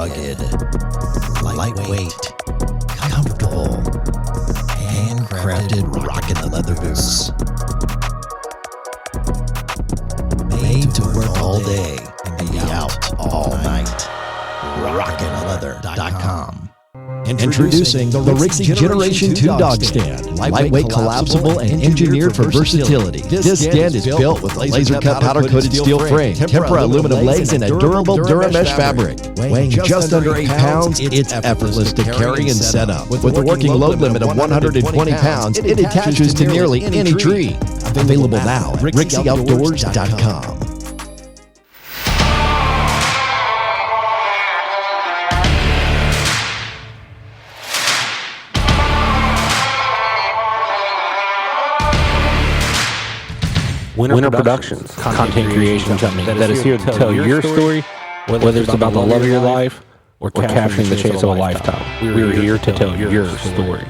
Rugged, lightweight, comfortable, handcrafted rockin' the leather boots. Made to work all day and be out all night. RockinLeather.com. Introducing the Rixie Generation 2 Dog Stand. Lightweight, collapsible, and engineered for versatility. This stand is built with laser-cut powder-coated steel frame, tempera aluminum legs, and a durable Duramesh fabric. Weighing just under 8 pounds, it's effortless to carry and set up. With a working load limit of 120 pounds, it attaches to nearly any tree. Available now at RixieOutdoors.com. Winter Productions, content creation company that is here to tell your story, whether it's about the love of your life or capturing the chase of a lifetime. We're here to tell your story.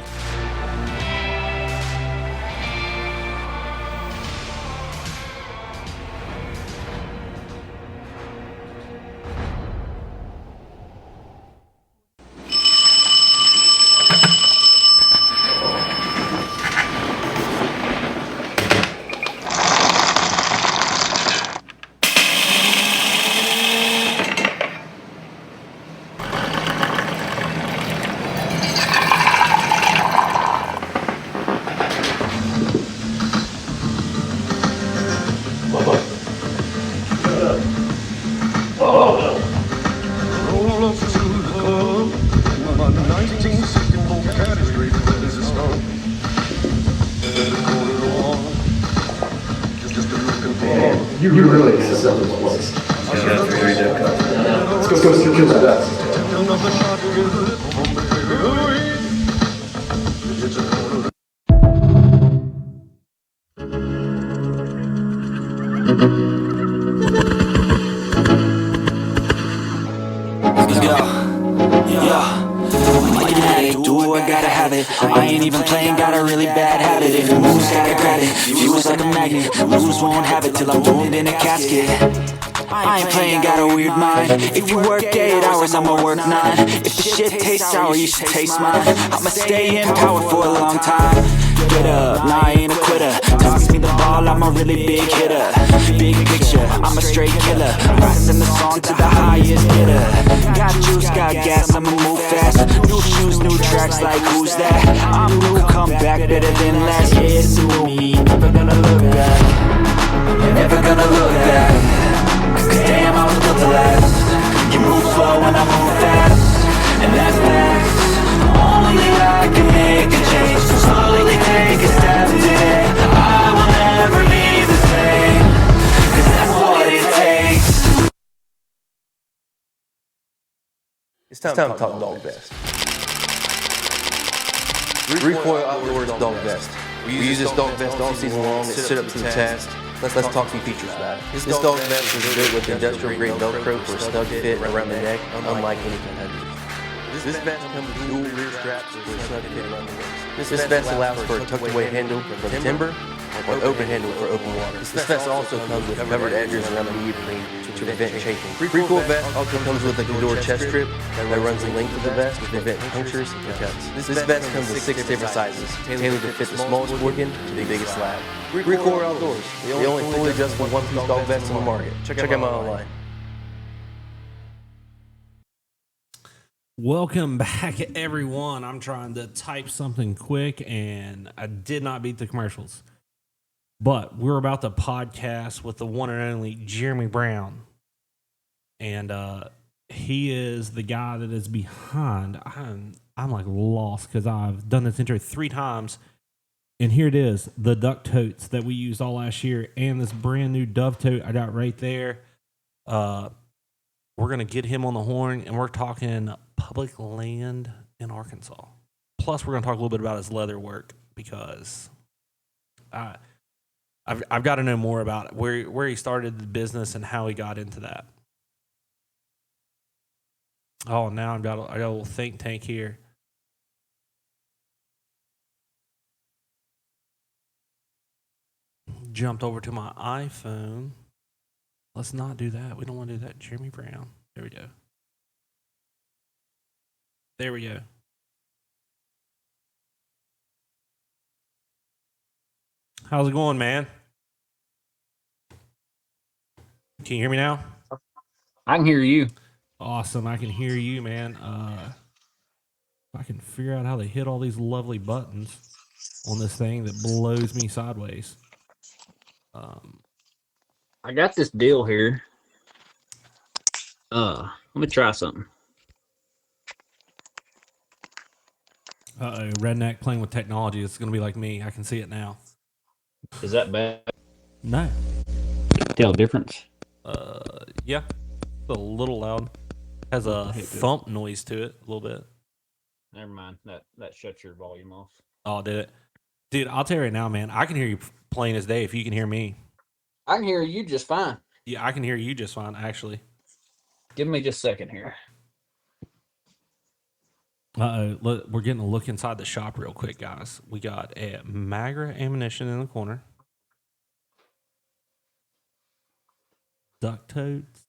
You really excel this place. Let's go secure that. Let's go. Yeah. Looking at it, do I gotta have it. I ain't even playing, got a really bad habit. If it moves, gotta grab it. Feels like a magnet. Lose, won't have it till I'm thrown in a casket. I ain't playing, got a weird mind. If you work 8 hours, I'ma work 9. If the shit tastes sour, you should taste mine. I'ma stay in power for a long time. Get up, nah, I ain't a quitter. Toss me the ball, I'm a really big hitter. Big picture, I'm a straight killer. Rising the song to the highest bidder. Got juice, got gas, I'ma move fast. New shoes, new tracks, like who's that? I'm new, come back better than last. Yeah, it's new me, never gonna look back. Never gonna look back. Cause damn, I was built to last. You move slow and I move fast. And that's facts. Only I can make a change. So slowly take a step today. I will never leave the same. Cause that's what it takes. It's time to talk dog vest. Recoil Outdoors dog vest. We use this dog vest all season long. It's sit up to the test. Let's talk some features about it. This dog vest is built with industrial grade Velcro for a snug fit around the neck, unlike any competitors. This vest comes with dual rear straps for a snug fit around the waist. This vest allows for a tucked away handle for timber or an open handle for open water. This vest also comes with covered edges around the knee to prevent chafing. Recoil vest also comes with a Cador chest strip that runs the length of the vest to prevent punctures and cuts. This vest comes with 6 different sizes, tailored to fit the smallest organ to the biggest slab. Recoil Outdoors, the only fully adjustable one-piece dog vest on the market. Check them out online. Welcome back, everyone. I'm trying to type something quick, and I did not beat the commercials. But we're about to podcast with the one and only Jeremy Brown. And he is the guy that is behind. I'm like lost because I've done this intro 3 times. And here it is, the duck totes that we used all last year and this brand new dove tote I got right there. We're going to get him on the horn, and we're talking public land in Arkansas. Plus, we're going to talk a little bit about his leather work because I've got to know more about it, where he started the business and how he got into that. Oh, now I got a little think tank here. Jumped over to my iPhone. Let's not do that. We don't want to do that. Jeremy Brown. There we go. There we go. How's it going, man? Can you hear me now? I can hear you. Awesome. I can hear you, man. If I can figure out how to hit all these lovely buttons on this thing that blows me sideways. I got this deal here. Let me try something. Redneck playing with technology. It's going to be like me. I can see it now. Is that bad? No. Tell the difference. Yeah. It's a little loud. Has a thump noise to it a little bit. Never mind. That shuts your volume off. Oh, did it? Dude, I'll tell you right now, man. I can hear you plain as day if you can hear me. I can hear you just fine. Yeah, I can hear you just fine, actually. Give me just a second here. We're getting a look inside the shop real quick, guys. We got a Magra ammunition in the corner. Duck totes.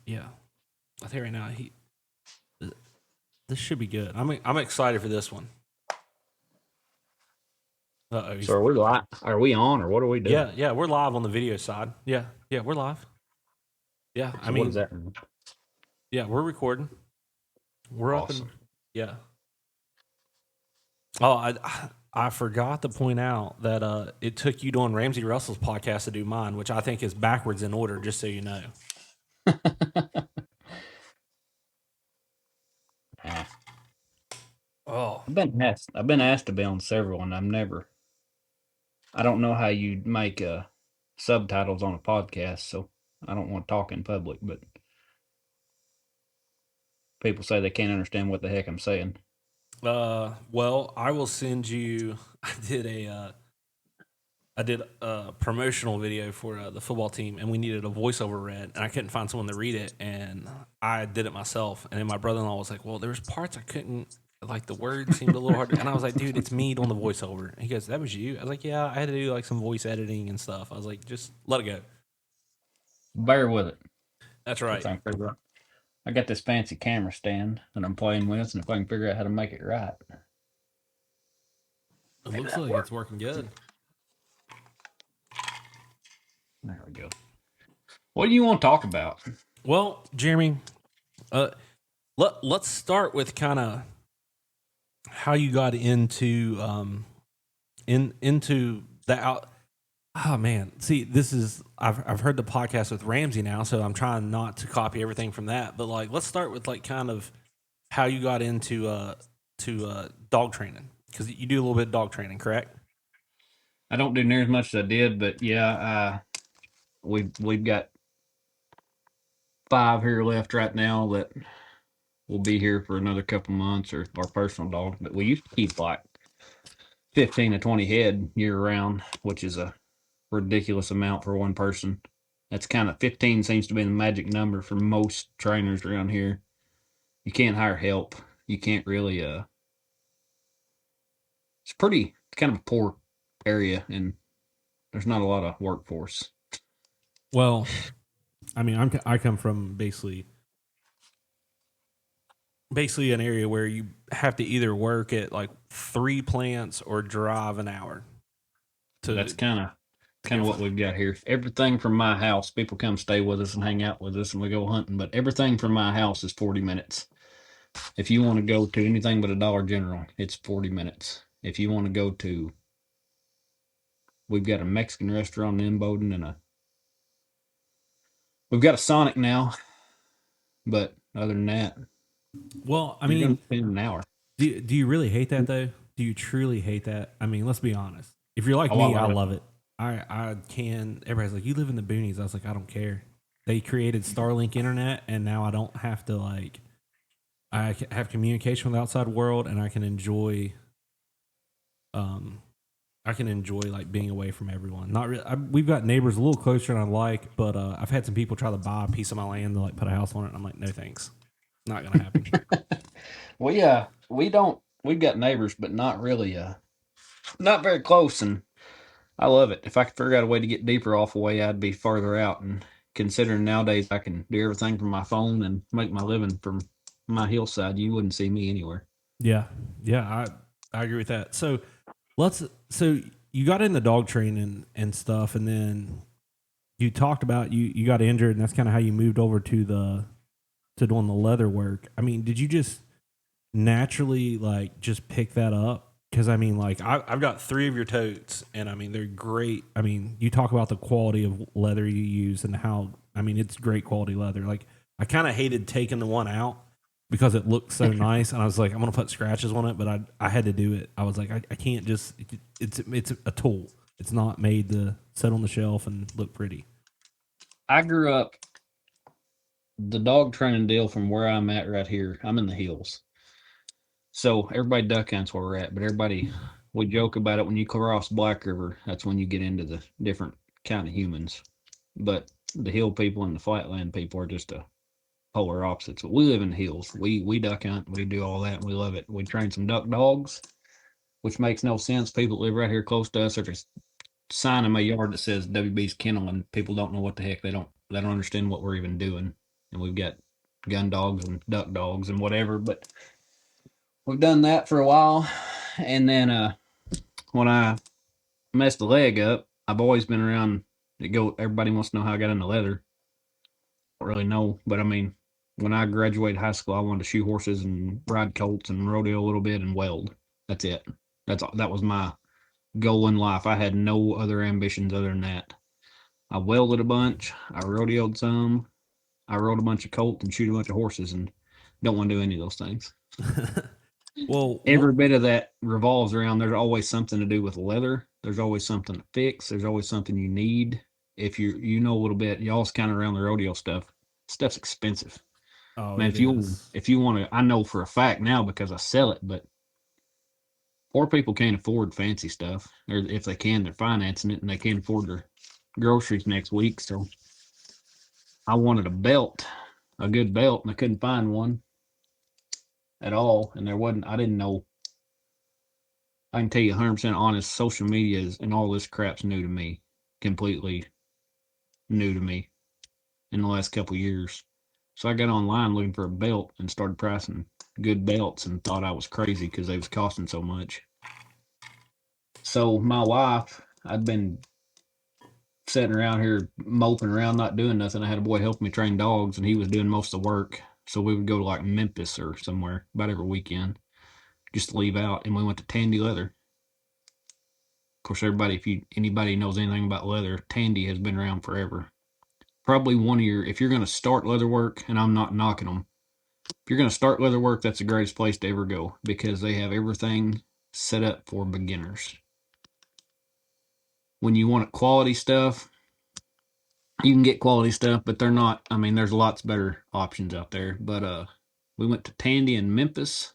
Yeah. I'll tell you right now, this should be good. I'm excited for this one. So are we live? Are we on, or what are we doing? Yeah, we're live on the video side. Yeah, we're live. Yeah, So what does that mean? Yeah, we're recording. We're Awesome. up and yeah. Oh, I forgot to point out that it took you doing Ramsey Russell's podcast to do mine, which I think is backwards in order. Just so you know. Oh, I've been asked to be on several, and I don't know how you make subtitles on a podcast, so I don't want to talk in public, but people say they can't understand what the heck I'm saying. well, I will send you. I did a promotional video for the football team, and we needed a voiceover read, and I couldn't find someone to read it, and I did it myself. And then my brother-in-law was like, "Well, there was parts I couldn't, like the words seemed a little hard." And I was like, "Dude, it's me doing the voiceover." And he goes, "That was you?" I was like, "Yeah, I had to do like some voice editing and stuff." I was like, "Just let it go." Bear with it. That's right. I got this fancy camera stand that I'm playing with, and if I can figure out how to make it right. It looks like it's working good. There we go. What do you want to talk about? Well, Jeremy, let's start with kind of how you got into into the out. Oh man, see, this is I've heard the podcast with Ramsey now, so I'm trying not to copy everything from that. But like, let's start with like kind of how you got into dog training, because you do a little bit of dog training, correct? I don't do near as much as I did, but yeah, we've got 5 here left right now that will be here for another couple months, or our personal dogs. But we used to keep like 15 to 20 head year round, which is a ridiculous amount for one person. That's kind of 15 seems to be the magic number for most trainers around here. You can't hire help. You can't really it's kind of a poor area, and there's not a lot of workforce. Well, I mean, I come from basically an area where you have to either work at like 3 plants or drive an hour. That's kind of what we've got here. Everything from my house, people come stay with us and hang out with us, and we go hunting. But everything from my house is 40 minutes. If you want to go to anything but a Dollar General, it's 40 minutes. If you want to go to, we've got a Mexican restaurant in Bowden, and we've got a Sonic now. But other than that, Well, I you're mean, going to spend an hour. do you really hate that though? Do you truly hate that? I mean, let's be honest. If you're like Oh, I me, I love it. love it. I can. Everybody's like, you live in the boonies. I was like, I don't care. They created Starlink internet, and now I don't have to like. Have communication with the outside world, and I can enjoy. Like being away from everyone. Not really. We've got neighbors a little closer than I like, but I've had some people try to buy a piece of my land to like put a house on it. And I'm like, no thanks, not gonna happen. We've got neighbors, but not really, not very close, and I love it. If I could figure out a way to get deeper off away, I'd be further out and considering nowadays I can do everything from my phone and make my living from my hillside, you wouldn't see me anywhere. Yeah, yeah, I agree with that. So so you got into dog training and stuff, and then you talked about you got injured, and that's kind of how you moved over to doing the leather work. I mean, did you just naturally like just pick that up? Because I mean, like I've got 3 of your totes, and I mean they're great. I mean, you talk about the quality of leather you use and how I mean it's great quality leather. Like I kind of hated taking the one out because it looked so nice, and I was like, I'm gonna put scratches on it, but I had to do it. I was like, I can't just it's a tool. It's not made to sit on the shelf and look pretty. I grew up the dog training deal from where I'm at right here. I'm in the hills. So everybody duck hunts where we're at, but everybody we joke about it when you cross Black River, that's when you get into the different kind of humans. But the hill people and the flatland people are just a polar opposites. We live in the hills. We duck hunt, we do all that, and we love it. We train some duck dogs, which makes no sense. People that live right here close to us are just sign in my yard that says WB's Kennel, and people don't know what the heck they don't understand what we're even doing. And we've got gun dogs and duck dogs and whatever, but we've done that for a while. And then when I messed the leg up, I've always been around. Everybody wants to know how I got into leather. I don't really know, but I mean, when I graduated high school, I wanted to shoe horses and ride colts and rodeo a little bit and weld. That's it. That was my goal in life. I had no other ambitions other than that. I welded a bunch. I rodeoed some. I rode a bunch of colts and shoot a bunch of horses, and don't want to do any of those things. Well, Every bit of that revolves around there's always something to do with leather. There's always something to fix. There's always something you need. If you know a little bit, y'all's kind of around the rodeo stuff. Stuff's expensive. oh, Man, it is. if you want to, I know for a fact now because I sell it, but poor people can't afford fancy stuff. Or if they can, they're financing it and they can't afford their groceries next week. So I wanted a belt, a good belt, and I couldn't find one at all. And there wasn't, I didn't know. I can tell you 100% honest, social media is, and all this crap's new to me, completely new to me in the last couple of years. So I got online looking for a belt and started pricing good belts and thought I was crazy because they was costing so much. So my wife, I'd been sitting around here moping around, not doing nothing. I had a boy helping me train dogs, and he was doing most of the work. So we would go to like Memphis or somewhere about every weekend, just to leave out. And we went to Tandy Leather. Of course, everybody, if anybody knows anything about leather, Tandy has been around forever. Probably if you're going to start leather work, and I'm not knocking them, if you're going to start leather work, that's the greatest place to ever go because they have everything set up for beginners. When you want quality stuff, you can get quality stuff, but they're not. I mean, there's lots better options out there. But we went to Tandy in Memphis.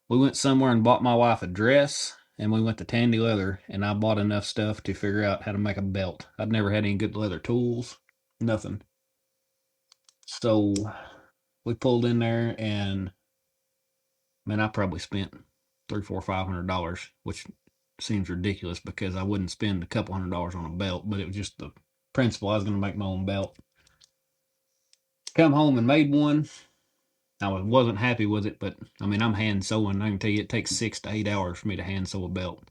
We went somewhere and bought my wife a dress, and we went to Tandy Leather, and I bought enough stuff to figure out how to make a belt. I'd never had any good leather tools, nothing. So we pulled in there, and man, I probably spent $300, $400, $500, which seems ridiculous because I wouldn't spend a couple $100 on a belt, but it was just the principle. I was going to make my own belt. Come home and made one. I wasn't happy with it, but I mean, I'm hand sewing. I can tell you it takes 6 to 8 hours for me to hand sew a belt.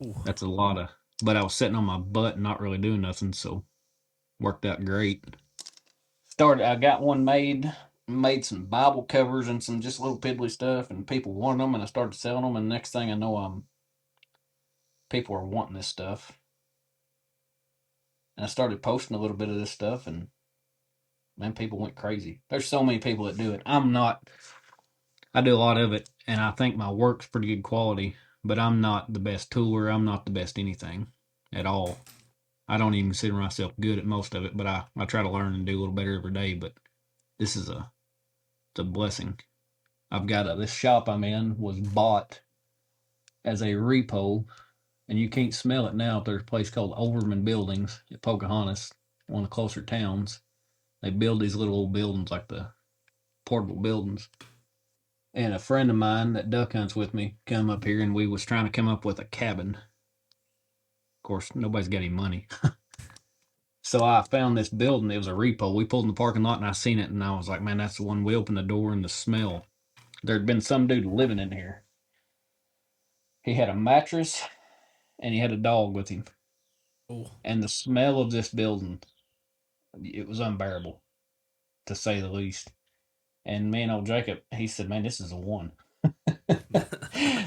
Ooh. That's a lot of, but I was sitting on my butt and not really doing nothing, so worked out great. I got one made some Bible covers and some just little piddly stuff, and people wanted them, and I started selling them, and the next thing I know, people are wanting this stuff. And I started posting a little bit of this stuff, and man, people went crazy. There's so many people that do it. I do a lot of it, and I think my work's pretty good quality, but I'm not the best tooler. I'm not the best anything at all. I don't even consider myself good at most of it, but I try to learn and do a little better every day. But this is it's a blessing. I've got this shop I'm in was bought as a repo, and you can't smell it now. There's a place called Overman Buildings at Pocahontas, one of the closer towns. They build these little old buildings like the portable buildings. And a friend of mine that duck hunts with me come up here, and we was trying to come up with a cabin. Of course, nobody's got any money. So I found this building. It was a repo. We pulled in the parking lot and I seen it and I was like, man, that's the one. We opened the door and the smell. There'd been some dude living in here. He had a mattress and he had a dog with him. Oh. And the smell of this building, it was unbearable, to say the least. And me and old Jacob, he said, man, this is a one.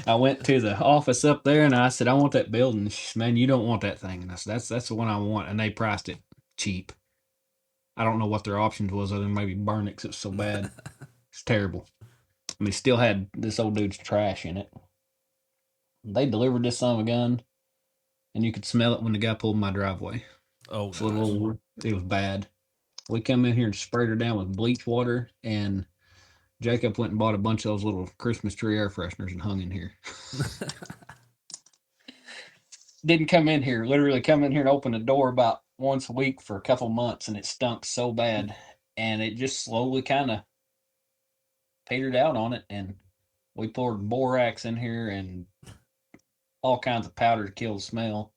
I went to the office up there and I said, I want that building. She said, man, you don't want that thing. And I said, that's the one I want. And they priced it cheap. I don't know what their options was other than maybe burn it because it was so bad. It's terrible. I mean, still had this old dude's trash in it. They delivered this son of a gun, and you could smell it when the guy pulled in my driveway. Oh So gosh. it was bad. We come in here and sprayed her down with bleach water, and Jacob went and bought a bunch of those little Christmas tree air fresheners and hung in here. Didn't come in here, literally come in here and open the door about once a week for a couple months, and it stunk so bad. And it just slowly kind of petered out on it. And we poured borax in here and all kinds of powder to kill the smell.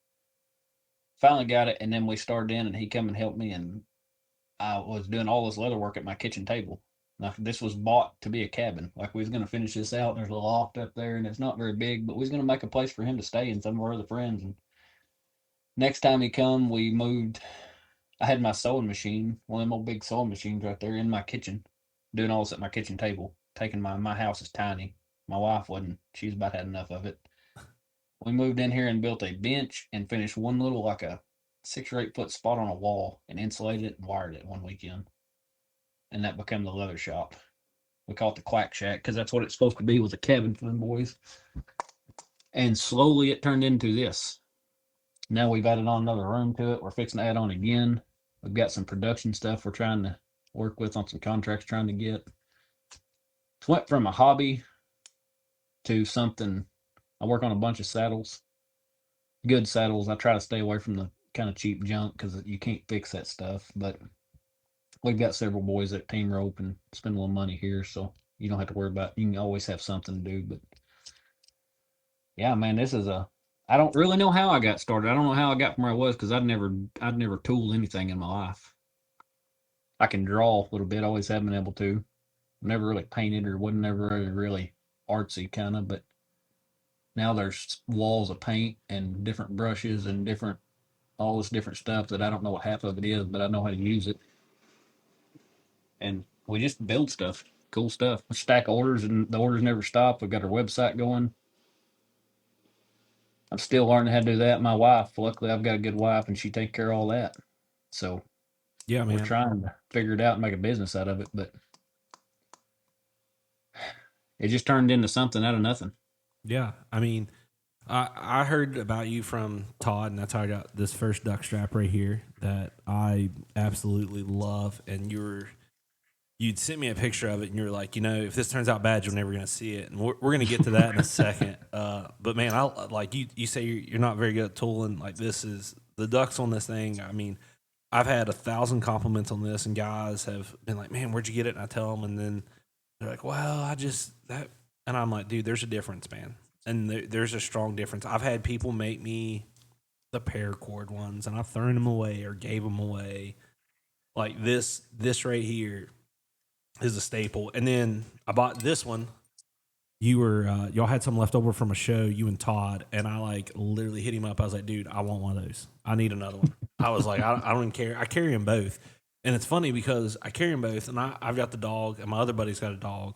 Finally got it, and then we started in, and he come and helped me, and I was doing all this leather work at my kitchen table. Now, this was bought to be a cabin. Like, we was going to finish this out, and there's a loft up there, and it's not very big, but we was going to make a place for him to stay and some of our other friends. And next time he come, we moved. I had my sewing machine, one of them old big sewing machines right there in my kitchen, doing all this at my kitchen table. Taking my house is tiny. My wife wasn't. She's about had enough of it. We moved in here and built a bench and finished one little, like a 6 or 8 foot spot on a wall and insulated it and wired it one weekend. And that became the leather shop. We call it the Quack Shack because that's what it's supposed to be, was a cabin for them boys. And slowly it turned into this. Now we've added on another room to it. We're fixing to add on again. We've got some production stuff we're trying to work with on some contracts trying to get. It went from a hobby to something. I work on a bunch of saddles, good saddles. I try to stay away from the kind of cheap junk because you can't fix that stuff. But we've got several boys that team rope and spend a little money here, so you don't have to worry about. You can always have something to do. But yeah, man, this is a. I don't really know how I got started. I don't know how I got from where I was because I'd never tooled anything in my life. I can draw a little bit. Always have been able to. Never really painted or wasn't never really artsy kind of. But now there's walls of paint and different brushes and different all this different stuff that I don't know what half of it is, but I know how to use it. And we just build stuff, cool stuff. We stack orders, and the orders never stop. We've got our website going. I'm still learning how to do that. My wife, luckily, I've got a good wife, and she takes care of all that. So Yeah, we're man. trying to figure it out and make a business out of it, but it just turned into something out of nothing. Yeah. I mean, I heard about you from Todd, and that's how I got this first duck strap right here that I absolutely love. And you'd sent me a picture of it, and you were like, if this turns out bad, you're never going to see it. And we're going to get to that in a second. But man, I like you say you're not very good at tooling. Like, this is the ducks on this thing. I mean, I've had 1,000 compliments on this, and guys have been like, man, where'd you get it? And I tell them, and then they're like, well, and I'm like, dude, there's a difference, man. And there's a strong difference. I've had people make me the paracord ones, and I've thrown them away or gave them away. Like this right here is a staple. And then I bought this one. Y'all had some left over from a show, you and Todd, and I like literally hit him up. I was like, dude, I want one of those. I need another one. I was like, I don't even care. I carry them both. And it's funny because I carry them both, and I've got the dog, and my other buddy's got a dog.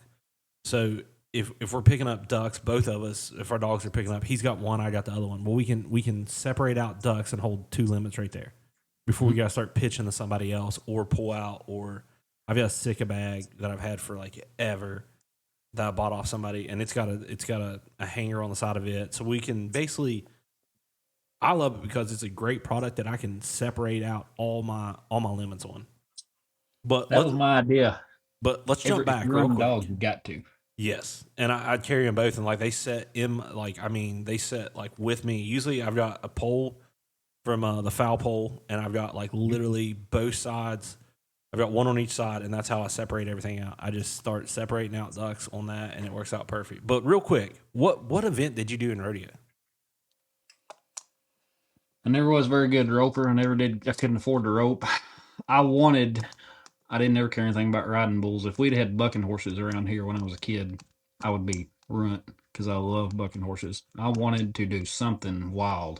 So if we're picking up ducks, both of us, if our dogs are picking up, he's got one, I got the other one. Well, we can separate out ducks and hold 2 limits right there before we got to start pitching to somebody else or pull out. Or I've got a Sika bag that I've had for like ever that I bought off somebody, and it's got a hanger on the side of it, so we can basically. I love it because it's a great product that I can separate out all my limits on. But That was my idea. But let's jump back real quick. Dog, you got to. Yes, and I'd carry them both, and like they set they set like with me. Usually, I've got a pole from the foul pole, and I've got like literally both sides. I've got one on each side, and that's how I separate everything out. I just start separating out ducks on that, and it works out perfect. But real quick, what event did you do in rodeo? I never was a very good roper. I couldn't afford to rope. I didn't ever care anything about riding bulls. If we'd had bucking horses around here when I was a kid, I would be ruined because I love bucking horses. I wanted to do something wild,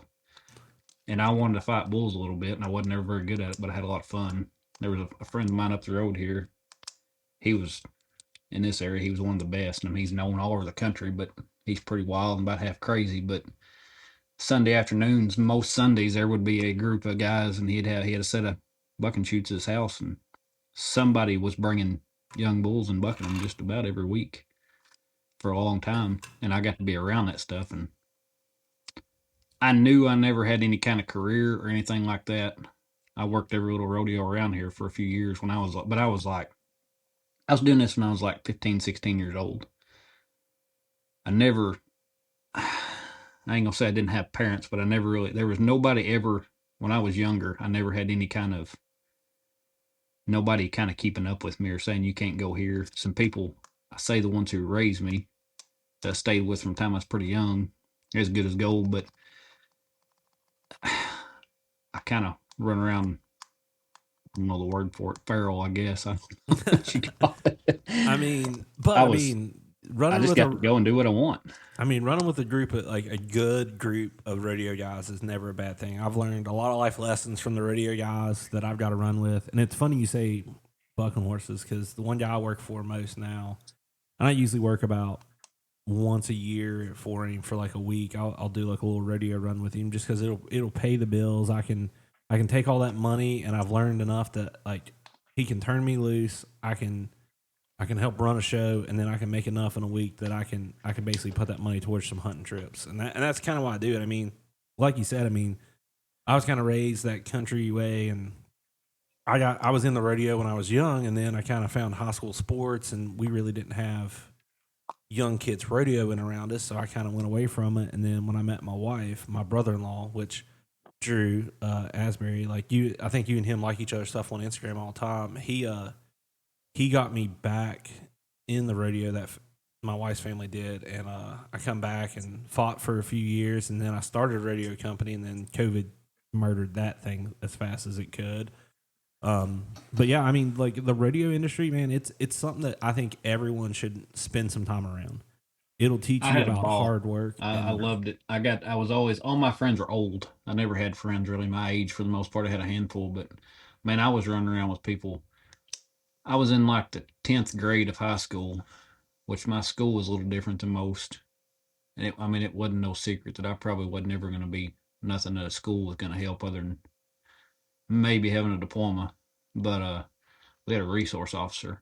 and I wanted to fight bulls a little bit, and I wasn't ever very good at it, but I had a lot of fun. There was a friend of mine up the road here. He was in this area. He was one of the best, and he's known all over the country. But he's pretty wild and about half crazy. But Sunday afternoons, most Sundays, there would be a group of guys, and he had a set of bucking shoots at his house, and somebody was bringing young bulls and bucking them just about every week for a long time, and I got to be around that stuff. And I knew I never had any kind of career or anything like that. I worked every little rodeo around here for a few years when I was, but I was doing this when I was like 15, 16 years old. I never, I ain't gonna say I didn't have parents, but I never really, there was nobody ever, when I was younger, I never had any kind of, nobody kind of keeping up with me or saying you can't go here. Some people, I say the ones who raised me, that I stayed with from the time I was pretty young, as good as gold, but I kind of run around, I don't know the word for it, feral, I guess. I don't know what you call it. I Running just with got to go and do what I want. running with a group of like a good group of rodeo guys is never a bad thing. I've learned a lot of life lessons from the rodeo guys that I've got to run with, and it's funny you say bucking horses because the one guy I work for most now, and I usually work about once a year for him for like a week. I'll do like a little rodeo run with him just because it'll pay the bills. I can take all that money, and I've learned enough that like he can turn me loose. I can help run a show, and then I can make enough in a week that I can basically put that money towards some hunting trips, and that's kind of why I do it. I mean, like you said, I was kind of raised that country way, and I was in the rodeo when I was young, and then I kind of found high school sports, and we really didn't have young kids rodeoing around us, so I kind of went away from it. And then when I met my wife, my brother-in-law, which Drew Asbury, like you, I think you and him like each other's stuff on Instagram all the time. He got me back in the rodeo that my wife's family did, and I come back and fought for a few years, and then I started a rodeo company, and then COVID murdered that thing as fast as it could. But yeah, like the rodeo industry, man, it's something that I think everyone should spend some time around. It'll teach I you had a about ball. hard work. I loved it. I was always, all my friends were old. I never had friends really my age for the most part. I had a handful, but man, I was running around with people. I was in like the 10th grade of high school, which my school was a little different than most. And it wasn't no secret that I probably wasn't ever going to be nothing that a school was going to help other than maybe having a diploma. But we had a resource officer.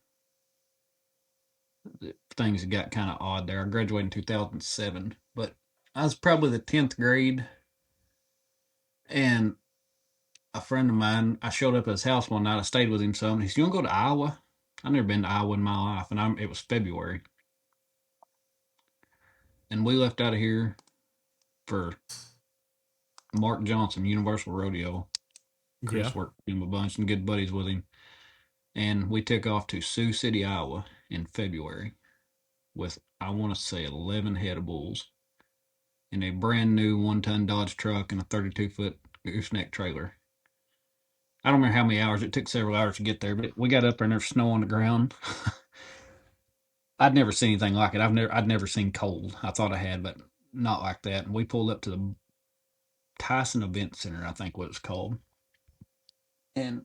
Things got kind of odd there. I graduated in 2007, but I was probably the 10th grade, and a friend of mine, I showed up at his house one night. I stayed with him some. He said, "You want to go to Iowa?" I've never been to Iowa in my life, and it was February, and we left out of here for Mark Johnson, Universal Rodeo. Yeah, Chris worked with him a bunch and good buddies with him, and we took off to Sioux City, Iowa, in February with I want to say 11 head of bulls in a brand new 1-ton Dodge truck and a 32-foot gooseneck trailer. I don't remember how many hours. It took several hours to get there, but we got up there and there's snow on the ground. I'd never seen anything like it. I'd never seen cold. I thought I had, but not like that. And we pulled up to the Tyson Event Center, I think what it's called. And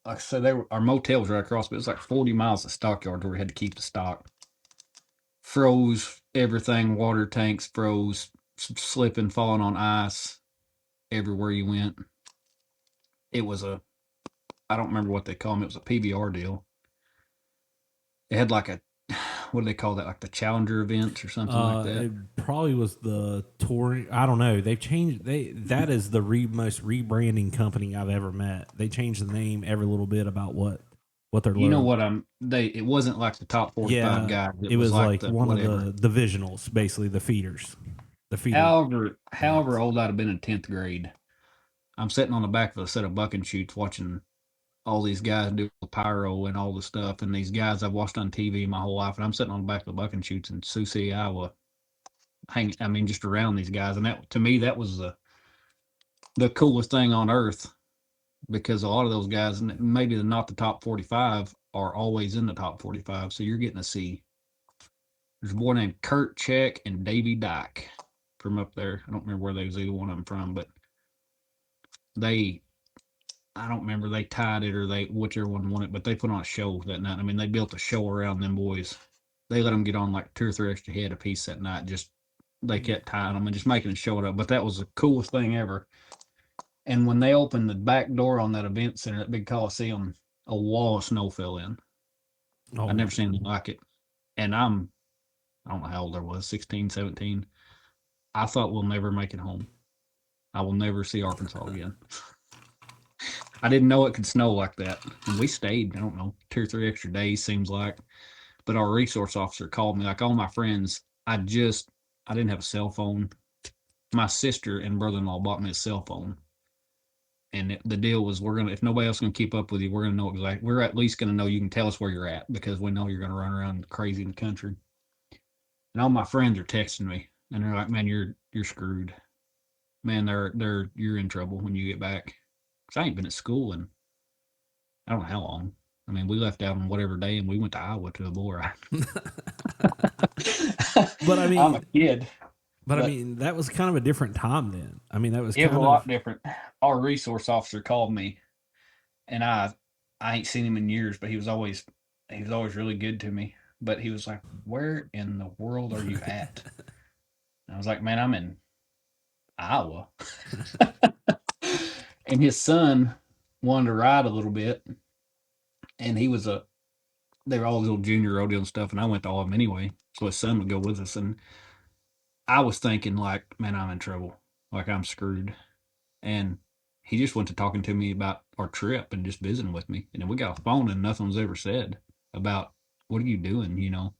like I said, our motel was right across, but it was like 40 miles of stockyards where we had to keep the stock. Froze everything, water tanks froze, slipping, falling on ice everywhere you went. It was I don't remember what they call them. It was a PBR deal. It had like what do they call that? Like the Challenger events or something like that. it probably was the touring. I don't know. They've changed. That is the most rebranding company I've ever met. They change the name every little bit about what they're. You know what it wasn't like the top 45 guys. It was like the, one whatever. of the divisionals, basically the feeders. The feeder. However old I'd have been in 10th grade, I'm sitting on the back of a set of bucking chutes watching all these guys do the pyro and all the stuff, and these guys I've watched on TV my whole life, and I'm sitting on the back of the bucking chutes in Sioux City, Iowa, just around these guys, and that to me that was the coolest thing on earth because a lot of those guys, maybe they're not the top 45, are always in the top 45. So you're getting to see. There's a boy named Kurt Check and Davey Dyke from up there. I don't remember where they was either one of them from, but they, I don't remember they tied it or they whichever one won it, but they put on a show that night. I mean, they built a show around them boys. They let them get on like 2 or 3 extra head a piece that night. Just they kept tying them and just making it show it up. But that was the coolest thing ever. And when they opened the back door on that event center, that big Coliseum, a wall of snow fell in. Oh, I've never seen anything like it. And I don't know how old I was, 16, 17. I thought we'll never make it home. I will never see Arkansas again. I didn't know it could snow like that. And we stayed, I don't know, 2 or 3 extra days, seems like. But our resource officer called me, like all my friends. I didn't have a cell phone. My sister and brother-in-law bought me a cell phone. And the deal was, if nobody else is gonna keep up with you, we're gonna know exactly. We're at least gonna know you can tell us where you're at because we know you're gonna run around crazy in the country. And all my friends are texting me, and they're like, "Man, you're screwed. Man, you're in trouble when you get back." Cause I ain't been at school in I don't know how long. I mean, we left out on whatever day, and we went to Iowa to a bull ride. But I mean, I'm a kid. But I mean, that was kind of a different time then. I mean, that was It kind was a of lot different. Our resource officer called me, and I ain't seen him in years, but he was always really good to me. But he was like, "Where in the world are you at?" And I was like, "Man, I'm in Iowa." And his son wanted to ride a little bit, and they were all little junior rodeo and stuff, and I went to all of them anyway. So his son would go with us, and I was thinking like, "Man, I'm in trouble. Like I'm screwed." And he just went to talking to me about our trip and just visiting with me. And then we got a phone and nothing was ever said about what are you doing, you know.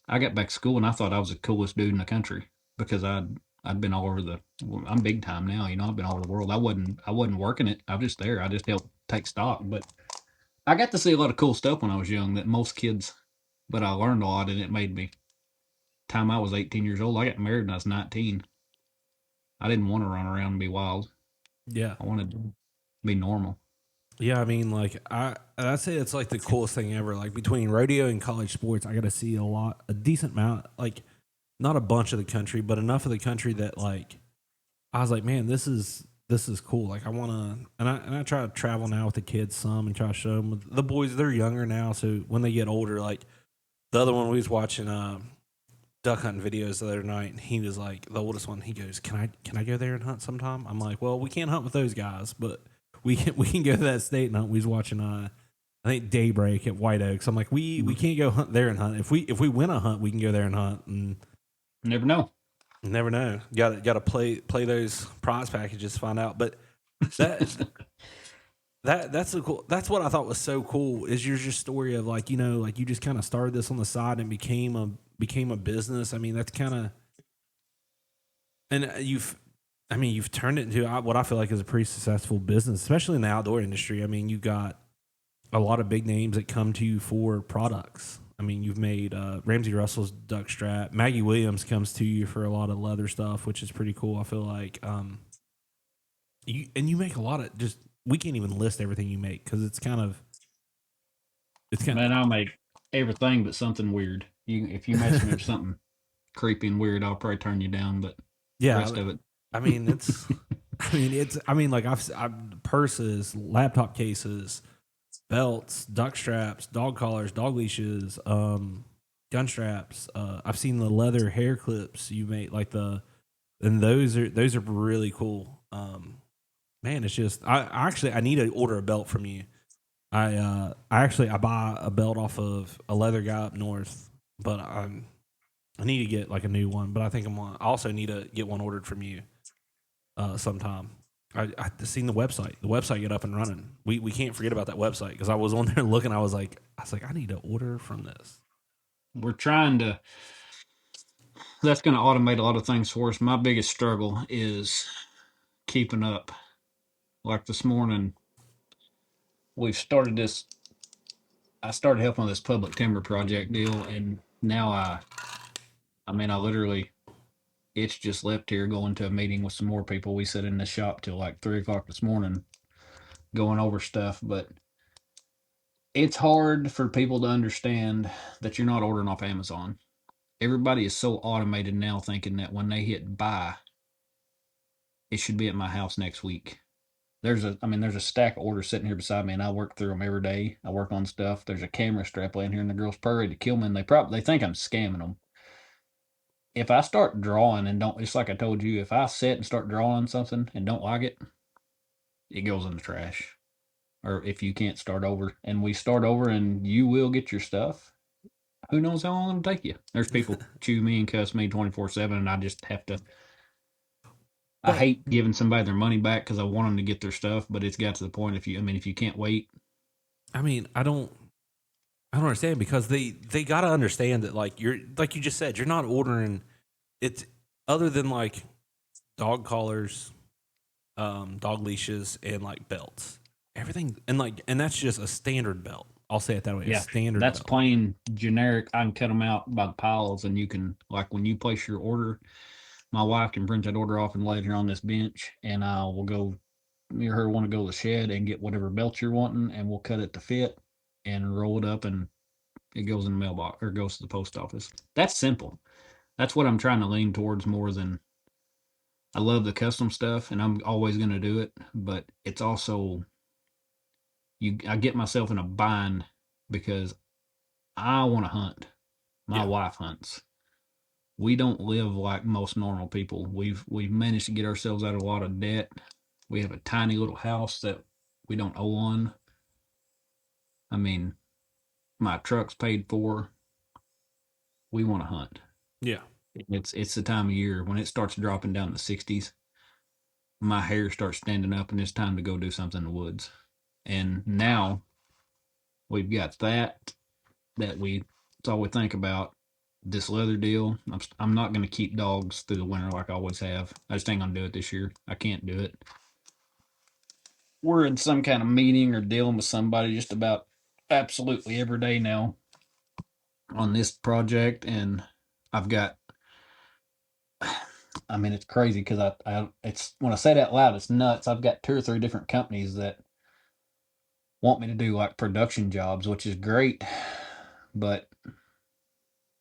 I got back to school and I thought I was the coolest dude in the country because I'd been all over I'm big time now, you know, I've been all over the world. I wasn't working it. I was just there. I just helped take stock. But I got to see a lot of cool stuff when I was young that most kids, but I learned a lot and it made me time I was 18 years old. I got married when I was 19. I didn't want to run around and be wild. yeah, I wanted to be normal. yeah. I mean, like I'd say it's like the coolest thing ever. Like between rodeo and college sports, I got to see a decent amount. Like not a bunch of the country, but enough of the country that like I was like, man, this is cool. Like I want to, and I try to travel now with the kids some and try to show them the boys. They're younger now, so when they get older, like the other one we was watching duck hunting videos the other night, and he was like the oldest one. He goes, "Can I go there and hunt sometime?" I'm like, "Well, we can't hunt with those guys, but we can go to that state and hunt." We was watching I think Daybreak at White Oaks. I'm like, we can't go hunt there and hunt. If we win a hunt, we can go there and hunt. And Never know. never know. Got to play those prize packages, find out. But that that's a cool. That's what I thought was so cool is your just story of like like you just kind of started this on the side and became a business. I mean that's kind of and you've turned it into what I feel like is a pretty successful business, especially in the outdoor industry. I mean you got a lot of big names that come to you for products. I mean, you've made Ramsey Russell's duck strap. Maggie Williams comes to you for a lot of leather stuff, which is pretty cool. I feel like you make a lot of just. We can't even list everything you make because it's kind Man, I'll make everything but something weird. If you mess me with something creepy and weird, I'll probably turn you down. But the yeah. rest of it, I mean, like I've purses, laptop cases, belts, duck straps, dog collars, dog leashes, gun straps. I've seen the leather hair clips you make, and those are really cool. Man, it's just I need to order a belt from you. I buy a belt off of a leather guy up north, but I need to get like a new one. But I think I also need to get one ordered from you sometime. I seen the website. The website get up and running. We can't forget about that website because I was on there looking. I was like I need to order from this. we're trying to. That's going to automate a lot of things for us. My biggest struggle is keeping up. Like this morning, we've started this. I started helping with this public timber project deal, and now I mean, I literally It's just left here going to a meeting with some more people. We sit in the shop till like 3 o'clock this morning going over stuff, but it's hard for people to understand that you're not ordering off Amazon. Everybody is so automated now thinking that when they hit buy, it should be at my house next week. There's a stack of orders sitting here beside me, and I work through them every day. I work on stuff. There's a camera strap laying here, and the girls ready to kill me, and they think I'm scamming them. If I start drawing and don't, it's like I told you, if I sit and start drawing something and don't like it, it goes in the trash. Or if you can't start over, and we start over, and you will get your stuff. Who knows how long it'll take you? There's people chew me and cuss me 24/7, and I just have to. I But hate giving somebody their money back because I want them to get their stuff, but it's got to the point if you can't wait. I mean, I don't understand because they got to understand that like you just said, you're not ordering it's other than like dog collars, dog leashes, and like belts. Everything and that's just a standard belt. I'll say it that way. Yeah, a standard that's belt. plain generic. I can cut them out by the piles, and you can like when you place your order, my wife can print that order off and lay it here on this bench, and I will go. Me or her want to go to the shed and get whatever belt you're wanting, and we'll cut it to fit and roll it up, and it goes in the mailbox or goes to the post office. That's simple. That's what I'm trying to lean towards more than I love the custom stuff, and I'm always going to do it. But it's also I get myself in a bind because I want to hunt. My Yeah. wife hunts. We don't live like most normal people. We've managed to get ourselves out of a lot of debt. We have a tiny little house that we don't owe on. I mean, my truck's paid for. We want to hunt. Yeah. It's the time of year when it starts dropping down to the 60s. My hair starts standing up, and it's time to go do something in the woods. And now we've got that we it's all we think about. This leather deal. I'm not going to keep dogs through the winter like I always have. I just ain't going to do it this year. I can't do it. We're in some kind of meeting or dealing with somebody just about absolutely every day now on this project, and I've got. I mean, it's crazy because it's when I say that loud, it's nuts. I've got 2 or 3 different companies that want me to do like production jobs, which is great, but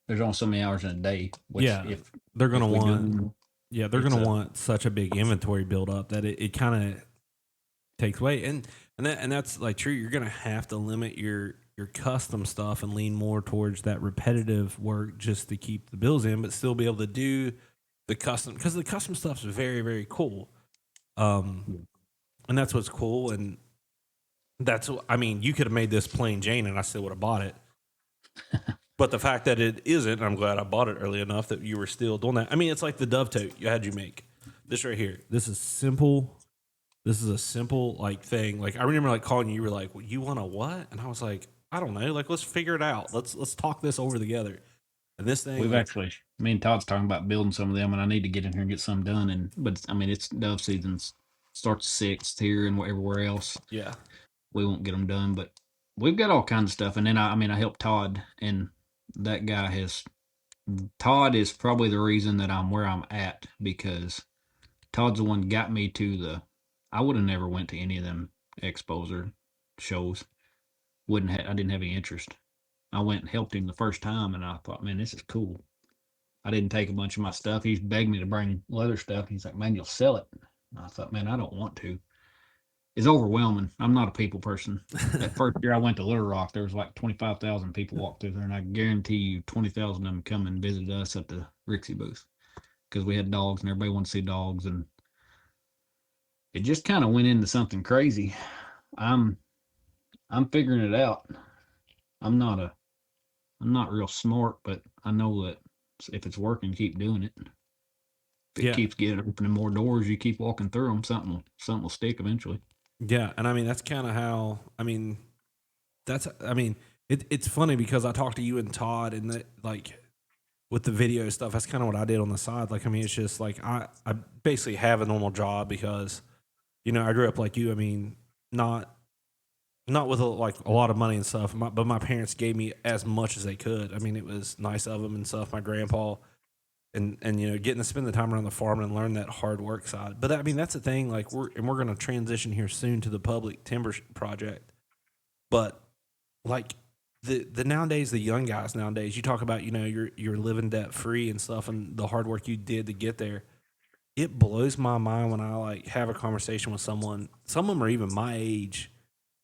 there's only so many hours in a day. Which Yeah. if They're gonna if we do want them, yeah, they're it's gonna a want such a big inventory build up that it kind of takes away. And that's like true. You're gonna have to limit your custom stuff and lean more towards that repetitive work just to keep the bills in, but still be able to do the custom because the custom stuff's very, very cool. And that's what's cool. And I mean, you could have made this plain Jane and I still would have bought it. But the fact that it isn't, I'm glad I bought it early enough that you were still doing that. I mean, it's like the dove tote you had you make. This right here. This is simple. This is a simple like thing. Like I remember like calling you. You were like, well, "You want a what?" And I was like, "I don't know. Like let's figure it out. Let's talk this over together." And this thing, we've like, actually me and Todd's talking about building some of them, and I need to get in here and get some done. And but I mean, it's dove season starts 6th here and everywhere else. yeah, We won't get them done, but we've got all kinds of stuff. And then I mean, I helped Todd, and that guy has. Todd is probably the reason that I'm where I'm at because Todd's the one that got me to the. I would have never went to any of them expos or shows. I didn't have any interest. I went and helped him the first time, and I thought, man, this is cool. I didn't take a bunch of my stuff. He's begged me to bring leather stuff. He's like, man, you'll sell it. And I thought, man, I don't want to. It's overwhelming. I'm not a people person. That first year I went to Little Rock, there was like 25,000 people walked through there, and I guarantee you 20,000 of them come and visit us at the Rixie booth because we had dogs and everybody wanted to see dogs, and it just kind of went into something crazy. I'm I'm figuring it out. I'm not a I'm not real smart, but I know that if it's working, keep doing it. If it yeah, keeps getting opening more doors, you keep walking through them, something will stick eventually. yeah. And I mean, that's kind of how. I mean, it's funny because I talked to you and Todd, and that like with the video stuff, that's kind of what I did on the side. Like, I mean, it's just like I basically have a normal job because I grew up like you. I mean, not with like a lot of money and stuff, but my parents gave me as much as they could. I mean, it was nice of them and stuff. My grandpa, and getting to spend the time around the farm and learn that hard work side. But I mean, that's the thing. Like we're going to transition here soon to the public timber project. But like the nowadays, the young guys nowadays, you talk about you're living debt free and stuff, and the hard work you did to get there. It blows my mind when I like have a conversation with someone. Some of them are even my age,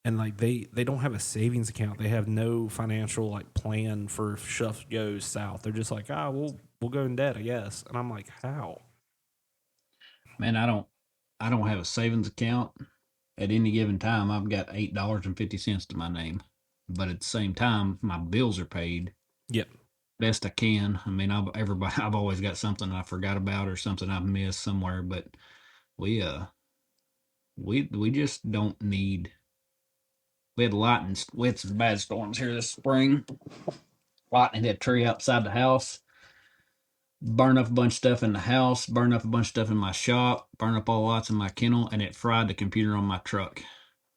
and like they don't have a savings account. They have no financial like plan for if stuff goes south. They're just like, we'll go in debt, I guess. And I'm like, how? Man, I don't have a savings account. At any given time, I've got $8.50 to my name. But at the same time, my bills are paid Yep. best I can. I mean, I've always got something I forgot about or something I've missed somewhere, but we we just don't need. We had lightning. We had some bad storms here this spring. Lightning hit a tree outside the house, burned up a bunch of stuff in the house, burned up a bunch of stuff in my shop, burned up all the lights in my kennel, and it fried the computer on my truck.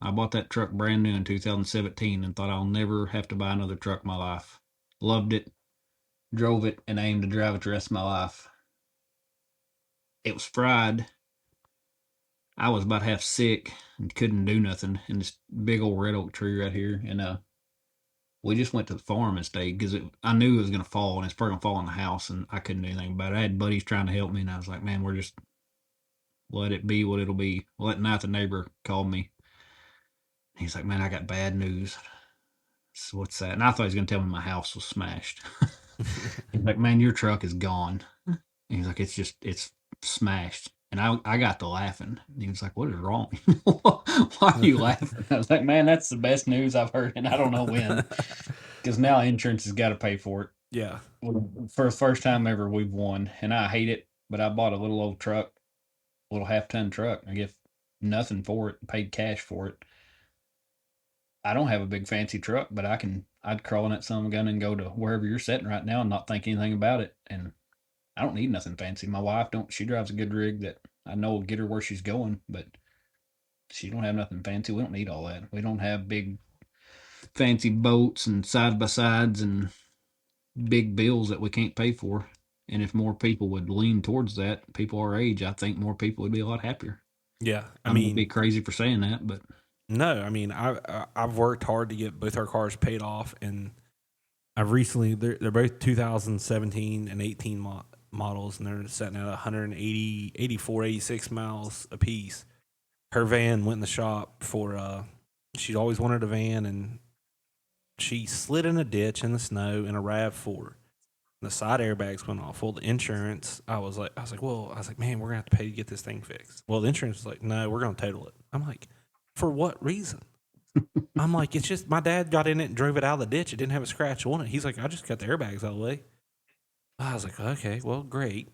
I bought that truck brand new in 2017 and thought I'll never have to buy another truck in my life. Loved it, drove it, and aimed to drive it the rest of my life. It was fried. I was about half sick and couldn't do nothing in this big old red oak tree right here. And we just went to the farm and stayed because I knew it was going to fall and it's probably going to fall in the house and I couldn't do anything about it. I had buddies trying to help me and I was like, man, we're just let it be what it'll be. Well, that night the neighbor called me. He's like, man, I got bad news. So what's that? And I thought he was going to tell me my house was smashed. He's like, man, your truck is gone. And he's like, it's smashed. And I got to laughing. And he was like, what is wrong? Why are you laughing? I was like, man, that's the best news I've heard. And I don't know when. Because now insurance has got to pay for it. Yeah. For the first time ever, we've won. And I hate it. But I bought a little old truck, a little half-ton truck. I get nothing for it, paid cash for it. I don't have a big fancy truck, but I'd crawl in that son of a gun and go to wherever you're sitting right now and not think anything about it. And I don't need nothing fancy. My wife don't. She drives a good rig that I know will get her where she's going, but she don't have nothing fancy. We don't need all that. We don't have big fancy boats and side by sides and big bills that we can't pay for. And if more people would lean towards that, people our age, I think more people would be a lot happier. Yeah. I might be crazy for saying that, but no, I mean, I've worked hard to get both our cars paid off, and I've recently they're both 2017 and 18 models, and they're sitting at 180, 84, 86 miles a piece. Her van went in the shop for she'd always wanted a van, and she slid in a ditch in the snow in a RAV4. The side airbags went off. Well, the insurance, I was like, man, we're gonna have to pay to get this thing fixed. Well, the insurance was like, no, we're gonna total it. I'm like, for what reason? I'm like, it's just my dad got in it and drove it out of the ditch. It didn't have a scratch on it. He's like, I just got the airbags out of the way. I was like, okay, well, great.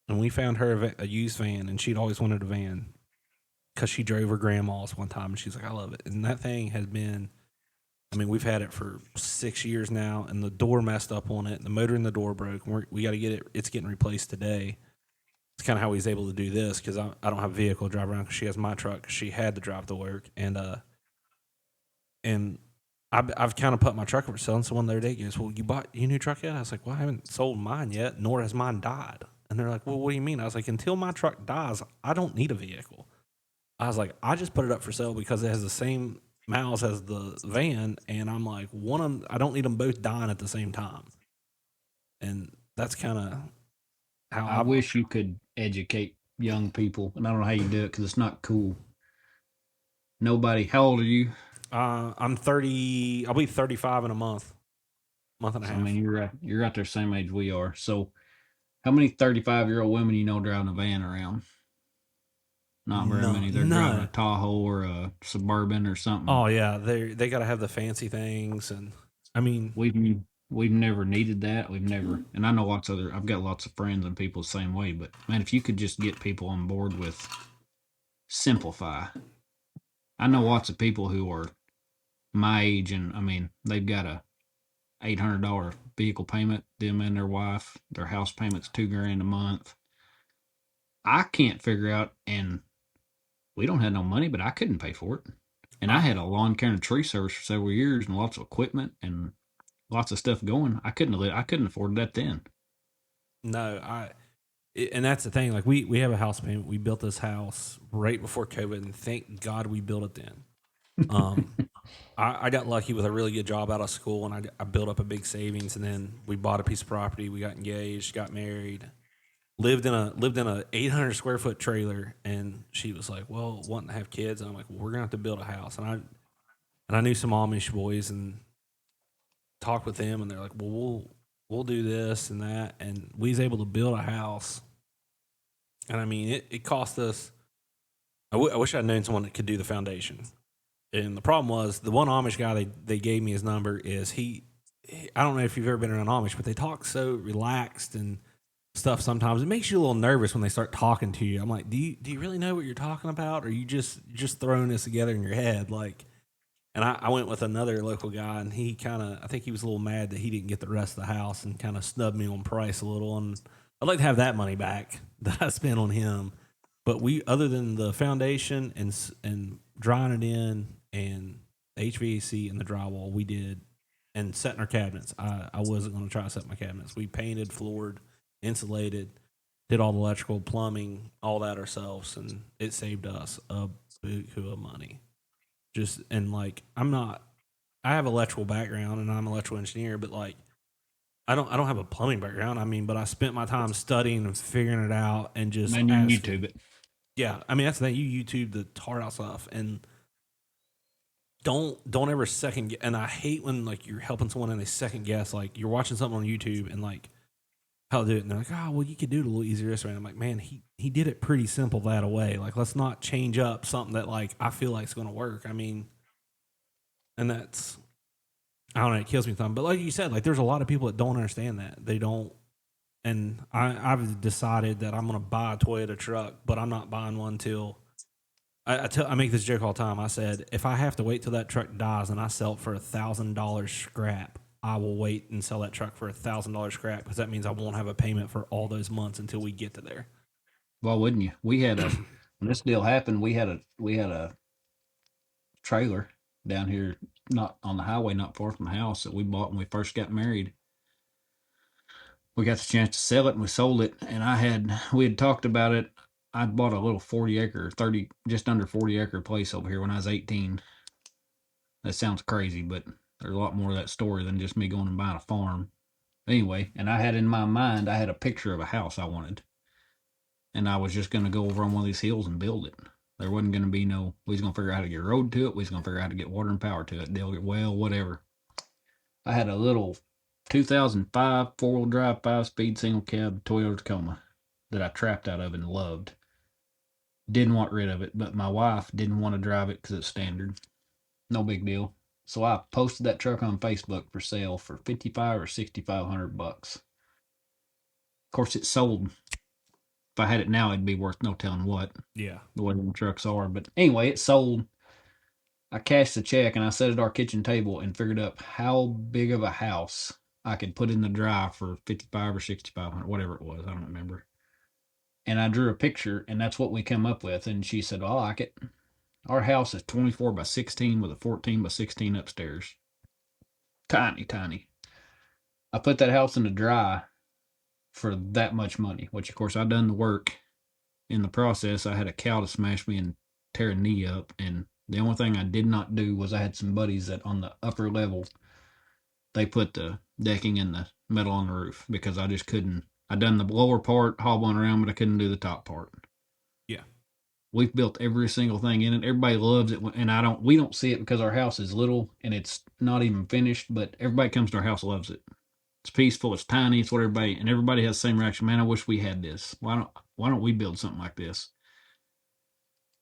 And we found her a used van, and she'd always wanted a van because she drove her grandma's one time, and she's like, I love it. And that thing has been, I mean, we've had it for 6 years now, and the door messed up on it. The motor in the door broke. We got to get it. It's getting replaced today. It's kind of how he's able to do this because I don't have a vehicle to drive around because she has my truck. She had to drive to work, and I've kind of put my truck up for selling. So one the other day goes, well, you bought your new truck yet? I was like, well, I haven't sold mine yet, nor has mine died. And they're like, well, what do you mean? I was like, until my truck dies, I don't need a vehicle. I was like, I just put it up for sale because it has the same miles as the van, and I'm like, I don't need them both dying at the same time. And that's kind of how I wish you could educate young people, and I don't know how you do it because it's not cool. Nobody. How old are you? I'm 30. I'll be 35 in a month and a half. I mean, you're right there, same age we are. So, how many 35-year-old women you know driving a van around? Not very many. They're driving a Tahoe or a Suburban or something. Oh yeah, they got to have the fancy things, and I mean, we've never needed that. We've never, and I know I've got lots of friends and people the same way. But man, if you could just get people on board with simplify. I know lots of people who are my age, and I mean, they've got a $800 vehicle payment. Them and their wife, their house payment's $2,000 a month. I can't figure out, and we don't have no money, but I couldn't pay for it. And I had a lawn care and tree service for several years, and lots of equipment and lots of stuff going. I couldn't afford that then. No, and that's the thing. Like we have a house payment. We built this house right before COVID, and thank God we built it then. Um, I got lucky with a really good job out of school, and I built up a big savings, and then we bought a piece of property. We got engaged, got married, lived in a 800 square foot trailer, and she was like, "Well, wanting to have kids," and I'm like, "Well, we're gonna have to build a house," and I knew some Amish boys and talked with them, and they're like, "Well, we'll do this and that," and we was able to build a house, and I mean, it cost us. I wish I'd known someone that could do the foundation. And the problem was the one Amish guy they gave me his number is I don't know if you've ever been around Amish, but they talk so relaxed and stuff sometimes. It makes you a little nervous when they start talking to you. I'm like, do you really know what you're talking about? Or are you just throwing this together in your head? Like, and I went with another local guy, and he kind of, I think he was a little mad that he didn't get the rest of the house and kind of snubbed me on price a little. And I'd like to have that money back that I spent on him. But other than the foundation and drying it in and HVAC and the drywall, we did, and setting our cabinets. I wasn't going to try to set my cabinets. We painted, floored, insulated, did all the electrical, plumbing, all that ourselves, and it saved us a buku of money. Just and like I have electrical background and I'm an electrical engineer, but like I don't have a plumbing background. I mean, but I spent my time studying and figuring it out and just Man, you can YouTube it. yeah, I mean that's the thing. You YouTube the tar out stuff and don't ever second guess. And I hate when like you're helping someone and they second guess. Like you're watching something on YouTube and like how to do it, and they're like, oh well, you could do it a little easier this way. And I'm like, man, he did it pretty simple that away. Like let's not change up something that like I feel like is going to work. I mean, and that's I don't know, it kills me something. But like you said, like there's a lot of people that don't understand that. They don't. And I've decided that I'm going to buy a Toyota truck, but I'm not buying one till I make this joke all the time. I said, if I have to wait till that truck dies and I sell it for $1,000 scrap, I will wait and sell that truck for $1,000 scrap because that means I won't have a payment for all those months until we get to there. Why wouldn't you? We had when this deal happened, we had a trailer down here, not on the highway, not far from the house that we bought when we first got married. We got the chance to sell it and we sold it. And we had talked about it. I bought a little 30, just under 40 acre place over here when I was 18. That sounds crazy, but there's a lot more of that story than just me going and buying a farm. Anyway, and I had in my mind, I had a picture of a house I wanted. And I was just going to go over on one of these hills and build it. There wasn't going to be we was going to figure out how to get a road to it. We was going to figure out how to get water and power to it. They'll get well, whatever. I had a little 2005 four-wheel drive 5-speed single cab Toyota Tacoma that I trapped out of and loved. Didn't want rid of it, but my wife didn't want to drive it because it's standard. No big deal. So I posted that truck on Facebook for sale for 55 or 6,500 bucks. Of course, it sold. If I had it now, it'd be worth no telling what. Yeah. The way the trucks are. But anyway, it sold. I cashed the check and I sat at our kitchen table and figured up how big of a house I could put in the drive for 55 or 6,500, whatever it was. I don't remember. And I drew a picture, and that's what we come up with. And she said, well, I like it. Our house is 24 by 16 with a 14 by 16 upstairs. Tiny, tiny. I put that house in the dry for that much money, which, of course, I done the work. In the process, I had a cow to smash me and tear a knee up. And the only thing I did not do was I had some buddies that on the upper level, they put the decking and the metal on the roof because I just couldn't. I done the lower part hobbling around, but I couldn't do the top part. Yeah. We've built every single thing in it. Everybody loves it, and we don't see it because our house is little and it's not even finished. But everybody comes to our house loves it. It's peaceful. It's tiny. It's what everybody has the same reaction. Man, I wish we had this. Why don't we build something like this?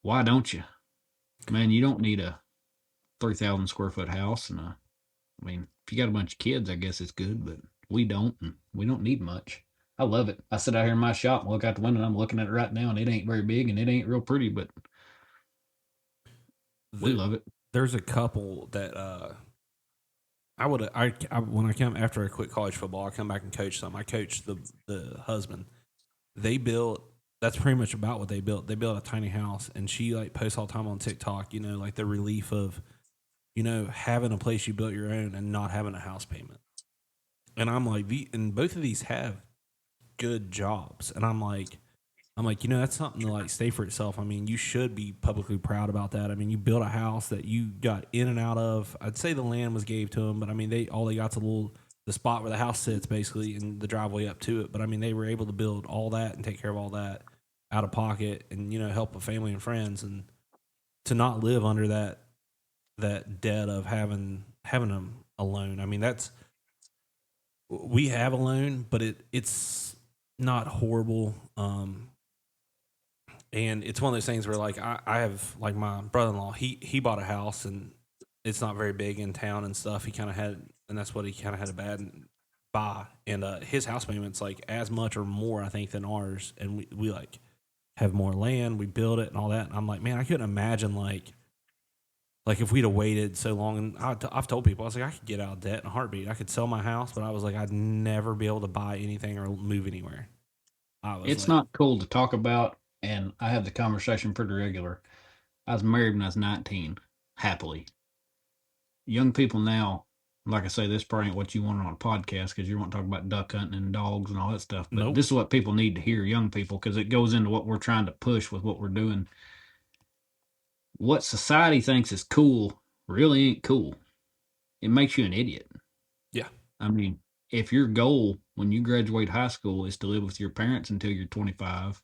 Why don't you? Man, you don't need a 3,000 square foot house, and I mean, if you got a bunch of kids, I guess it's good, but we don't, and we don't need much. I love it. I sit out here in my shop and look out the window, and I'm looking at it right now, and it ain't very big, and it ain't real pretty, but we love it. There's a couple that when I come after I quit college football, I come back and coach some. I coach the husband. They built. That's pretty much about what they built. They built a tiny house, and she like posts all the time on TikTok. You know, like the relief of, you know, having a place you built your own and not having a house payment. And I'm like, and both of these have good jobs. And I'm like, that's something to like stay for itself. I mean, you should be publicly proud about that. I mean, you built a house that you got in and out of. I'd say the land was gave to them, but I mean, all they got's the spot where the house sits basically and the driveway up to it. But I mean, they were able to build all that and take care of all that out of pocket and, help a family and friends, and to not live under that debt of having them alone. I mean, we have a loan, but it's not horrible. And it's one of those things where like I have like my brother-in-law, he bought a house and it's not very big in town and stuff. He kind of had, and that's what he kind of had a bad buy. And his house payment's like as much or more, I think, than ours. And we like have more land, we build it and all that. And I'm like, man, I couldn't imagine like if we'd have waited so long. And I've told people, I was like, I could get out of debt in a heartbeat. I could sell my house, but I was like, I'd never be able to buy anything or move anywhere. It's not cool to talk about, and I have the conversation pretty regular. I was married when I was 19, happily. Young people now, like I say, this probably ain't what you want on a podcast because you want to talk about duck hunting and dogs and all that stuff. But this is what people need to hear, young people, because it goes into what we're trying to push with what we're doing. What society thinks is cool really ain't cool. It makes you an idiot. Yeah. I mean, if your goal when you graduate high school is to live with your parents until you're 25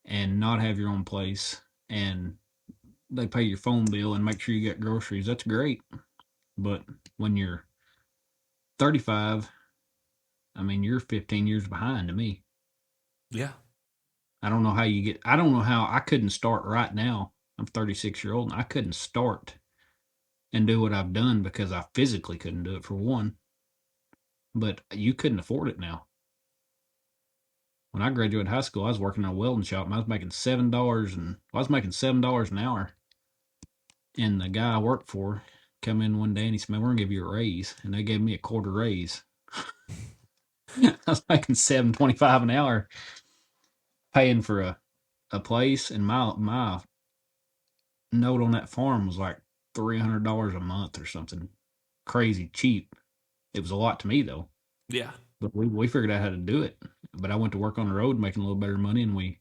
and not have your own place and they pay your phone bill and make sure you get groceries, that's great. But when you're 35, I mean, you're 15 years behind to me. Yeah. I don't know how I couldn't start right now. I'm 36-year-old and I couldn't start and do what I've done because I physically couldn't do it for one. But you couldn't afford it now. When I graduated high school, I was working in a welding shop and I was making $7 an hour. And the guy I worked for come in one day and he said, "Man, we're gonna give you a raise." And they gave me a quarter raise. I was making $7.25 an hour, paying for a place, and my note on that farm was like $300 a month or something crazy cheap. It was a lot to me though. Yeah. But we figured out how to do it. But I went to work on the road making a little better money, and we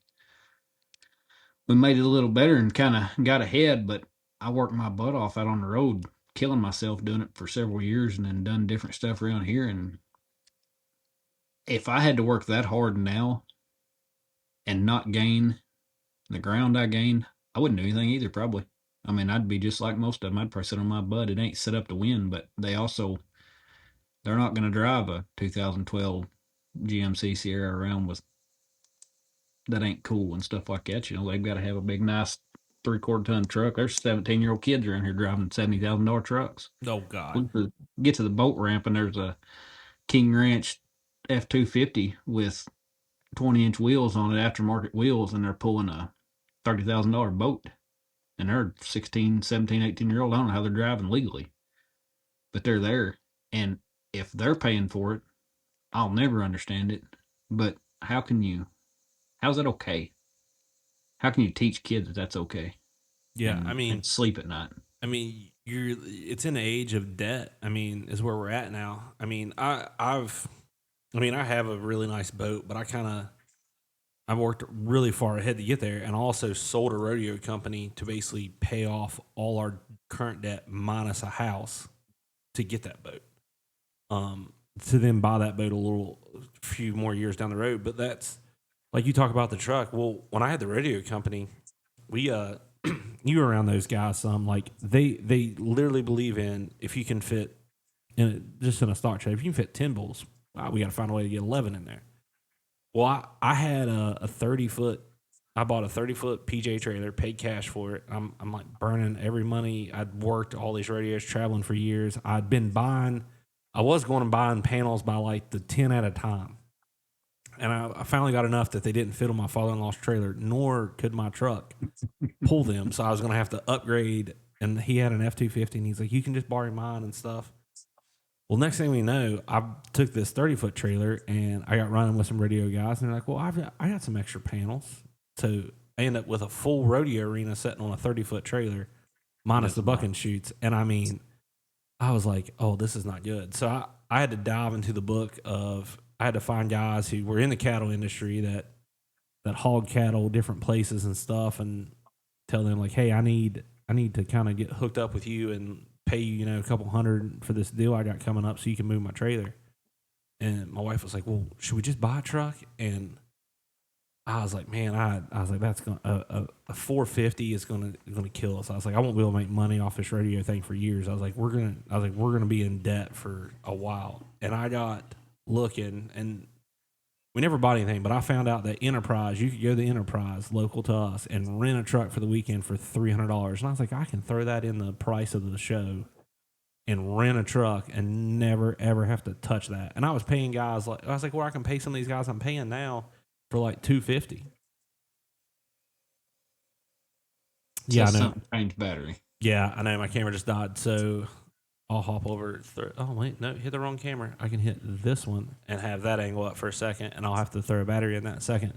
made it a little better and kind of got ahead. But I worked my butt off out on the road, killing myself doing it for several years, and then done different stuff around here. And if I had to work that hard now and not gain the ground I gained, I wouldn't do anything either, probably. I mean, I'd be just like most of them. I'd probably sit on my butt. It ain't set up to win, but they're not going to drive a 2012 GMC Sierra around with that ain't cool and stuff like that. They've got to have a big, nice 3/4 ton truck. There's 17-year-old kids around here driving $70,000 trucks. Oh God. Get to the boat ramp and there's a King Ranch F-250 with 20-inch wheels on it, aftermarket wheels, and they're pulling a $30,000 boat. And they're 16, 17, 18-year-old. I don't know how they're driving legally, but they're there. And if they're paying for it, I'll never understand it. But how's that okay? How can you teach kids that that's okay? Yeah. And sleep at night. I mean, it's in the age of debt. I mean, is where we're at now. I mean, I have a really nice boat, but I worked really far ahead to get there, and also sold a rodeo company to basically pay off all our current debt minus a house to get that boat. To then buy that boat a few more years down the road. But that's like you talk about the truck. Well, when I had the rodeo company, we you were around those guys some. Like they literally believe in if you can fit just in a stock trade, if you can fit 10 bulls, we got to find a way to get 11 in there. Well, I had a 30-foot. I bought a 30-foot PJ trailer, paid cash for it. I'm like burning every money. I'd worked all these rodeos, traveling for years. I was going and buying panels by like the 10 at a time. And I finally got enough that they didn't fit on my father-in-law's trailer, nor could my truck pull them. So I was going to have to upgrade. And he had an F-250, and he's like, "You can just borrow mine and stuff." Well, next thing we know, I took this 30-foot trailer and I got running with some rodeo guys, and they're like, "Well, I got some extra panels." So I end up with a full rodeo arena sitting on a 30-foot trailer, minus the bucking chutes. And I mean, I was like, "Oh, this is not good." So I had to dive into the book of I had to find guys who were in the cattle industry that hog cattle different places and stuff, and tell them like, hey, I need to kind of get hooked up with you and pay you, a couple hundred for this deal I got coming up so you can move my trailer. And my wife was like, well, should we just buy a truck? And I was like, man, I was like, that's going a 450 is gonna kill us. I was like, I won't be able to make money off this radio thing for years. I was like, we're gonna be in debt for a while. And I got looking, and we never bought anything, but I found out that Enterprise, you could go to the Enterprise local to us and rent a truck for the weekend for $300. And I was like, I can throw that in the price of the show and rent a truck and never ever have to touch that. And I was paying guys like, I was like, well, I can pay some of these guys I'm paying now for like $250. Yeah, I know. Change battery. Yeah, I know. My camera just died, so I'll hop over. Oh wait, no, hit the wrong camera. I can hit this one and have that angle up for a second, and I'll have to throw a battery in that second.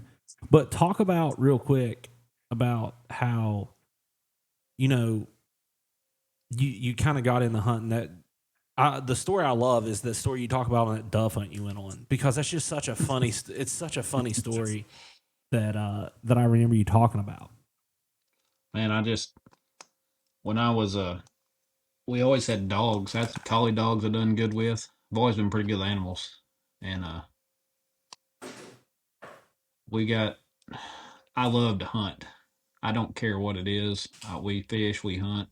But talk about real quick about how you kind of got in the hunt, and that the story I love is the story you talk about on that dove hunt you went on, because that's just such a funny. It's such a funny story that I remember you talking about. Man, when I was we always had dogs. That's collie dogs I've done good with. I've always been pretty good with animals, and I love to hunt. I don't care what it is. We fish, we hunt.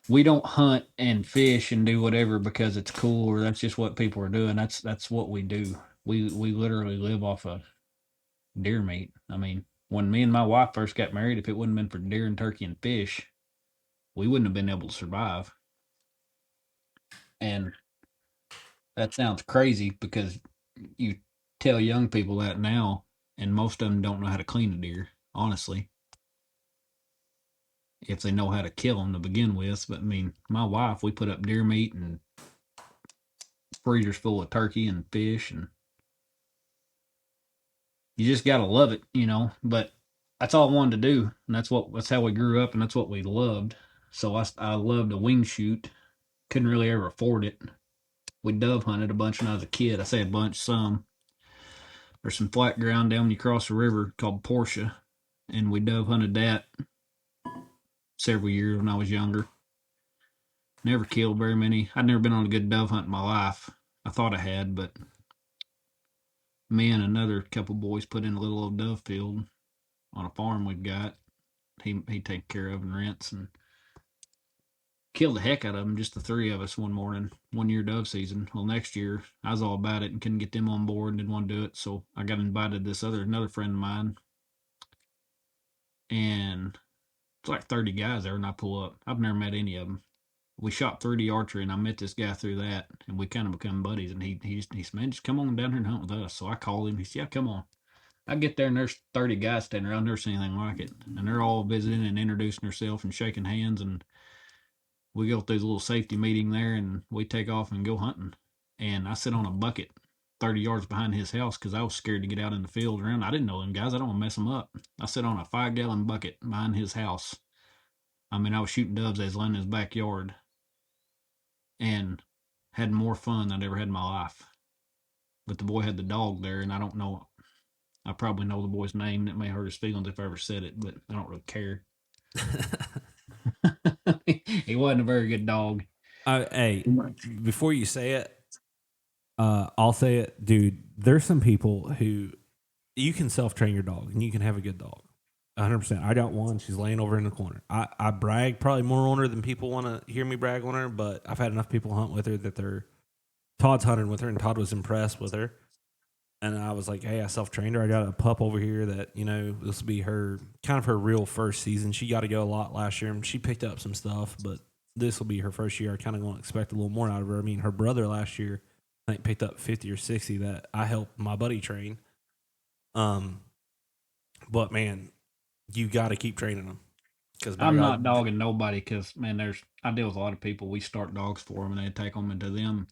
We don't hunt and fish and do whatever because it's cool or that's just what people are doing. That's what we do. We literally live off of deer meat. I mean, when me and my wife first got married, if it wouldn't have been for deer and turkey and fish, we wouldn't have been able to survive. And that sounds crazy because you tell young people that now, and most of them don't know how to clean a deer, honestly. If they know how to kill them to begin with. But I mean, my wife, we put up deer meat and freezers full of turkey and fish, and you just gotta love it, But that's all I wanted to do, and that's how we grew up, and that's what we loved. So I loved a wing shoot. Couldn't really ever afford it. We dove hunted a bunch when I was a kid. I say a bunch, some. There's some flat ground down when you cross the river called Portia, and we dove hunted that several years when I was younger. Never killed very many. I'd never been on a good dove hunt in my life. I thought I had, but me and another couple boys put in a little old dove field on a farm we've got. He take care of and rents, and killed the heck out of them, just the three of us one morning, 1 year dove season. Well, next year I was all about it and couldn't get them on board and didn't want to do it, so I got invited another friend of mine, and it's like 30 guys there, and I pull up. I've never met any of them. We shot 3D archery, and I met this guy through that, and we kind of become buddies. And he said, man, just come on down here and hunt with us. So I called him. He said, yeah, come on. I get there, and there's 30 guys standing around. Never seen anything like it, and they're all visiting and introducing themselves and shaking hands, and we go through the little safety meeting there, and we take off and go hunting. And I sit on a bucket 30 yards behind his house because I was scared to get out in the field around. I didn't know them guys. I don't want to mess them up. I sit on a 5-gallon bucket behind his house. I mean, I was shooting doves as landing in his backyard, and had more fun than I'd ever had in my life. But the boy had the dog there, and I don't know. I probably know the boy's name. That may hurt his feelings if I ever said it, but I don't really care. He wasn't a very good dog. Hey, before you say it, I'll say it, dude. There's some people who you can self-train your dog, and you can have a good dog. 100%. I got one. She's laying over in the corner. I brag probably more on her than people want to hear me brag on her, but I've had enough people hunt with her that Todd's hunting with her, and Todd was impressed with her. And I was like, hey, I self-trained her. I got a pup over here that, this will be her real first season. She got to go a lot last year, and she picked up some stuff, but this will be her first year. I kind of going to expect a little more out of her. I mean, her brother last year, I think, picked up 50 or 60 that I helped my buddy train. But, man, you got to keep training them. I'm not dogging nobody because, man, I deal with a lot of people. We start dogs for them, and they take them into them.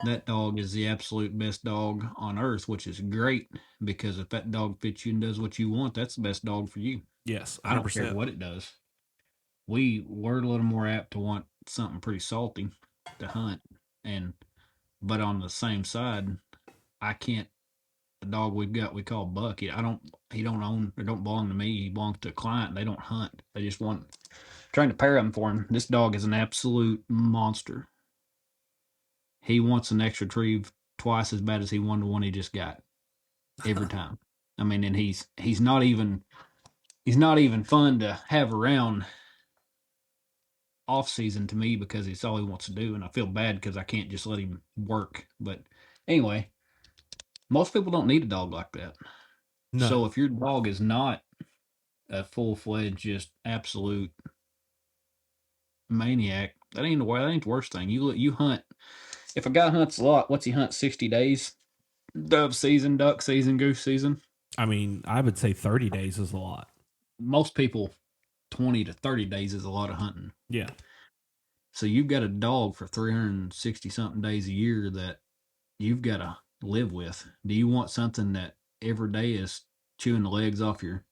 That dog is the absolute best dog on earth, which is great because if that dog fits you and does what you want, that's the best dog for you. Yes, 100%. I don't care what it does. We're a little more apt to want something pretty salty to hunt, but on the same side, I can't. The dog we've got, we call Buck. He don't own or don't belong to me. He belongs to a client. They don't hunt. They just want trying to pair him for him. This dog is an absolute monster. He wants an extra retrieve twice as bad as he wanted the one he just got every time. I mean, and he's not even fun to have around off season to me because it's all he wants to do, and I feel bad because I can't just let him work. But anyway, most people don't need a dog like that. No. So if your dog is not a full fledged, just absolute maniac, that ain't the way. That ain't the worst thing. You hunt. If a guy hunts a lot, what's he hunt? 60 days. Dove season, duck season, goose season. I mean, I would say 30 days is a lot. Most people, 20 to 30 days is a lot of hunting. Yeah. So you've got a dog for 360 something days a year that you've got to live with. Do you want something that every day is chewing the legs off your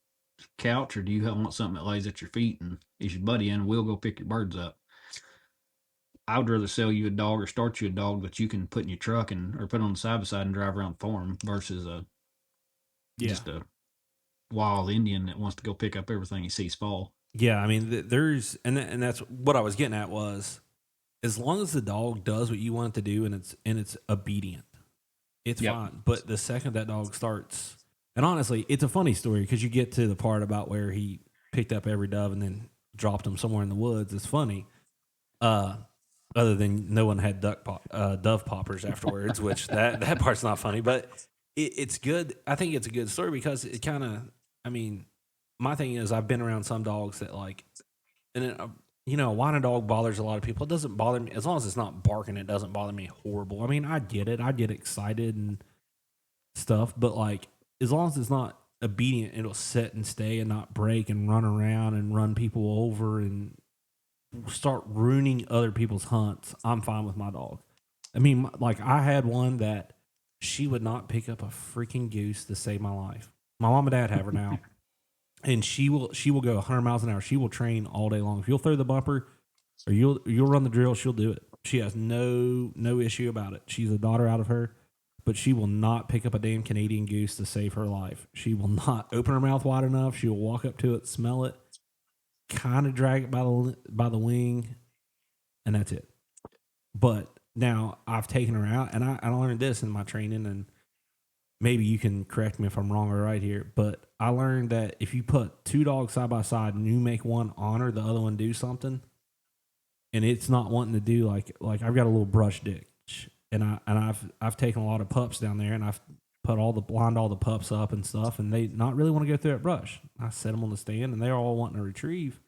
couch, or do you want something that lays at your feet and is your buddy and will go pick your birds up? I would rather sell you a dog or start you a dog that you can put in your truck or put on the side by side and drive around the farm versus just a wild Indian that wants to go pick up everything he sees fall. Yeah, I mean, there's and that's what I was getting at was as long as the dog does what you want it to do and it's obedient, it's fine. But the second that dog starts, and honestly, it's a funny story because you get to the part about where he picked up every dove and then dropped them somewhere in the woods. It's funny. Other than no one had dove poppers afterwards, which that part's not funny, but it's good. I think it's a good story because it kind of, I mean, my thing is I've been around some dogs that like, and it, a whining dog bothers a lot of people. It doesn't bother me as long as it's not barking. It doesn't bother me horrible. I mean, I get it. I get excited and stuff, but like as long as it's not obedient, it'll sit and stay and not break and run around and run people over and start ruining other people's hunts. I'm fine with my dog. I mean, like I had one that she would not pick up a freaking goose to save my life. My mom and dad have her now, and she will go 100 miles an hour. She will train all day long. If you'll throw the bumper or you'll run the drill, she'll do it. She has no issue about it. She's a daughter out of her, but she will not pick up a damn Canadian goose to save her life. She will not open her mouth wide enough. She will walk up to it, smell it, kind of drag it by the wing, and that's it. But now I've taken her out, and I learned this in my training, and maybe you can correct me if I'm wrong or right here, but I learned that if you put two dogs side by side and you make one honor the other one do something, and it's not wanting to do like I've got a little brush ditch, and I've taken a lot of pups down there, and I've lined all the pups up and stuff, and they not really want to go through that brush. I set them on the stand, and they're all wanting to retrieve.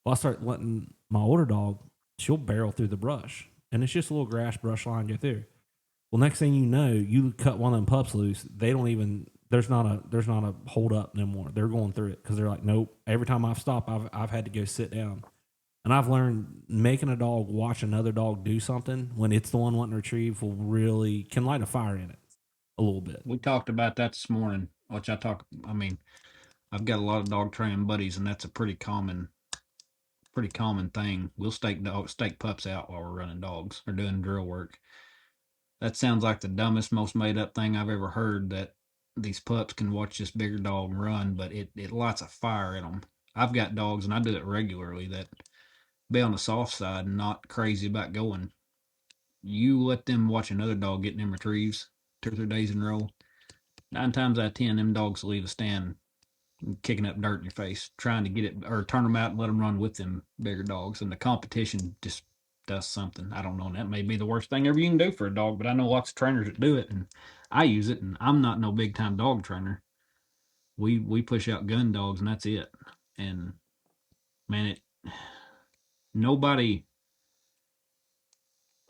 Well, I start letting my older dog, she'll barrel through the brush, and it's just a little grass brush line go through. Well, next thing you know, you cut one of them pups loose. They don't even there's not a hold up no more. They're going through it because they're like, nope. Every time I've stopped, I've had to go sit down, and I've learned making a dog watch another dog do something when it's the one wanting to retrieve can light a fire in it a little bit. We talked about that this morning, which I mean, I've got a lot of dog training buddies, and that's a pretty common thing. We'll stake pups out while we're running dogs or doing drill work. That sounds like the dumbest, most made up thing I've ever heard, that these pups can watch this bigger dog run, but it lights a fire in them. I've got dogs, and I do it regularly, that be on the soft side and not crazy about going. You let them watch another dog getting them retrieves 2 or 3 days in a row, 9 times out of 10, them dogs will leave a stand kicking up dirt in your face, trying to get it or turn them out and let them run with them bigger dogs. And the competition just does something. I don't know. That may be the worst thing ever you can do for a dog, but I know lots of trainers that do it, and I use it. And I'm not no big time dog trainer. We push out gun dogs, and that's it. And man, nobody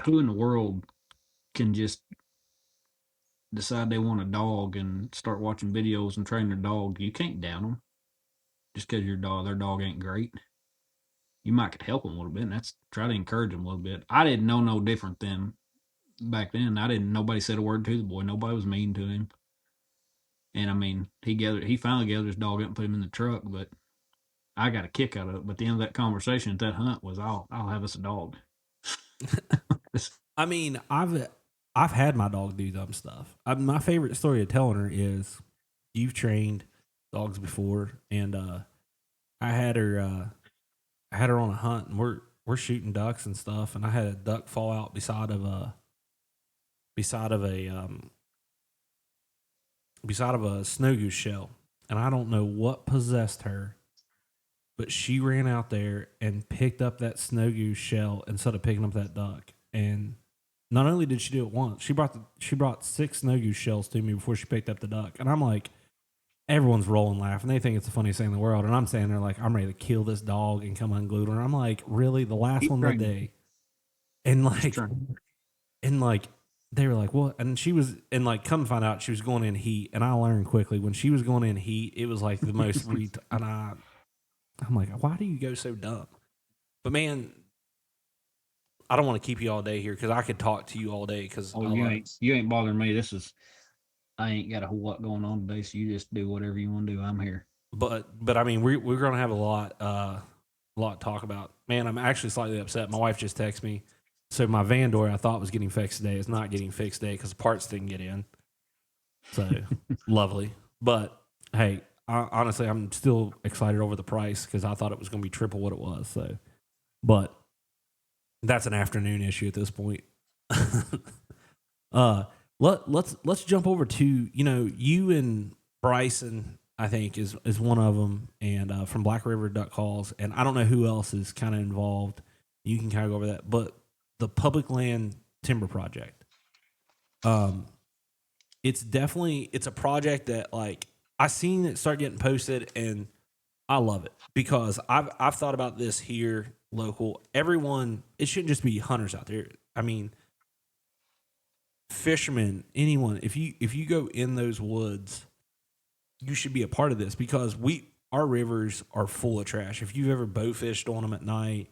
who in the world can just decide they want a dog and start watching videos and train their dog. You can't down them just because their dog ain't great. You might could help them a little bit, and that's try to encourage them a little bit. I didn't know no different than back then. Nobody said a word to the boy. Nobody was mean to him. And I mean, he finally gathered his dog up and put him in the truck, but I got a kick out of it. But the end of that conversation at that hunt was, I'll have us a dog. I mean, I've had my dog do dumb stuff. My favorite story of telling her is you've trained dogs before, and I had her. I had her on a hunt, and we're shooting ducks and stuff, and I had a duck fall out beside of a beside of a snow goose shell, and I don't know what possessed her, but she ran out there and picked up that snow goose shell instead of picking up that duck. And not only did she do it once, she brought 6 snow goose shells to me before she picked up the duck. And I'm like, everyone's rolling laughing. They think it's the funniest thing in the world. And I'm standing there like, I'm ready to kill this dog and come unglued her. And I'm like, really, the last Keep one of the training. day. And Just like, train. and like, they were like, what? And she was, and like, come to find out, she was going in heat. And I learned quickly when she was going in heat, it was like the most and I'm like, why do you go so dumb? But man, I don't want to keep you all day here because I could talk to you all day because Oh, you ain't bothering me. I ain't got a whole lot going on today, so you just do whatever you want to do. I'm here. but I mean we're gonna have a lot to talk about. Man, I'm actually slightly upset. My wife just texted me. So my van door I thought was getting fixed today is not getting fixed today because the parts didn't get in. So lovely. But hey, honestly, I'm still excited over the price because I thought it was going to be triple what it was. So, but that's an afternoon issue at this point. uh, let's jump over to you and Bryson. I think is one of them, and from Black River Duck Calls, and I don't know who else is kind of involved. You can kind of go over that, but the public land timber project. Um, it's a project that like I seen it start getting posted, and I love it because I've thought about this here local. Everyone, it shouldn't just be hunters out there. I mean, fishermen, anyone. If you go in those woods, you should be a part of this because our rivers are full of trash. If you've ever bow fished on them at night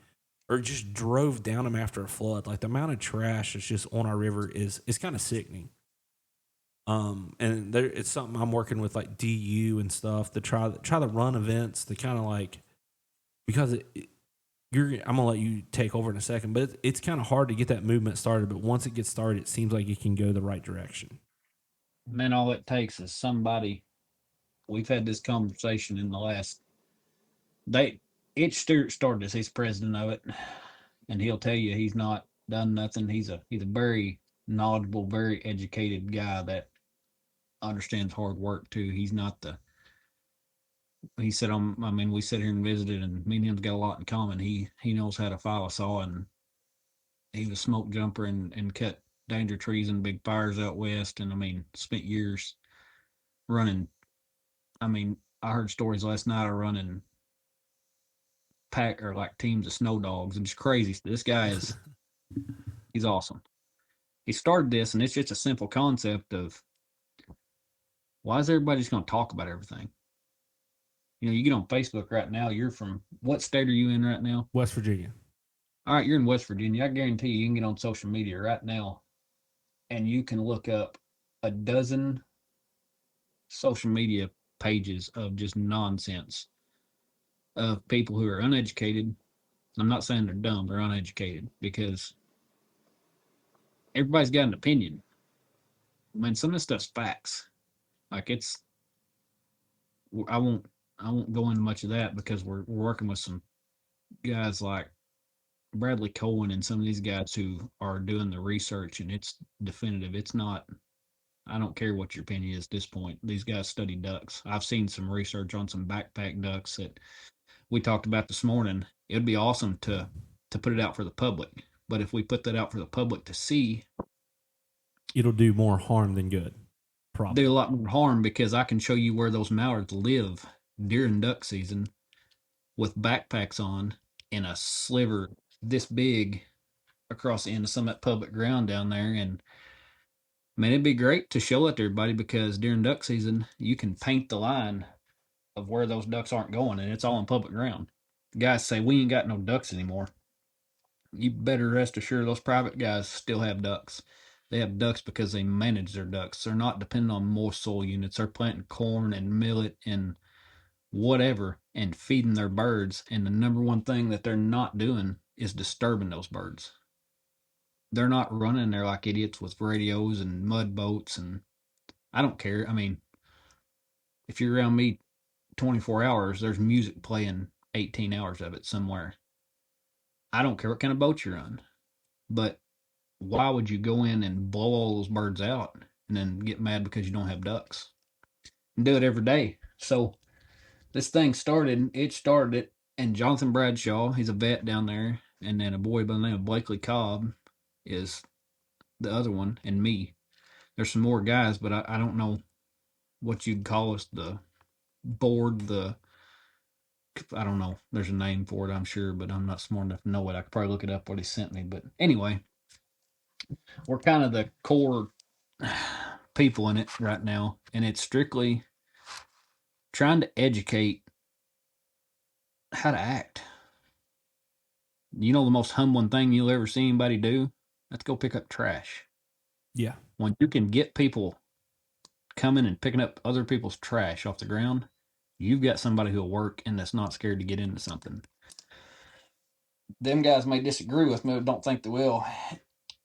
or just drove down them after a flood, like the amount of trash that's just on our river is kind of sickening. And it's something I'm working with like DU and stuff to try to run events to kind of like because I'm gonna let you take over in a second, but it's kind of hard to get that movement started. But once it gets started, it seems like it can go the right direction. Man, all it takes is somebody. We've had this conversation in the last. They Itch Stewart started this. He's president of it, and he'll tell you he's not done nothing. He's a very knowledgeable, very educated guy that understands hard work too. He's not the. He said, I mean, we sit here and visited, and me and him's got a lot in common. He knows how to file a saw, and he was a smoke jumper and cut danger trees and big fires out west. And I mean, spent years running. I mean, I heard stories last night of running pack or like teams of snow dogs and just crazy. This guy he's awesome. He started this, and it's just a simple concept of why is everybody just going to talk about everything? You get on Facebook right now. You're from what state are you in right now? West Virginia. All right, you're in West Virginia. I guarantee you can get on social media right now and you can look up a dozen social media pages of just nonsense of people who are uneducated. I'm not saying they're dumb, they're uneducated because everybody's got an opinion. I mean, some of this stuff's facts. Like I won't, I won't go into much of that because we're working with some guys like Bradley Cohen and some of these guys who are doing the research, and it's definitive. It's not. I don't care what your opinion is at this point. These guys study ducks. I've seen some research on some backpack ducks that we talked about this morning. It'd be awesome to put it out for the public, but if we put that out for the public to see, It'll do more harm than good. do Probably. a lot more harm because I can show you where those mallards live during duck season with backpacks on in a sliver this big across the end of some of that public ground down there. And man, it'd be great to show it to everybody because during duck season, you can paint the line of where those ducks aren't going, and it's all on public ground. Guys say we ain't got no ducks anymore. You better rest assured those private guys still have ducks. They have ducks because they manage their ducks. They're not dependent on moist soil units. They're planting corn and millet and whatever and feeding their birds. And the number one thing that they're not doing is disturbing those birds. they're not running there like idiots with radios and mud boats, and I don't care. I mean, if you're around me 24 hours, there's music playing 18 hours of it somewhere. I don't care what kind of boat you're on, but why would you go in and blow all those birds out and then get mad because you don't have ducks? And do it every day. So this thing started, and Jonathan Bradshaw, he's a vet down there, and then a boy by the name of Blakely Cobb is the other one, and me. There's some more guys, but I don't know what you'd call us, the board, I don't know. There's a name for it, I'm sure, but I'm not smart enough to know it. I could probably look it up what he sent me. But anyway, we're kind of the core people in it right now, and it's strictly trying to educate how to act. You know, the most humbling thing you'll ever see anybody do? Let's go pick up trash. Yeah. When you can get people coming and picking up other people's trash off the ground, you've got somebody who'll work and that's not scared to get into something. Them guys may disagree with me, but don't think they will.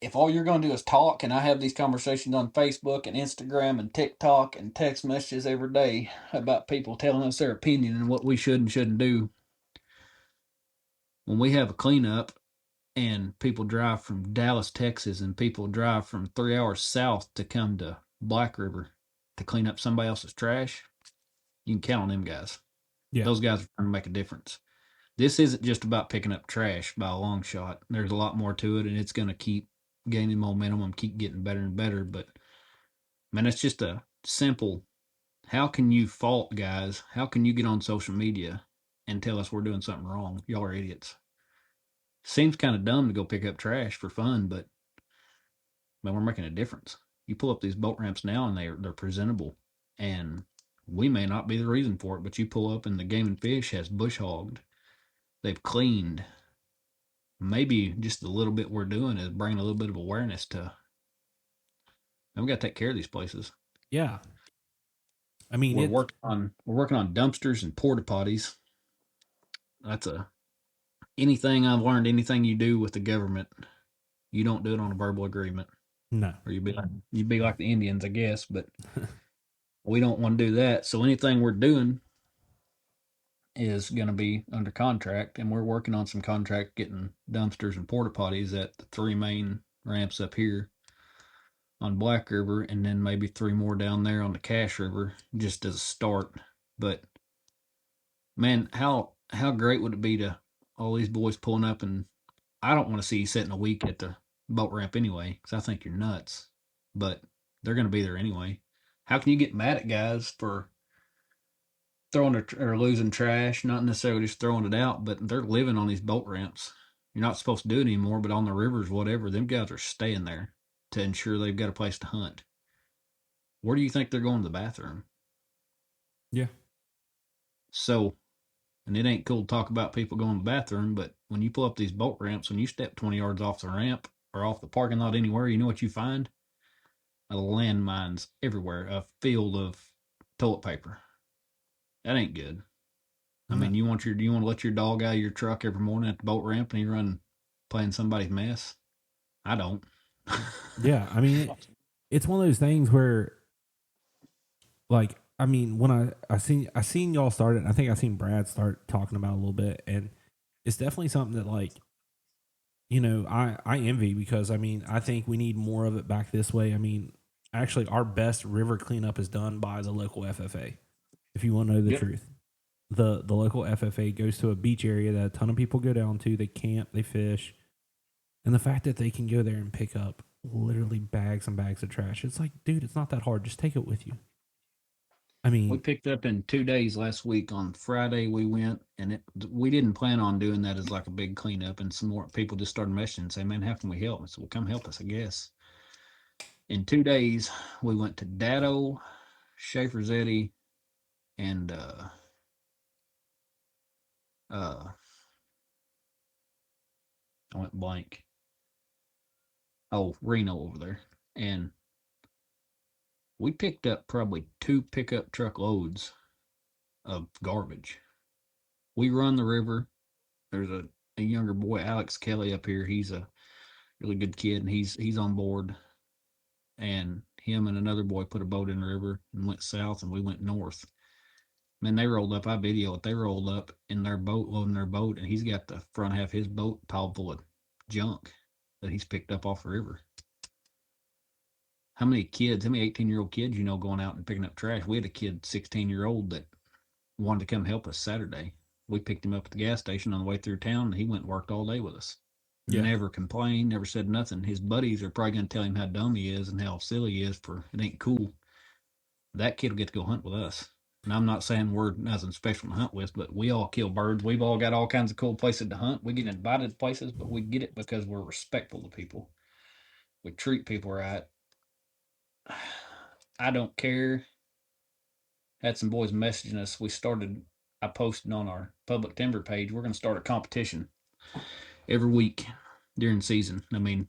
If all you're going to do is talk, and I have these conversations on Facebook and Instagram and TikTok and text messages every day about people telling us their opinion and what we should and shouldn't do, when we have a cleanup and people drive from Dallas, Texas, and people drive from 3 hours south to come to Black River to clean up somebody else's trash, you can count on them guys. Yeah. Those guys are trying to make a difference. This isn't just about picking up trash by a long shot. There's a lot more to it, and it's going to keep gaining momentum and keep getting better and better. But, man, it's just a simple, how can you fault guys? How can you get on social media and tell us we're doing something wrong? Y'all are idiots. Seems kind of dumb to go pick up trash for fun, but, man, we're making a difference. You pull up these boat ramps now, and they're presentable. And we may not be the reason for it, but you pull up, and the game and fish has bush hogged. They've cleaned. Maybe just the little bit we're doing is bringing a little bit of awareness to. And we got to take care of these places. Yeah. I mean, we're working on dumpsters and porta potties. That's anything I've learned. Anything you do with the government, you don't do it on a verbal agreement, no. or you'd be like the Indians, I guess. But we don't want to do that. So anything we're doing is going to be under contract, and we're working on some contract getting dumpsters and porta potties at the 3 main ramps up here on Black River, and then maybe 3 more down there on the Cache River, just as a start. But, man, how great would it be to all these boys pulling up? And I don't want to see you sitting a week at the boat ramp anyway, because I think you're nuts. But they're going to be there anyway. How can you get mad at guys for throwing or losing trash? Not necessarily just throwing it out, but they're living on these boat ramps. You're not supposed to do it anymore, but on the rivers, whatever, them guys are staying there to ensure they've got a place to hunt. Where do you think they're going to the bathroom? Yeah. So, and it ain't cool to talk about people going to the bathroom, but when you pull up these boat ramps, when you step 20 yards off the ramp or off the parking lot anywhere, you know what you find? Landmines everywhere, a field of toilet paper. That ain't good. I mean, you want to let your dog out of your truck every morning at the boat ramp and he run playing somebody's mess? I don't. Yeah. I mean, it's one of those things where, like, I mean, when I seen y'all start it, I think I seen Brad start talking about it a little bit, and it's definitely something that, like, you know, I envy, because I mean, I think we need more of it back this way. I mean, actually, our best river cleanup is done by the local FFA. If you want to know the truth, the local FFA goes to a beach area that a ton of people go down to. They camp, they fish, and the fact that they can go there and pick up literally bags and bags of trash, it's like, dude, it's not that hard. Just take it with you. I mean, We picked up in 2 days last week. On Friday, we went, and we didn't plan on doing that as like a big cleanup. And some more people just started messaging and saying, "Man, how can we help?" I said, "Well, come help us, I guess." In 2 days, we went to Dado, Schaefer's Eddy, and I went blank. Oh, Reno over there, and we picked up probably 2 pickup truck loads of garbage. We run the river. There's a younger boy, Alex Kelly, up here. He's a really good kid, and he's on board. And him and another boy put a boat in the river and went south, and we went north. Man, they rolled up. I video it. They rolled up in their boat, loading their boat, and he's got the front half of his boat piled full of junk that he's picked up off the river. How many 18-year-old kids, going out and picking up trash? We had a kid, 16-year-old, that wanted to come help us Saturday. We picked him up at the gas station on the way through town, and he went and worked all day with us. Yeah. Never complained, never said nothing. His buddies are probably going to tell him how dumb he is and how silly he is for it ain't cool. That kid will get to go hunt with us. And I'm not saying we're nothing special to hunt with, but we all kill birds. We've all got all kinds of cool places to hunt. We get invited to places, but we get it because we're respectful to people. We treat people right. I don't care. Had some boys messaging us. I posted on our public timber page, we're going to start a competition every week during season. I mean,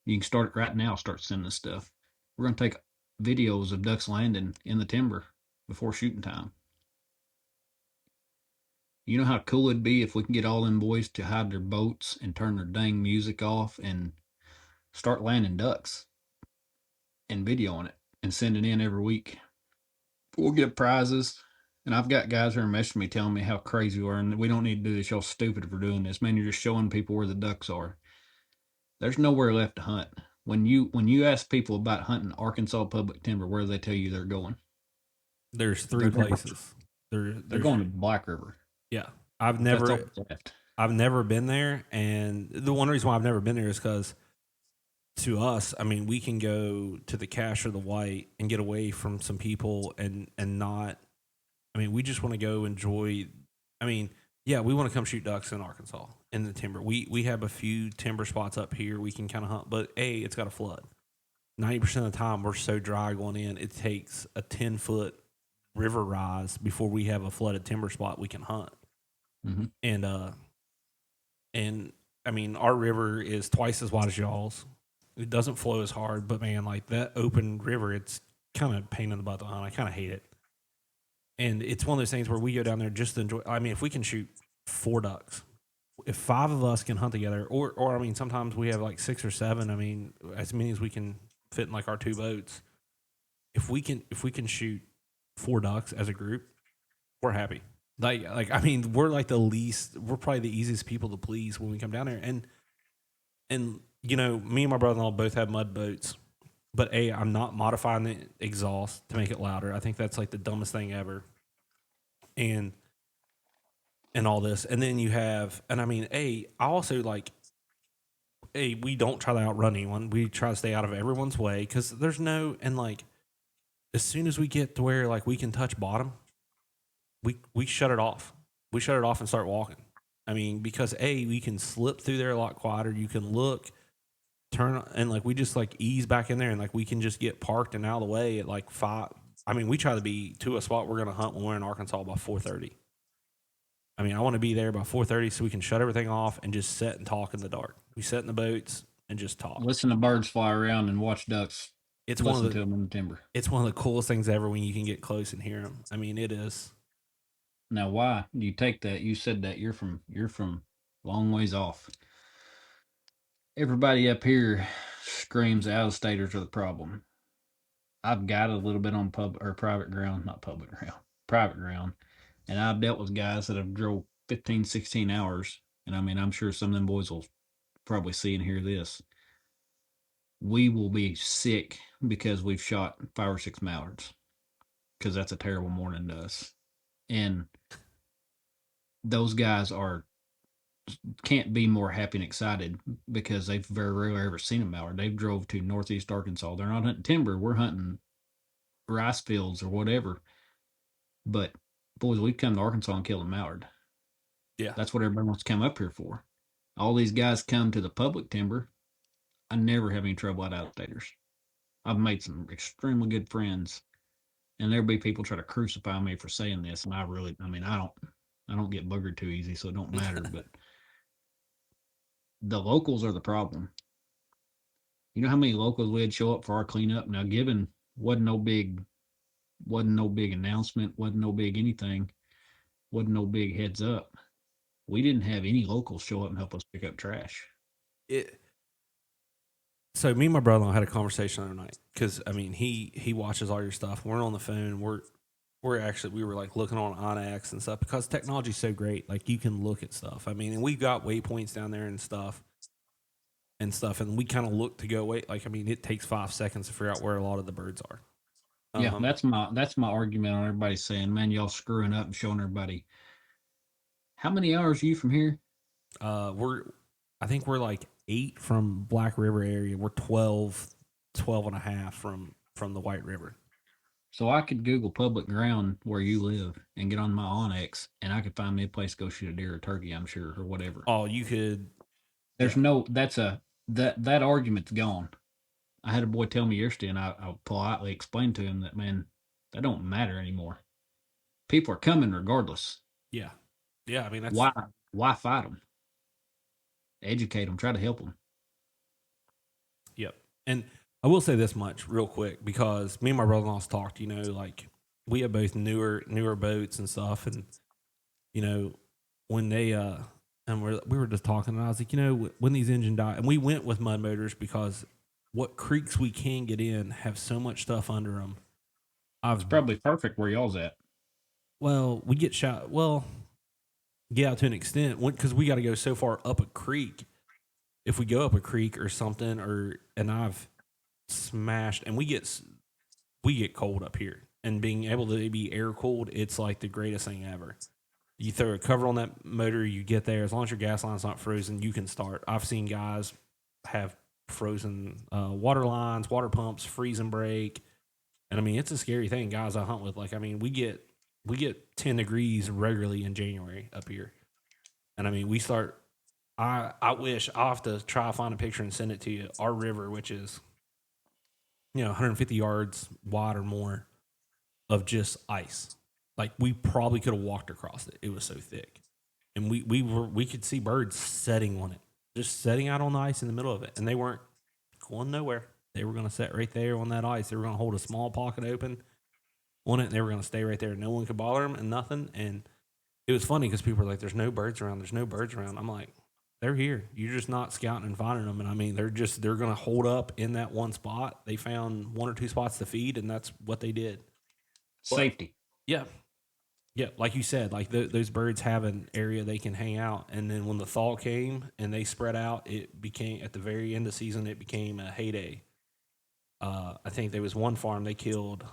you can start it right now, start sending us stuff. We're going to take videos of ducks landing in the timber before shooting time. You know how cool it'd be if we can get all them boys to hide their boats and turn their dang music off and start landing ducks and videoing it and sending in every week. We'll get prizes. And I've got guys who are messaging me telling me how crazy we are and we don't need to do this. Y'all stupid for doing this. Man, you're just showing people where the ducks are. There's nowhere left to hunt. When you ask people about hunting Arkansas public timber, where do they tell you they're going? There's three places. They're going to Black River. Yeah. I've That's all never that's left. I've never been there, and the one reason why I've never been there is because to us, I mean, we can go to the Cache or the White and get away from some people and not. I mean, we just want to go enjoy. I mean, yeah, we want to come shoot ducks in Arkansas in the timber. We have a few timber spots up here we can kind of hunt, but it's got a flood. 90% of the time, we're so dry going in. It takes a 10-foot river rise before we have a flooded timber spot we can hunt. Mm-hmm. And I mean, our river is twice as wide as y'all's. It doesn't flow as hard, but man, like that open river, it's kind of pain in the butt to hunt. I kind of hate it. And it's one of those things where we go down there just to enjoy. I mean, if we can shoot 4 ducks, if 5 of us can hunt together, or I mean, sometimes we have like 6 or 7. I mean, as many as we can fit in like our 2 boats. If we can shoot 4 ducks as a group, we're happy. Like I mean, we're probably the easiest people to please when we come down there. And me and my brother-in-law both have mud boats, but I'm not modifying the exhaust to make it louder. I think that's like the dumbest thing ever. And all this, and then you have, and I mean, I also like, we don't try to outrun anyone. We try to stay out of everyone's way because there's no, and like, as soon as we get to where like we can touch bottom, we shut it off. We shut it off and start walking. I mean, because we can slip through there a lot quieter. You can look, turn, and like we just like ease back in there, and like we can just get parked and out of the way at like 5. I mean, we try to be to a spot we're going to hunt when we're in Arkansas by 4:30. I mean, I want to be there by 4:30 so we can shut everything off and just sit and talk in the dark. We sit in the boats and just talk. Listen to birds fly around and watch ducks. It's listen to them in the timber. It's one of the coolest things ever when you can get close and hear them. I mean, it is. Now, why do you take that? You said that you're from long ways off. Everybody up here screams out-of-staters are the problem. I've got a little bit on private ground, not public ground, private ground. And I've dealt with guys that have drove 15, 16 hours. And I mean, I'm sure some of them boys will probably see and hear this. We will be sick because we've shot 5 or 6 mallards because that's a terrible morning to us. And those guys can't be more happy and excited because they've very rarely ever seen a mallard. They've drove to northeast Arkansas. They're not hunting timber. We're hunting rice fields or whatever. But boys, we've come to Arkansas and killed a mallard. Yeah. That's what everybody wants to come up here for. All these guys come to the public timber. I never have any trouble at outstaters. I've made some extremely good friends, and there'll be people try to crucify me for saying this, and I don't get buggered too easy, so it don't matter. But the locals are the problem. You know how many locals would show up for our cleanup? Now, given wasn't no big announcement, wasn't no big anything, wasn't no big heads up. We didn't have any locals show up and help us pick up trash. So me and my brother had a conversation the other night because I mean he watches all your stuff. We're on the phone. We were like looking on Onyx and stuff because technology's so great. Like you can look at stuff. I mean, and we've got waypoints down there and we kind of look to go away. Like I mean, it takes 5 seconds to figure out where a lot of the birds are. Yeah, that's my argument on everybody saying, man, y'all screwing up and showing everybody. How many hours are you from here? I think we're like 8 from Black River area. We're 12 and a half from the White River. So I could Google public ground where you live and get on my Onyx, and I could find me a place to go shoot a deer or turkey, I'm sure, or whatever. Oh, you could, There's yeah, no that argument's gone. I had a boy tell me yesterday, and I politely explained to him that, man, that don't matter anymore. People are coming regardless. yeah, yeah. I mean, that's Why why fight them? Educate them. Try to help them. yep. And I will say this much real quick because me and my brother-in-law's talked. You know, like we have both newer boats and stuff, and you know when they and we were just talking, and I was like, you know, when these engine die, and we went with mud motors because what creeks we can get in have so much stuff under them. It's probably perfect where y'all's at. Well, we get shot. Well, yeah, to an extent, because we got to go so far up a creek. If we go up a creek or something, and I've smashed, and we get cold up here, and being able to be air cooled, it's like the greatest thing ever. You throw a cover on that motor, you get there. As long as your gas line's not frozen, you can start. I've seen guys have frozen water lines, water pumps, freeze and break, and I mean it's a scary thing. Guys I hunt with, like I mean we get 10 degrees regularly in January up here, and I mean we start. I wish I'll have to try to find a picture and send it to you. Our river, which is 150 yards wide or more of just ice. Like we probably could have walked across it. It was so thick, and we could see birds setting on it, just setting out on the ice in the middle of it, and they weren't going nowhere. They were going to set right there on that ice. They were going to hold a small pocket open on it, and they were going to stay right there. No one could bother them and nothing. And it was funny because people were like, "There's no birds around. There's no birds around." I'm like, "They're here. You're just not scouting and finding them." And I mean, they're going to hold up in that one spot. They found one or two spots to feed, and that's what they did. Safety. Yeah, yeah, like you said, like those birds have an area they can hang out, and then when the thaw came and they spread out, it became at the very end of the season, it became a heyday. I think there was one farm they killed,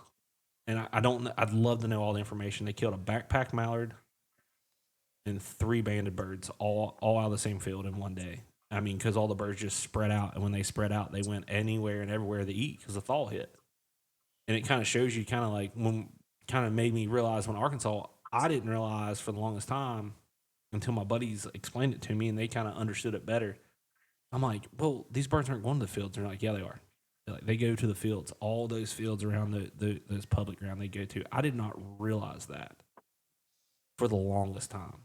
and I don't. I'd love to know all the information. They killed a backpack mallard and 3 banded birds, all out of the same field in one day. I mean, because all the birds just spread out, and when they spread out, they went anywhere and everywhere to eat because the thaw hit, and it kind of shows you kind of like when kind of made me realize when Arkansas, I didn't realize for the longest time until my buddies explained it to me and they kind of understood it better. I'm like, well, these birds aren't going to the fields. They're like, yeah, they are. They're like, they go to the fields, all those fields around those public ground they go to. I did not realize that for the longest time.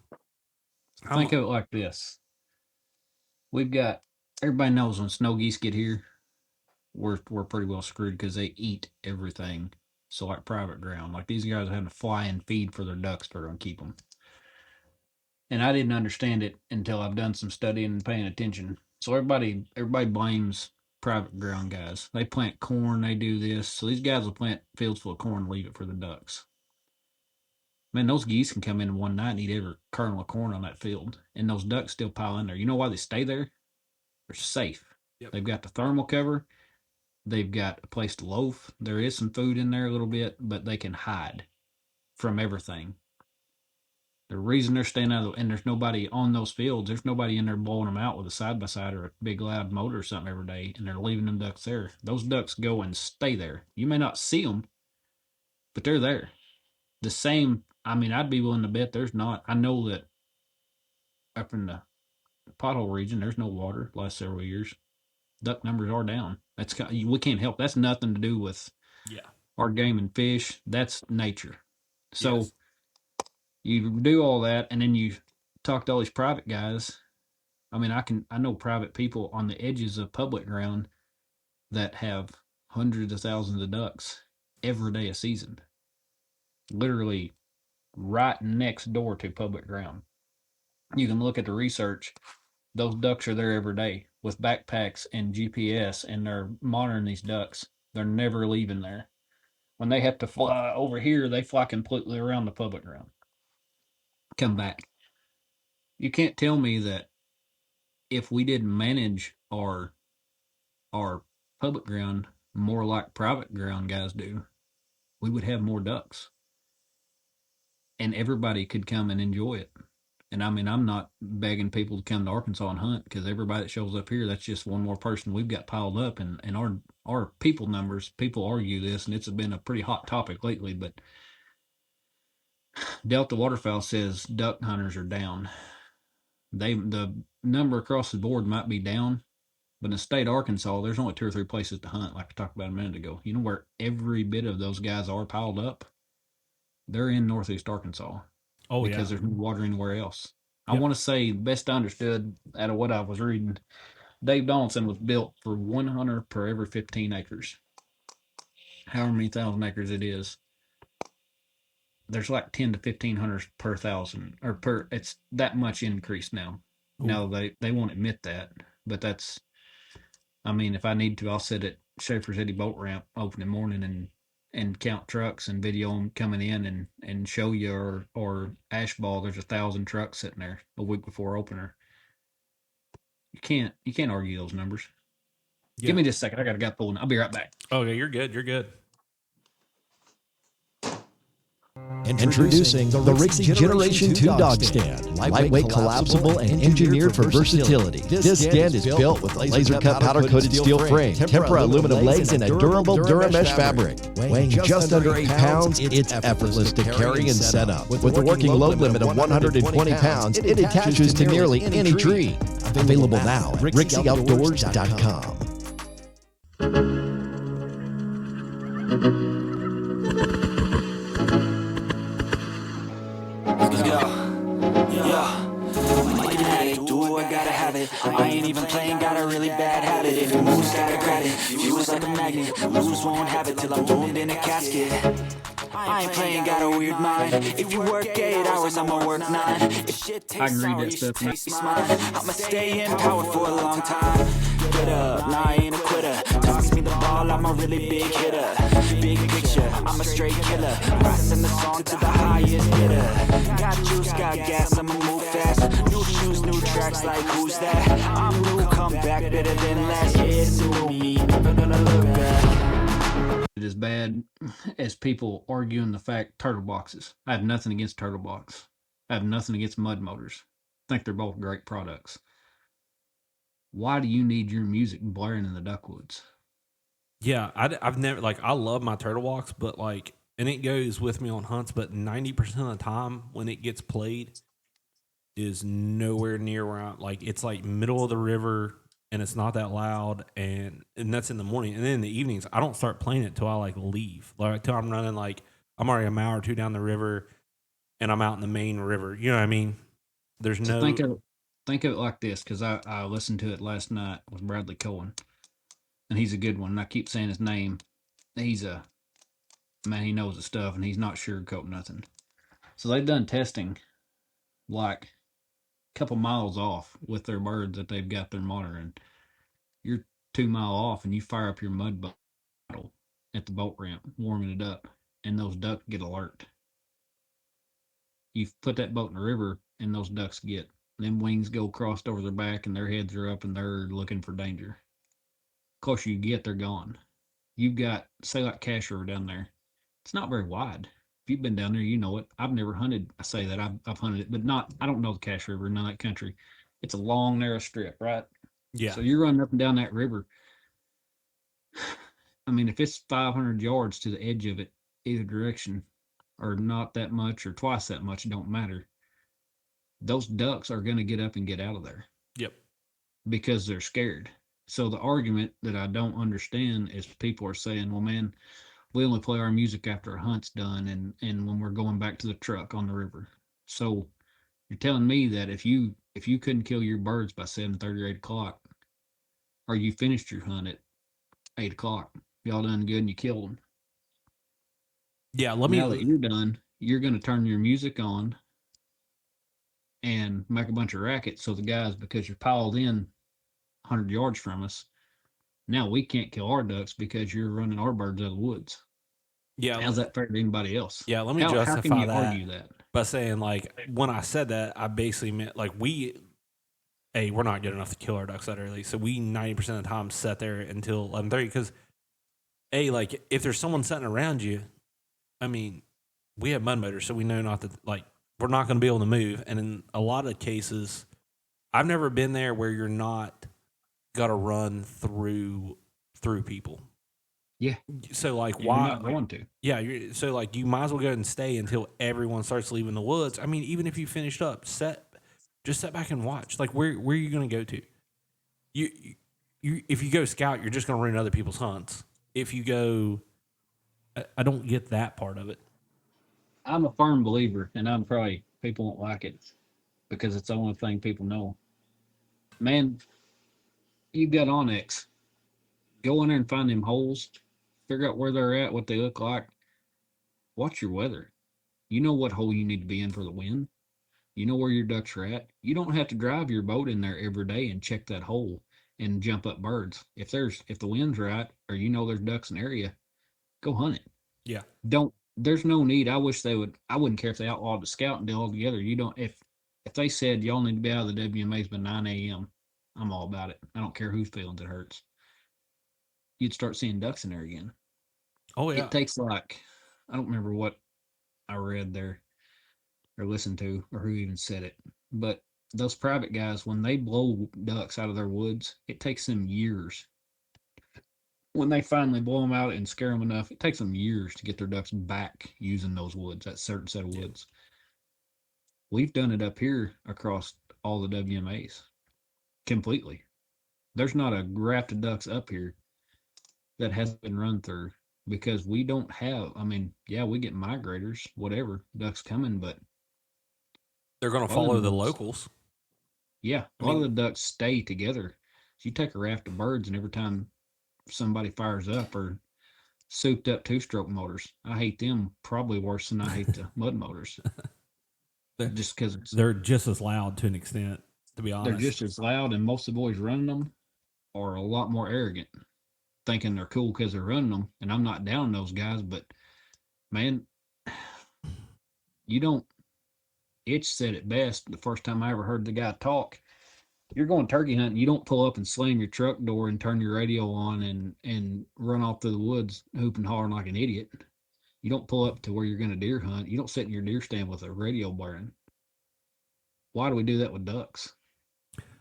Think of it like this. We've got everybody knows when snow geese get here, we're pretty well screwed because they eat everything. So like private ground, like these guys are having to fly and feed for their ducks if they're gonna keep them. And I didn't understand it until I've done some studying and paying attention. So everybody blames private ground guys. They plant corn, they do this. So these guys will plant fields full of corn, and leave it for the ducks. Man, those geese can come in one night and eat every kernel of corn on that field, and those ducks still pile in there. You know why they stay there? They're safe. Yep. They've got the thermal cover. They've got a place to loaf. There is some food in there a little bit, but they can hide from everything. The reason they're staying out of and there's nobody on those fields, there's nobody in there blowing them out with a side by side or a big loud motor or something every day, and they're leaving them ducks there. Those ducks go and stay there. You may not see them, but they're there. The same, I mean, I'd be willing to bet there's not. I know that up in the pothole region, there's no water the last several years. Duck numbers are down. We can't help. That's nothing to do with Yeah. our game and fish. That's nature. So Yes. you do all that, and then you talk to all these private guys. I mean, I know private people on the edges of public ground that have hundreds of thousands of ducks every day a season, literally right next door to public ground. You can look at the research. Those ducks are there every day with backpacks and GPS, and they're monitoring these ducks. They're never leaving there. When they have to fly over here, they fly completely around the public ground, come back. You can't tell me that if we didn't manage our public ground more like private ground guys do, we would have more ducks, and everybody could come and enjoy it. And I mean, I'm not begging people to come to Arkansas and hunt, because everybody that shows up here, that's just one more person we've got piled up. And our people numbers, people argue this, and it's been a pretty hot topic lately. But Delta Waterfowl says duck hunters are down. The number across the board might be down, but in the state of Arkansas, there's only 2 or 3 places to hunt, like we talked about a minute ago. You know where every bit of those guys are piled up? They're in northeast Arkansas, Oh yeah. because there's no water anywhere else. I Yep. want to say, best I understood out of what I was reading, Dave Donaldson was built for 100 per every 15 acres. However many thousand acres it is, there's like 10 to 15 hunters per thousand, or per. It's that much increase now. Ooh. Now they won't admit that, but that's. I mean, if I need to, I'll sit at Schaefer's Eddy boat ramp opening morning and count trucks and video them coming in and show you, or Ashball, there's 1,000 trucks sitting there a week before opener. You can't argue those numbers. Yeah. Give me just a second. I got a guy pulling. I'll be right back. Okay, you're good. You're good. Introducing the Rixie Generation 2 Dog Stand. Lightweight, collapsible, and engineered for versatility. This stand is built with a laser-cut powder-coated steel frame, tempera aluminum legs, and a durable Duramesh fabric. Weighing just under 8 pounds, it's effortless to carry and set up. With a working load limit of 120 pounds, it attaches to nearly any tree. Available now at RixieOutdoors.com. I ain't even playing, got a really bad habit. If it moves, gotta grab it. Fuse like a magnet, lose, won't have it till I'm thrown in a casket. I ain't playing, got a weird mind. If you work 8 hours, I'ma work 9. If shit tastes sour, you should taste mine. I'ma stay in power for a long time. Get up, nah, I ain't a quitter. Toss me the ball, I'm a really big hitter. Big picture, I'm a straight killer. Rising the song to the highest bidder. Got juice, got gas, I'ma move fast. New shoes, new tracks, like who's that? I'm new, come back better than last. Yeah, it's new me, never gonna look back. It is bad as people arguing the fact turtle boxes. I have nothing against turtle box. I have nothing against mud motors. I think they're both great products. Why do you need your music blaring in the duckwoods? Yeah, I've never, like, I love my turtle walks, but like, and it goes with me on hunts, but 90% of the time when it gets played is nowhere near where I'm, like, it's like middle of the river and it's not that loud, and that's in the morning. And then in the evenings, I don't start playing it till I like leave, like till I'm running, like I'm already a mile or two down the river and I'm out in the main river. You know what I mean? There's So no. think of it like this, because I listened to it last night with Bradley Cohen, and he's a good one. And I keep saying his name. He's a man. He knows his stuff, and he's not sugarcoating nothing. So they've done testing, like a couple miles off with their birds that they've got their monitoring. You're 2 mile off, and you fire up your mud bottle at the boat ramp, warming it up, and those ducks get alert. You put that boat in the river, and those ducks get them wings go crossed over their back, and their heads are up, and they're looking for danger. Closer you get, they're gone. You've got, say, like Cache River down there. It's not very wide. If you've been down there, you know it. I've never hunted. I say that I've hunted it, but not. I don't know the Cache River, none of that country. It's a long, narrow strip, right? Yeah. So you're running up and down that river. I mean, if it's 500 yards to the edge of it, either direction, or not that much, or twice that much, it don't matter. Those ducks are going to get up and get out of there Yep. because they're scared. So the argument that I don't understand is people are saying, well, man, we only play our music after a hunt's done and when we're going back to the truck on the river. So you're telling me that if you couldn't kill your birds by 7:30 or 8 o'clock, or you finished your hunt at 8 o'clock, y'all done good and you killed them. Yeah. Let Now me. that you're done, you're going to turn your music on and make a bunch of racket. So the guys, because you're piled in 100 yards from us, now we can't kill our ducks because you're running our birds out of the woods. Yeah, How's that fair to anybody else? yeah. Let me How can justify you that argue that? by saying like when I said that, I basically meant like we're not good enough to kill our ducks that early, so we 90% of the time sit there until 11:30 because like if there's someone sitting around you, I mean, we have mud motors, so we know not that like we're not going to be able to move, and in a lot of cases, I've never been there where you're not got to run through people. Yeah, So like you're why? not going to. Yeah, so like you might as well go ahead and stay until everyone starts leaving the woods. I mean, even if you finished up, just sit back and watch. Like where are you going to go to? You, if you go scout, you're just going to ruin other people's hunts. If you go, I don't get that part of it. I'm a firm believer, and I'm probably people won't like it because it's the only thing people know. Man, you got Onyx. Go in there and find them holes. Figure out where they're at, what they look like. Watch your weather. You know what hole you need to be in for the wind. You know where your ducks are at. You don't have to drive your boat in there every day and check that hole and jump up birds. If the wind's right or you know there's ducks in the area, go hunt it. Yeah, Don't There's no need. I wish they would. I wouldn't care if they outlawed the scouting deal altogether. You don't if they said y'all need to be out of the WMAs by 9 a.m. I'm all about it. I don't care whose feelings it hurts. You'd start seeing ducks in there again. oh yeah, It takes like I don't remember what I read there or listened to or who even said it, but those private guys when they blow ducks out of their woods, it takes them years. When they finally blow them out and scare them enough, it takes them years to get their ducks back using those woods, that certain set of yeah. woods. We've done it up here across all the WMAs completely. There's not a raft of ducks up here that hasn't been run through because we don't have. I mean, yeah, we get migrators, whatever, ducks coming, but They're going a to lot of follow them the ducks, locals. yeah, I a lot of the mean, ducks stay together. So you take a raft of birds, and every time somebody fires up or souped up two-stroke motors, I hate them probably worse than I hate the mud motors, they're, just because they're just as loud to an extent, to be they're honest. just as loud, and most of the boys running them are a lot more arrogant, thinking they're cool because they're running them. And I'm not down those guys, but man, you don't. Itch said it best the first time I ever heard the guy talk. You're going turkey hunting. You don't pull up and slam your truck door and turn your radio on and run off through the woods hooping hollering like an idiot. You don't pull up to where you're going to deer hunt. You don't sit in your deer stand with a radio blaring. Why do we do that with ducks?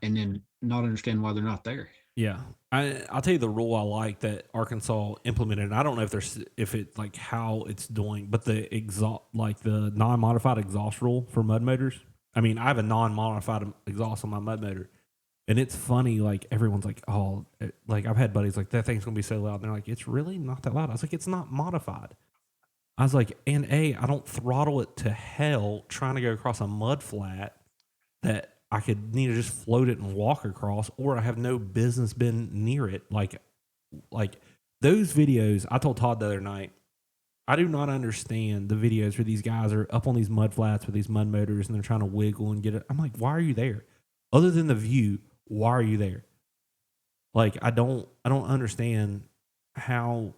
And then not understand why they're not there. Yeah, I'll tell you the rule I like that Arkansas implemented. And I don't know if it like how it's doing, but the exhaust like the non-modified exhaust rule for mud motors. I mean, I have a non-modified exhaust on my mud motor, and it's funny. Like everyone's like, oh, like I've had buddies like that thing's gonna be so loud. And they're like, it's really not that loud. I was like, it's not modified. I was like, and I don't throttle it to hell trying to go across a mud flat that I could need to just float it and walk across, or I have no business being near it. Like those videos, I told Todd the other night, I do not understand the videos where these guys are up on these mud flats with these mud motors and they're trying to wiggle and get it. I'm like, why are you there? Other than the view, why are you there? Like, I don't understand how.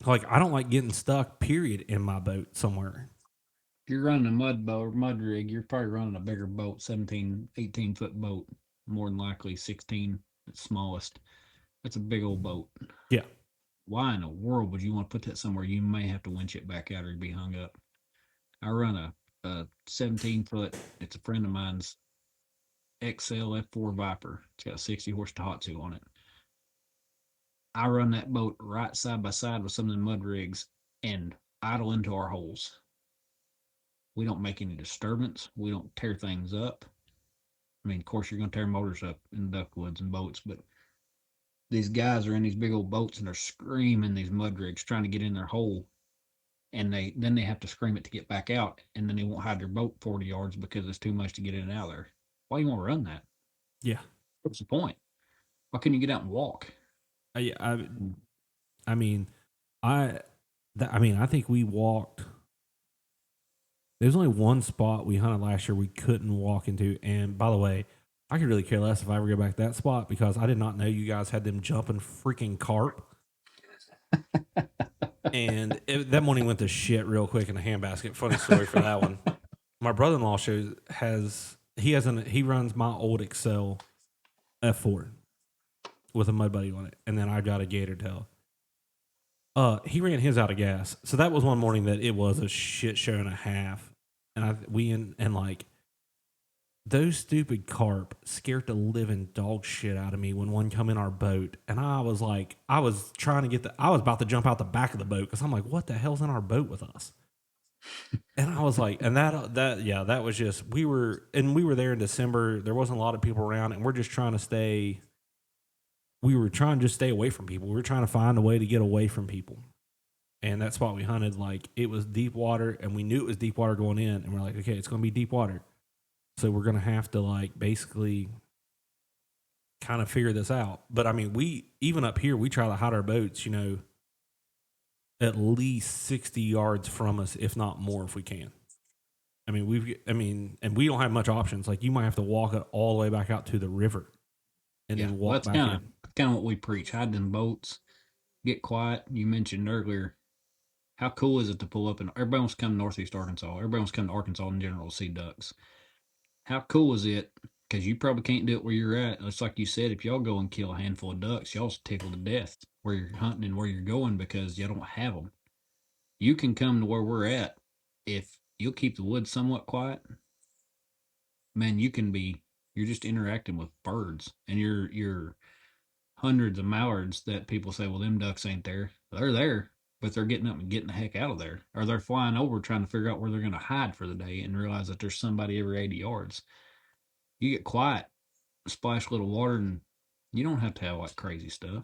Like, I don't like getting stuck. Period. In my boat somewhere. If you're running a mud boat or mud rig, you're probably running a bigger boat, 17, 18-foot boat, more than likely 16 at smallest. That's a big old boat. Yeah. Why in the world would you want to put that somewhere you may have to winch it back out or be hung up? I run a 17-foot, it's a friend of mine's XL F4 Viper. It's got a 60 horse Tohatsu on it. I run that boat right side by side with some of the mud rigs and idle into our holes. We don't make any disturbance. We don't tear things up. I mean, of course, you're going to tear motors up in duckwoods and boats, but these guys are in these big old boats and they're screaming these mud rigs trying to get in their hole, and they have to scream it to get back out, and then they won't hide their boat 40 yards because it's too much to get in and out of there. Why do you want to run that? Yeah. What's the point? Why couldn't you get out and walk? I, I, I mean, I, I mean, I think we walked There's only one spot we hunted last year we couldn't walk into. And by the way, I could really care less if I ever go back to that spot because I did not know you guys had them jumping freaking carp. And that morning went to shit real quick in a handbasket. Funny story for that one. My brother-in-law he runs my old Excel F4 with a mud buddy on it, and then I got a gator tail. He ran his out of gas, so that was one morning that it was a shit show and a half, and like those stupid carp scared the living dog shit out of me when one come in our boat, and I was about to jump out the back of the boat because I'm like, what the hell's in our boat with us? And I was like, and that was just we were there in December. There wasn't a lot of people around, and we're just trying to stay. We were trying to just stay away from people. We were trying to find a way to get away from people. And that spot we hunted, like it was deep water, and we knew it was deep water going in, and we're like, okay, it's going to be deep water, so we're going to have to like basically kind of figure this out. But I mean, we even up here, we try to hide our boats, at least 60 yards from us, if not more, if we can. And we don't have much options. Like you might have to walk it all the way back out to the river, and then walk back in. Kind of what we preach: hide in boats, get quiet. You mentioned earlier, how cool is it to pull up and everybody wants to come to Northeast Arkansas. Everybody wants to come to Arkansas in general to see ducks. How cool is it? Because you probably can't do it where you're at. It's like you said, if y'all go and kill a handful of ducks, y'all's tickled to death where you're hunting and where you're going because you don't have them. You can come to where we're at if you'll keep the woods somewhat quiet. Man, you're just interacting with birds, and you're hundreds of mallards that people say, well, them ducks ain't there. They're there, but they're getting up and getting the heck out of there. Or they're flying over trying to figure out where they're going to hide for the day and realize that there's somebody every 80 yards. You get quiet, splash a little water, and you don't have to have like crazy stuff.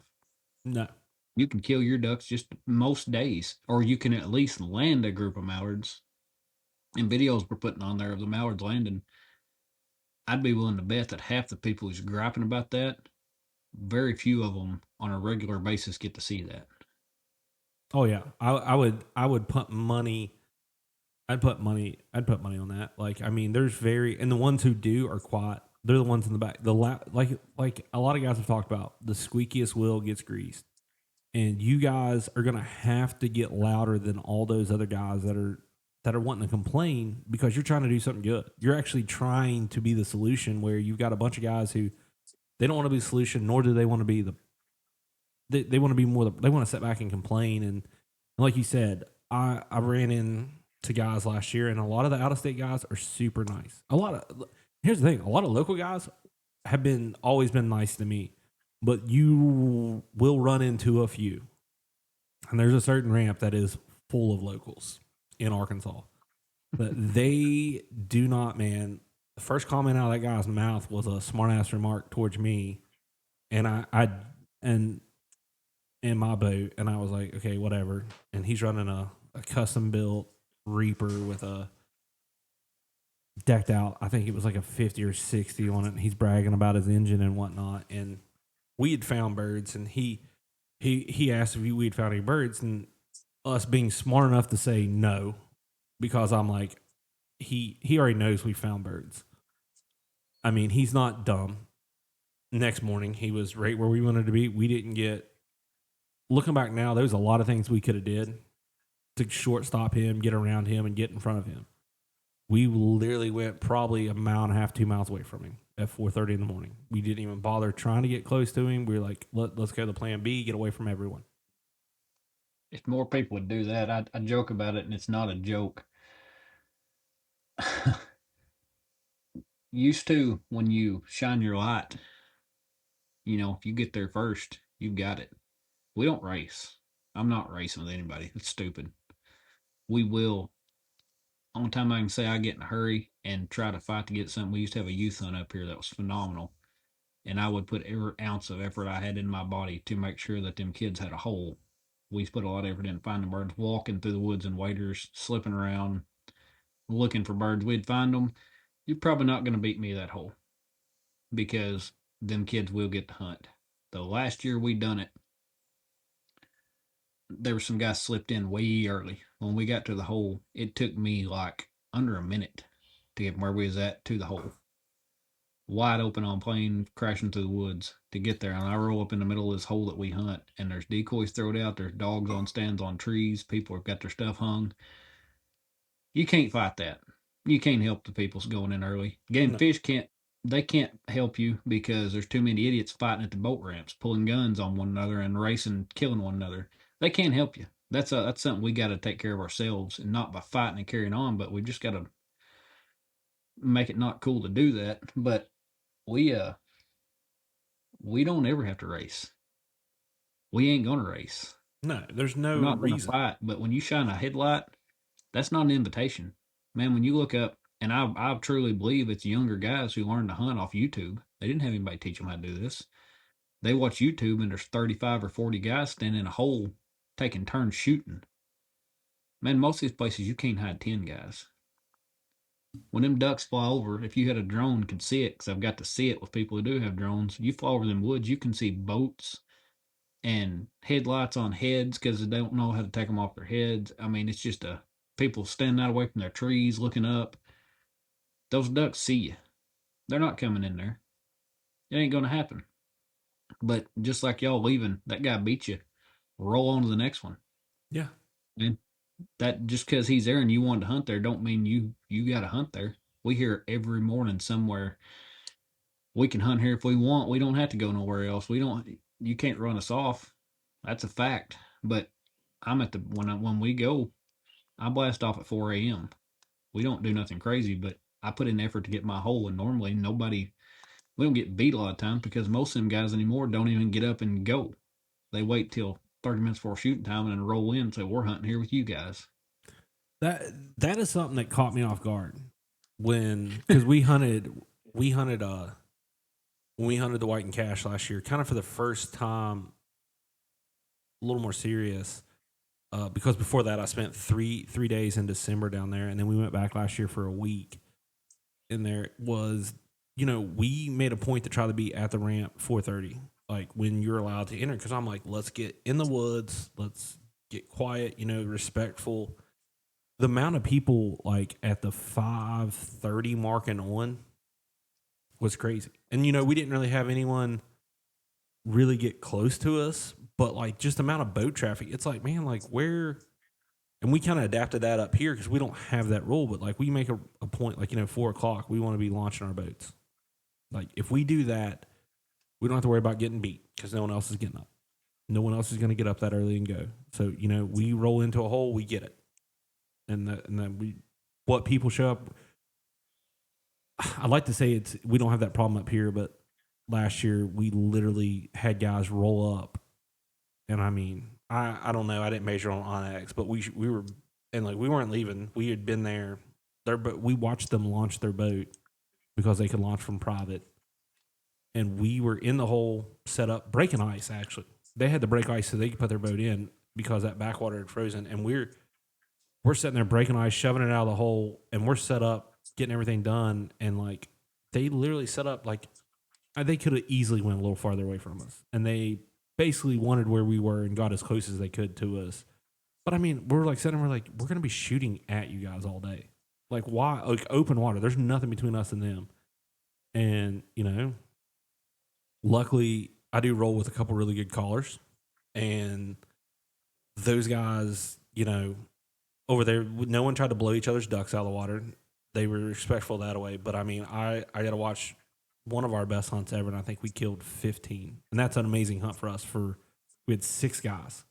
No. You can kill your ducks just most days, or you can at least land a group of mallards. And videos we're putting on there of the mallards landing, I'd be willing to bet that half the people who's griping about that, very few of them on a regular basis get to see that. Oh yeah, I would put money. I'd put money on that. Like I mean, and the ones who do are quiet. They're the ones in the back. Like a lot of guys have talked about, the squeakiest wheel gets greased, and you guys are gonna have to get louder than all those other guys that are wanting to complain because you're trying to do something good. You're actually trying to be the solution. Where you've got a bunch of guys who they don't want to be the solution, nor do they want to be they want to be more. They want to sit back and complain. And like you said, I ran into guys last year, and a lot of the out of state guys are super nice. Here's the thing: a lot of local guys have always been nice to me, but you will run into a few. And there's a certain ramp that is full of locals in Arkansas, but they do not. Man, the first comment out of that guy's mouth was a smart ass remark towards me, and and in my boat, and I was like, okay, whatever. And he's running a custom built Reaper with a decked out, I think it was like a 50 or 60 on it, and he's bragging about his engine and whatnot. And we had found birds, and he asked if we had found any birds, and us being smart enough to say no, because I'm like, he already knows we found birds. I mean, he's not dumb. Next morning, he was right where we wanted to be. We didn't get. Looking back now, there's a lot of things we could have did to shortstop him, get around him, and get in front of him. We literally went probably a mile and a half, 2 miles away from him at 4:30 in the morning. We didn't even bother trying to get close to him. We were like, let's go to plan B, get away from everyone. If more people would do that, I joke about it, and it's not a joke. Used to, when you shine your light, if you get there first, you've got it. We don't race. I'm not racing with anybody. It's stupid. We will. Only time I can say I get in a hurry and try to fight to get something. We used to have a youth hunt up here that was phenomenal. And I would put every ounce of effort I had in my body to make sure that them kids had a hole. We put a lot of effort in finding birds, walking through the woods and waders, slipping around, looking for birds. We'd find them. You're probably not going to beat me that hole because them kids will get to hunt. The last year we done it, there were some guys slipped in way early. When we got to the hole, it took me like under a minute to get from where we was at to the hole. Wide open on plane, crashing through the woods to get there. And I roll up in the middle of this hole that we hunt, and there's decoys thrown out. There's dogs on stands on trees. People have got their stuff hung. You can't fight that. You can't help the people's going in early. Game fish can't. They can't help you because there's too many idiots fighting at the boat ramps, pulling guns on one another and racing, killing one another. They can't help you. That's something we got to take care of ourselves, and not by fighting and carrying on, but we just got to make it not cool to do that. But we we don't ever have to race. We ain't gonna race. No, there's no We're not gonna reason. fight. But when you shine a headlight, that's not an invitation, man. When you look up, and I truly believe it's younger guys who learn to hunt off YouTube. They didn't have anybody teach them how to do this. They watch YouTube, and there's 35 or 40 guys standing in a hole, taking turns shooting. Man, most of these places you can't hide 10 guys. When them ducks fly over, if you had a drone, could see it, because I've got to see it with people who do have drones. You fly over them woods, you can see boats and headlights on heads because they don't know how to take them off their heads. I mean, it's just people standing out away from their trees, looking up. Those ducks see you. They're not coming in there. It ain't gonna happen. But just like y'all leaving, that guy beat you. Roll on to the next one. Yeah. And that just because he's there and you wanted to hunt there, don't mean you got to hunt there. We hear every morning somewhere. We can hunt here if we want. We don't have to go nowhere else. We don't. You can't run us off. That's a fact. But I'm at the when we go, I blast off at 4 a.m. We don't do nothing crazy, but I put in effort to get my hole. And normally we don't get beat a lot of times because most of them guys anymore don't even get up and go. They wait till 30 minutes before shooting time and then roll in and say, we're hunting here with you guys. That is something that caught me off guard because we hunted when we hunted the white and cash last year, kind of for the first time, a little more serious. Because before that, I spent three days in December down there, and then we went back last year for a week. And there was, we made a point to try to be at the ramp 4:30, like when you're allowed to enter. Because I'm like, let's get in the woods, let's get quiet, respectful. The amount of people like at the 5:30 mark and on was crazy. And we didn't really have anyone really get close to us, but like just the amount of boat traffic, it's like, man, like where. And we kind of adapted that up here because we don't have that rule, but like we make a point, like 4:00, we want to be launching our boats. Like if we do that, we don't have to worry about getting beat because no one else is getting up. No one else is going to get up that early and go. So we roll into a hole, we get it, and then what people show up. I'd like to say we don't have that problem up here, but last year we literally had guys roll up, and I mean, I don't know, I didn't measure on Onyx, but we were, and like we weren't leaving. We had been there, but we watched them launch their boat because they could launch from private, and we were in the hole set up breaking ice. Actually, they had to break ice so they could put their boat in because that backwater had frozen, and we're sitting there breaking ice, shoving it out of the hole, and we're set up getting everything done, and like they literally set up like they could have easily went a little farther away from us, and they basically wanted where we were and got as close as they could to us. But I mean, we're like sitting, we're like, we're gonna be shooting at you guys all day, like why? Like open water, there's nothing between us and them, and luckily I do roll with a couple really good callers, and those guys, over there, no one tried to blow each other's ducks out of the water. They were respectful that way. But I mean, I got to watch one of our best hunts ever, and I think we killed 15. And that's an amazing hunt for us. We had 6 guys,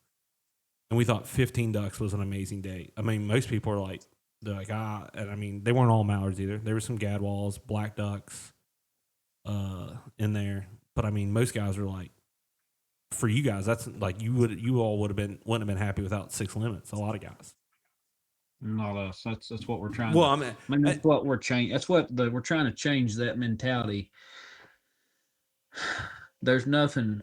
and we thought 15 ducks was an amazing day. I mean, most people are like, and I mean, they weren't all mallards either. There were some gadwalls, black ducks in there. But I mean, most guys were like, for you guys, that's like you all wouldn't have been happy without 6 limits. A lot of guys. Not us. That's what we're trying. Well, I mean, that's what we're changing. That's what we're trying to change, that mentality. There's nothing,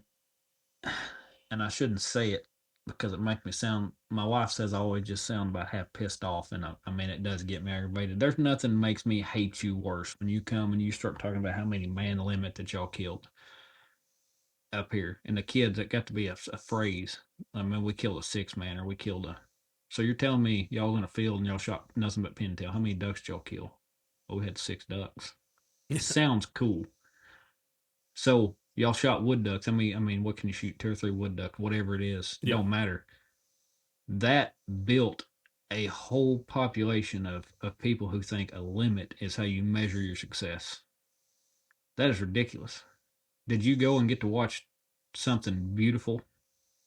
and I shouldn't say it because it makes me sound. My wife says I always just sound about half pissed off, and I mean it does get me aggravated. There's nothing makes me hate you worse when you come and you start talking about how many man limit that y'all killed up here, and the kids. That got to be a phrase. I mean, we killed a 6-man, or we killed a So you're telling me y'all in a field and y'all shot nothing but pintail. How many ducks did y'all kill? Oh, we had 6 ducks. It sounds cool. So y'all shot wood ducks. I mean, what can you shoot? 2 or 3 wood ducks, whatever it is. It Yeah. don't matter. That built a whole population of people who think a limit is how you measure your success. That is ridiculous. Did you go and get to watch something beautiful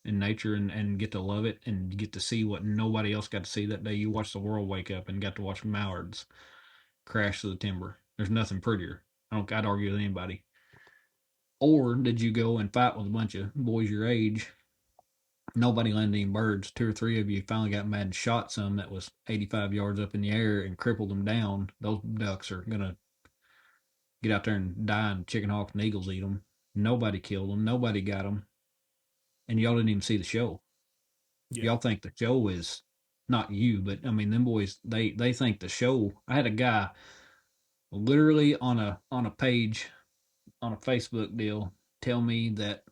in nature and get to love it and get to see what nobody else got to see that day? You watched the world wake up and got to watch mallards crash to the timber. There's nothing prettier. I'd argue with anybody. Or did you go and fight with a bunch of boys your age? Nobody landed any birds. 2 or 3 of you finally got mad and shot some that was 85 yards up in the air and crippled them down. Those ducks are going to get out there and die, and chicken hawks and eagles eat them. Nobody killed them. Nobody got them. And y'all didn't even see the show. Yeah. Y'all think the show is not you, but I mean, them boys, they think the show. I had a guy literally on a page on a Facebook deal tell me that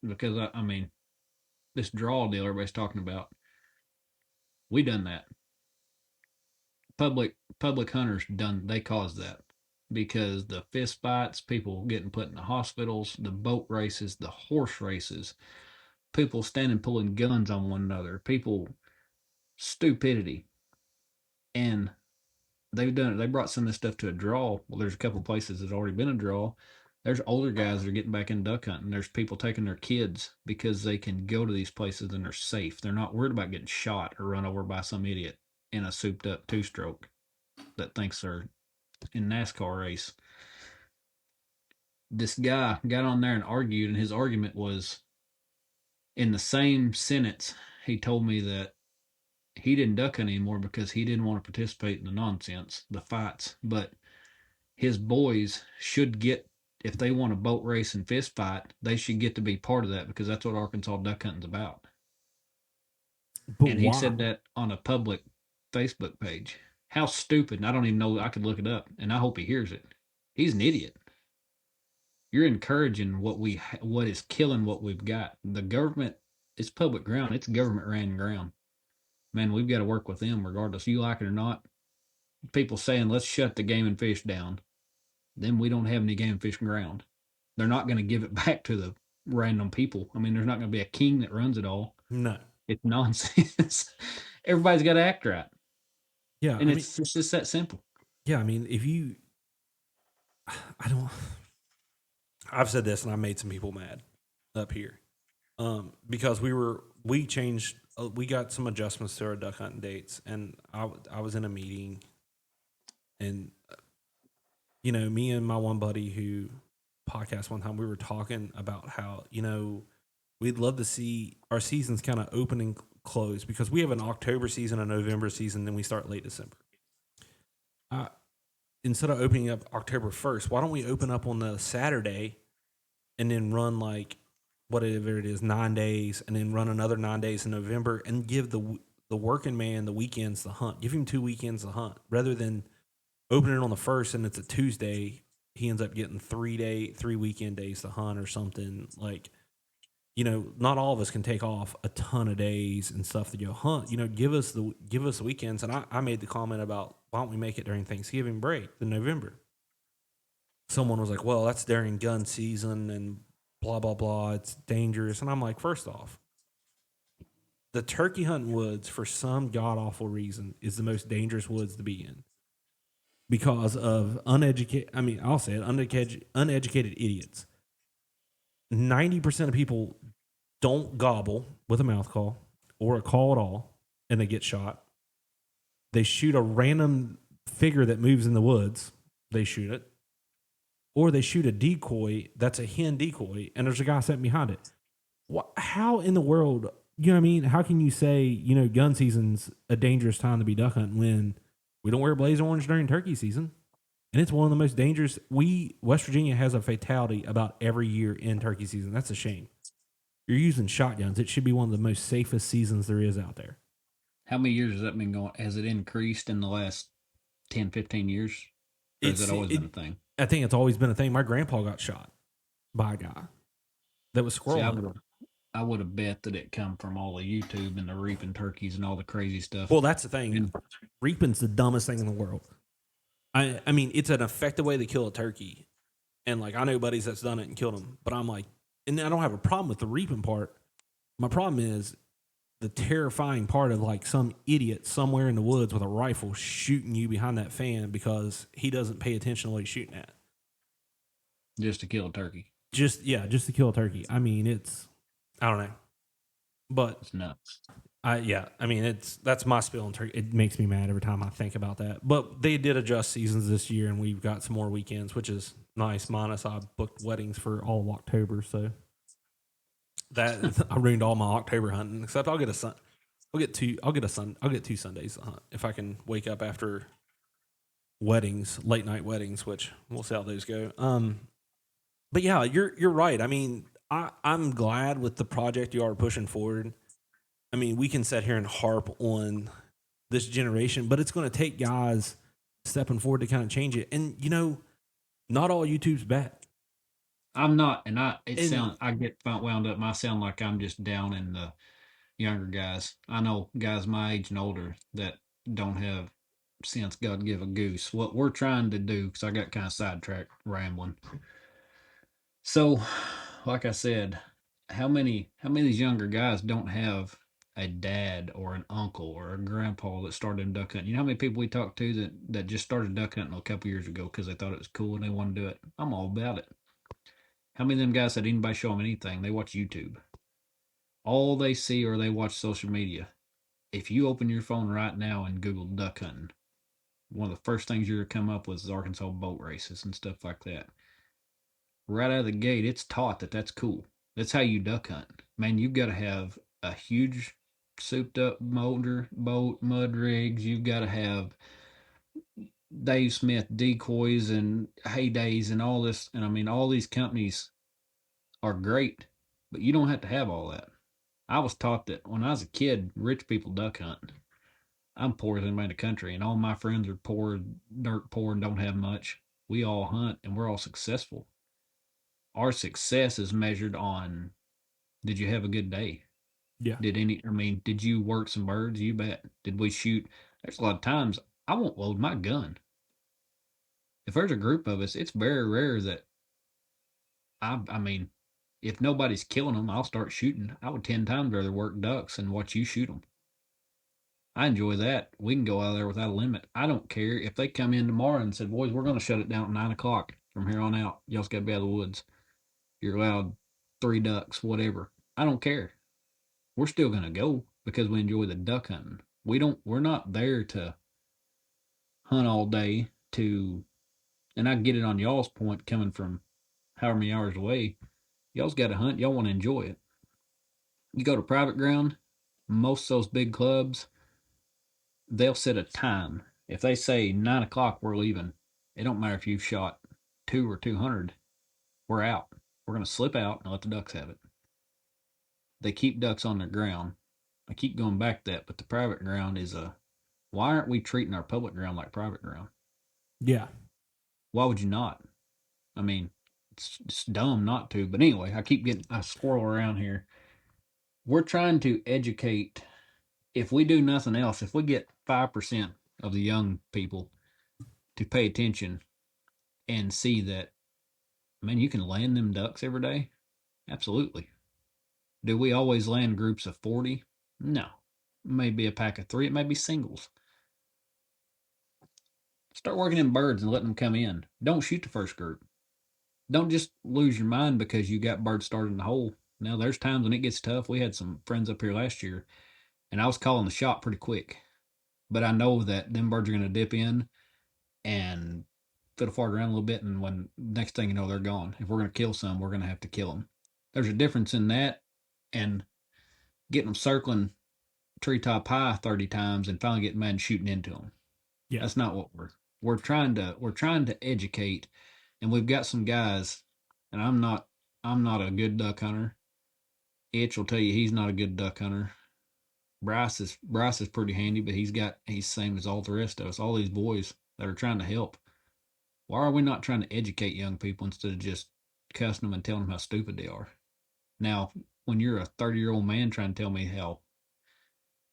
because I mean this draw deal everybody's talking about, we done that. Public hunters done they caused that because the fist fights, people getting put in the hospitals, the boat races, the horse races, people standing pulling guns on one another, people stupidity, and they've done it. They brought some of this stuff to a draw. Well, there's a couple places that's already been a draw. There's older guys that are getting back in duck hunting. There's people taking their kids because they can go to these places and they're safe. They're not worried about getting shot or run over by some idiot in a souped up 2-stroke that thinks they're in NASCAR race. This guy got on there and argued, and his argument was in the same sentence. He told me that he didn't duck hunt anymore because he didn't want to participate in the nonsense, the fights, but his boys should get, if they want a boat race and fist fight, they should get to be part of that because that's what Arkansas duck hunting's about. But And he said that on a public Facebook page. How stupid! And I don't even know. I could look it up, and I hope he hears it. He's an idiot. You're encouraging what is killing what we've got. The government, it's public ground. It's government ran ground. Man, we've got to work with them regardless. You like it or not. People saying let's shut the game and fish down. Then we don't have any game and fish ground. They're not going to give it back to the random people. I mean, there's not going to be a king that runs it all. no. It's nonsense. Everybody's got to act right. Yeah. And it's just that simple. Yeah. I mean, if you, I don't, I've said this and I made some people mad up here because we changed, we got some adjustments to our duck hunting dates, and I was in a meeting, and me and my one buddy who podcast one time, we were talking about how we'd love to see our seasons kind of open and close because we have an October season, a November season, then we start late December. Instead of opening up October 1st, why don't we open up on the Saturday and then run like whatever it is, 9 days, and then run another 9 days in November and give the working man the weekends to hunt. Give him 2 weekends to hunt rather than opening it on the 1st and it's a Tuesday. He ends up getting 3 weekend days to hunt or something. Like, not all of us can take off a ton of days and stuff to go hunt. Give us the weekends. And I made the comment about why don't we make it during Thanksgiving break in November? Someone was like, well, that's during gun season and blah, blah, blah. It's dangerous. And I'm like, first off, the turkey hunting woods, for some god awful reason, is the most dangerous woods to be in because of I'll say it, uneducated idiots. 90% of people don't gobble with a mouth call or a call at all, and they get shot. They shoot a random figure that moves in the woods. They shoot it. Or they shoot a decoy that's a hen decoy, and there's a guy sitting behind it. How in the world, you know what I mean? How can you say, gun season's a dangerous time to be duck hunting when we don't wear blaze orange during turkey season? And it's one of the most dangerous. West Virginia has a fatality about every year in turkey season. That's a shame. You're using shotguns. It should be one of the most safest seasons there is out there. How many years has that been going? Has it increased in the last 10, 15 years? Or has it always been a thing? I think it's always been a thing. My grandpa got shot by a guy that was squirrel hunting. I would have bet that it come from all the YouTube and the reaping turkeys and all the crazy stuff. Well, that's the thing. And Reaping's the dumbest thing in the world. I mean, it's an effective way to kill a turkey. And like, I know buddies that's done it and killed them, but I'm like, and I don't have a problem with the reaping part. My problem is the terrifying part of like some idiot somewhere in the woods with a rifle shooting you behind that fan because he doesn't pay attention to what he's shooting at. just to kill a turkey. Just to kill a turkey. I mean, I don't know, but It's nuts. I mean, that's my spill on turkey. It makes me mad every time I think about that. But they did adjust seasons this year, and we've got some more weekends, which is nice. Minus I booked weddings for all of October, so that I ruined all my October hunting. Except I'll get two Sundays to hunt if I can wake up after weddings, late night weddings, which we'll see how those go. But yeah, you're right. I mean, I'm glad with the project you are pushing forward. I mean, we can sit here and harp on this generation, but it's going to take guys stepping forward to kind of change it. And not all YouTube's bad. I'm not, and I get wound up. I sound like I'm just down in the younger guys. I know guys my age and older that don't have sense God give a goose. What we're trying to do, because I got kind of sidetracked rambling. So, like I said, how many of these younger guys don't have a dad or an uncle or a grandpa that started duck hunting? You know how many people we talked to that just started duck hunting a couple years ago because they thought it was cool and they wanted to do it? I'm all about it. How many of them guys had anybody show them anything? They watch YouTube. All they see or they watch social media. If you open your phone right now and Google duck hunting, one of the first things you're going to come up with is Arkansas boat races and stuff like that. Right out of the gate, it's taught that that's cool. That's how you duck hunt. Man, you've got to have a huge souped up motor, boat, mud rigs. You've got to have Dave Smith decoys and heydays and all this. And I mean, all these companies are great, but you don't have to have all that. I was taught that when I was a kid, rich people duck hunt. I'm poor as anybody in the country, and all my friends are poor, dirt poor, and don't have much. We all hunt, and we're all successful. Our success is measured on, did you have a good day? Yeah. Did you work some birds? You bet. Did we shoot? There's a lot of times I won't load my gun. If there's a group of us, it's very rare that I mean, if nobody's killing them, I'll start shooting. I would 10 times rather work ducks and watch you shoot them. I enjoy that. We can go out there without a limit. I don't care if they come in tomorrow and said, boys, we're going to shut it down at 9 o'clock from here on out. Y'all's got to be out of the woods. You're allowed 3 ducks, whatever. I don't care. We're still going to go because we enjoy the duck hunting. We're not there to hunt all day and I get it on y'all's point coming from however many hours away. Y'all's got to hunt. Y'all want to enjoy it. You go to private ground, most of those big clubs, they'll set a time. If they say 9 o'clock, we're leaving. It don't matter if you've shot 2 or 200. We're out. We're going to slip out and let the ducks have it. They keep ducks on their ground. I keep going back to that, but the private ground is why aren't we treating our public ground like private ground? Yeah. Why would you not? I mean, it's dumb not to. But anyway, I squirrel around here. We're trying to educate. If we do nothing else, if we get 5% of the young people to pay attention and see that, man, you can land them ducks every day? Absolutely. Do we always land groups of 40? No. It may be a pack of 3. It may be singles. Start working in birds and letting them come in. Don't shoot the first group. Don't just lose your mind because you got birds started in the hole. Now, there's times when it gets tough. We had some friends up here last year, and I was calling the shot pretty quick. But I know that them birds are going to dip in and fiddle fart around a little bit, and when next thing you know, they're gone. If we're going to kill some, we're going to have to kill them. There's a difference in that and getting them circling treetop high 30 times and finally getting mad and shooting into them. Yeah. That's not what we're trying to educate, and we've got some guys, and I'm not a good duck hunter. Itch will tell you he's not a good duck hunter. Bryce is pretty handy, but he's the same as all the rest of us. All these boys that are trying to help. Why are we not trying to educate young people instead of just cussing them and telling them how stupid they are? Now, when you're a 30-year-old man trying to tell me how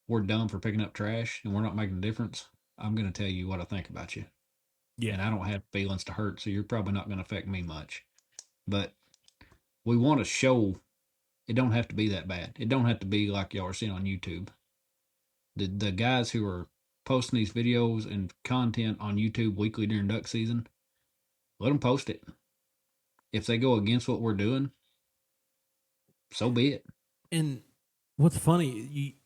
we're dumb for picking up trash and we're not making a difference, I'm going to tell you what I think about you. Yeah. And I don't have feelings to hurt, so you're probably not going to affect me much. But we want to show it don't have to be that bad. It don't have to be like y'all are seeing on YouTube. The guys who are posting these videos and content on YouTube weekly during duck season, let them post it. If they go against what we're doing, so be it. And what's funny,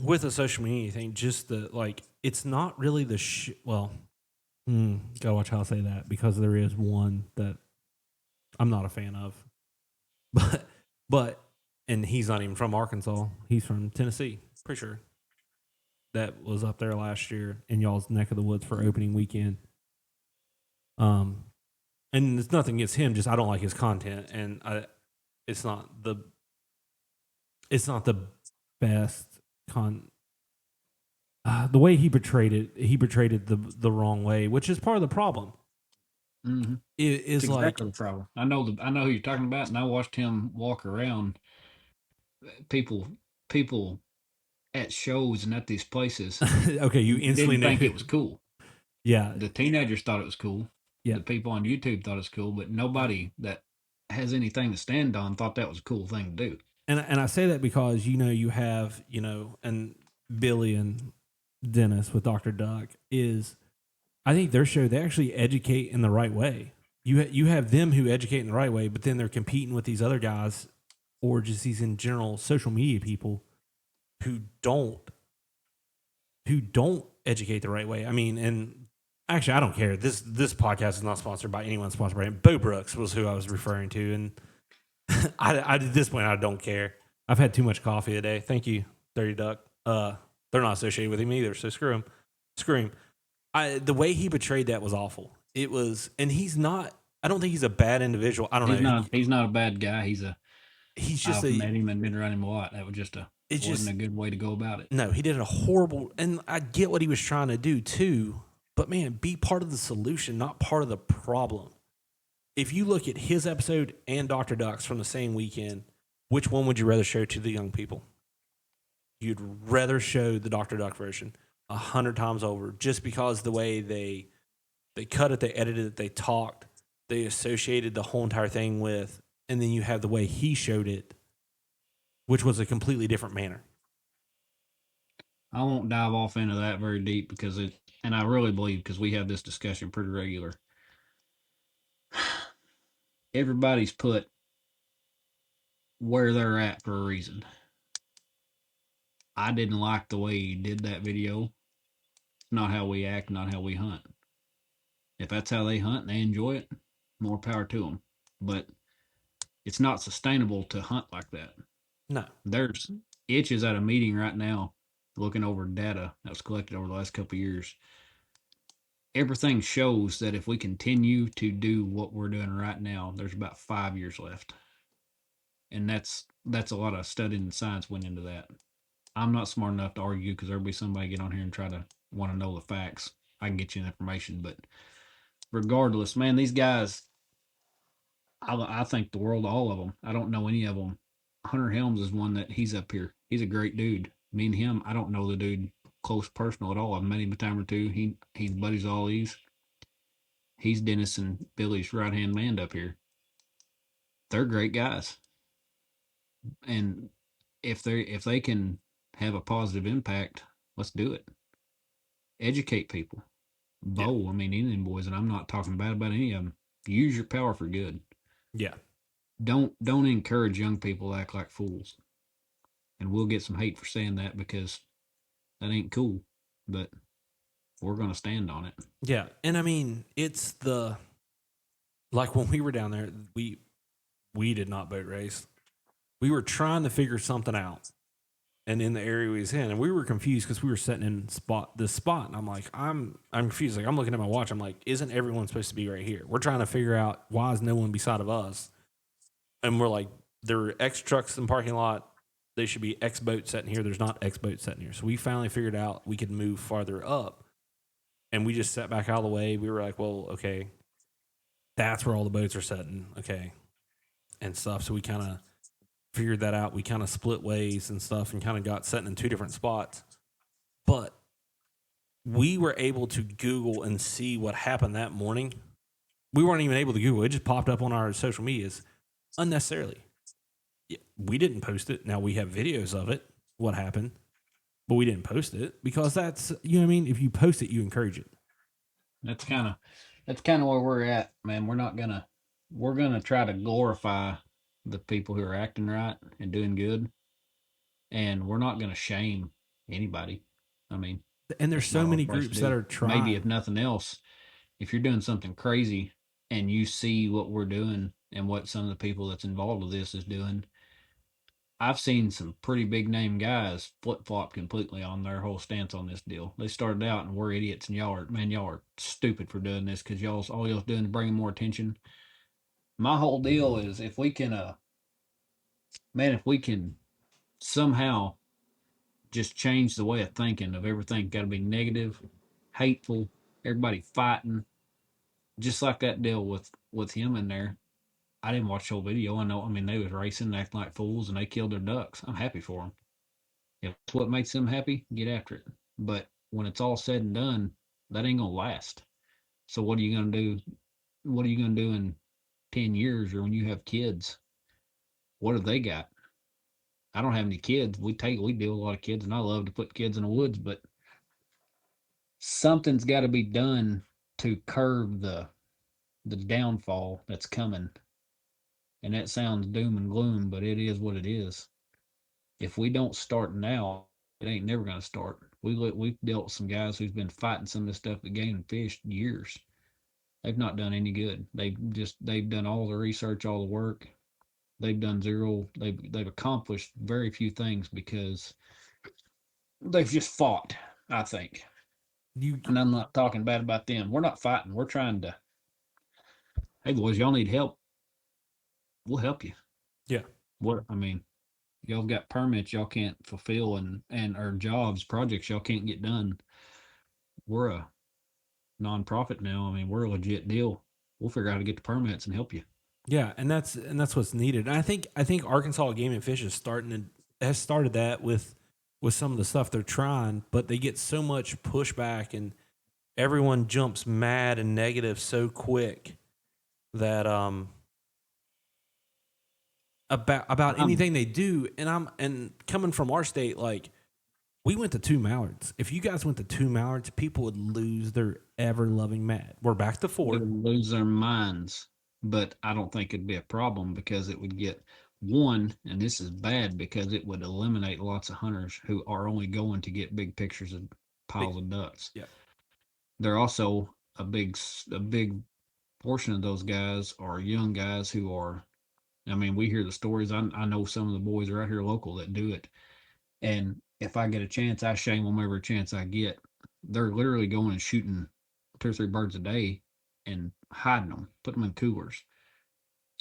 with the social media thing, just the like, it's not really the gotta watch how I say that because there is one that I'm not a fan of, but and he's not even from Arkansas. He's from Tennessee. Pretty sure that was up there last year in y'all's neck of the woods for opening weekend. And it's nothing against him. Just I don't like his content, and it's not the best the way he portrayed it the wrong way, which is part of the problem. Mm-hmm. Is exactly like the problem. I know who you're talking about, and I watched him walk around. People at shows and at these places okay, you instantly didn't know think who, it was cool. yeah, The teenagers thought it was cool. yeah, The people on YouTube thought it was cool, but nobody that has anything to stand on thought that was a cool thing to do. and I say that because you have and Billy and Dennis with Dr. Duck is, I think their show they actually educate in the right way. You have them who educate in the right way, but then they're competing with these other guys or just these in general social media people who don't educate the right way. I mean, and actually, I don't care. This podcast is not sponsored by anyone. Sponsored by Bo Brooks was who I was referring to, and I at this point I don't care. I've had too much coffee today. Thank you, Dirty Duck. They're not associated with him either, so screw him. Screw him. The way he betrayed that was awful. It was, and he's not. I don't think he's a bad individual. I don't know. He's not a bad guy. He's just I've met him and been around him a lot. That was wasn't a good way to go about it. No, he did a horrible, and I get what he was trying to do too. But man, be part of the solution, not part of the problem. If you look at his episode and Dr. Duck's from the same weekend, which one would you rather show to the young people? You'd rather show the Dr. Duck version 100 times over, just because the way they cut it, they edited it, they talked, they associated the whole entire thing with, and then you have the way he showed it, which was a completely different manner. I won't dive off into that very deep because and I really believe because we have this discussion pretty regular. Everybody's put where they're at for a reason. I didn't like the way he did that video. It's not how we act, not how we hunt. If that's how they hunt and they enjoy it, more power to them. But it's not sustainable to hunt like that. No. There's itches at a meeting right now looking over data that was collected over the last couple of years. Everything shows that if we continue to do what we're doing right now, there's about 5 years left. And that's a lot of studying and science went into that. I'm not smart enough to argue because there'll be somebody get on here and try to want to know the facts. I can get you the information, but regardless, man, these guys, I think the world of all of them. I don't know any of them. Hunter Helms is one that he's up here. He's a great dude. Me and him, I don't know the dude close personal at all. I've met him a time or two. He's buddies all these. He's Dennis and Billy's right hand man up here. They're great guys, and if they can have a positive impact, let's do it. Educate people. Bo, I mean, Indian boys, and I'm not talking bad about any of them. Use your power for good. Yeah. Don't encourage young people to act like fools. And we'll get some hate for saying that because that ain't cool. But we're gonna stand on it. Yeah. And I mean, it's like when we were down there, we did not boat race. We were trying to figure something out. And in the area we was in, and we were confused because we were sitting in this spot, and I'm like, I'm confused. Like I'm looking at my watch. I'm like, isn't everyone supposed to be right here? We're trying to figure out why is no one beside of us? And we're like, there are X trucks in the parking lot. They should be X boats sitting here. There's not X boats sitting here. So we finally figured out we could move farther up, and we just sat back out of the way. We were like, well, okay, that's where all the boats are sitting, okay, and stuff. So we kind of figured that out. We kind of split ways and stuff and kind of got set in two different spots. But we were able to Google and see what happened that morning. We weren't even able to Google. It just popped up on our social medias unnecessarily. We didn't post it. Now we have videos of it, what happened, but we didn't post it because that's, you know what I mean? If you post it, you encourage it. That's kind of where we're at, man. We're gonna try to glorify the people who are acting right and doing good, and we're not gonna shame anybody. I mean, And there's that's so not our many place to groups do. that are Maybe if trying. nothing else, if you're doing something crazy and you see what we're doing and what some of the people that's involved with this is doing, I've seen some pretty big name guys flip flop completely on their whole stance on this deal. They started out and we're idiots and y'all are stupid for doing this because all y'all's doing is bringing more attention. My whole deal is if we can, man, if we can somehow just change the way of thinking of everything got to be negative, hateful, everybody fighting, just like that deal with him in there. I didn't watch the whole video. I know. I mean, they was racing, acting like fools, and they killed their ducks. I'm happy for them. If it's what makes them happy, get after it. But when it's all said and done, that ain't gonna last. So what are you gonna do? What are you gonna do in 10 years or when you have kids? What have they got? I don't have any kids. We deal with a lot of kids, and I love to put kids in the woods, but something's got to be done to curb the downfall that's coming. And that sounds doom and gloom, but it is what it is. If we don't start now, it ain't never gonna start. We've dealt with some guys who's been fighting some of this stuff at game and fish years. They've not done any good. They've done all the research, all the work. They've done zero. They've accomplished very few things because they've just fought. I think, You, and I'm not talking bad about them. We're not fighting. We're trying to. Hey boys, y'all need help. We'll help you. yeah. What I mean, y'all got permits y'all can't fulfill and or jobs projects y'all can't get done. We're a nonprofit now. I mean, we're a legit deal. We'll figure out how to get the permits and help you. Yeah, and that's what's needed. And I think Arkansas Game and Fish is has started that with some of the stuff they're trying, but they get so much pushback and everyone jumps mad and negative so quick that about anything they do. And coming from our state, like we went to two mallards. If you guys went to two mallards, people would lose their ever loving mad. We're back to They four. would lose their minds, but I don't think it'd be a problem because it would get one, and this is bad because it would eliminate lots of hunters who are only going to get big pictures of piles of ducks. Yeah. They're also a big portion of those guys are young guys who are. I mean, we hear the stories. I know some of the boys right here local that do it, and if I get a chance, I shame them every chance I get. They're literally going and shooting 2 or 3 birds a day and hiding them, putting them in coolers,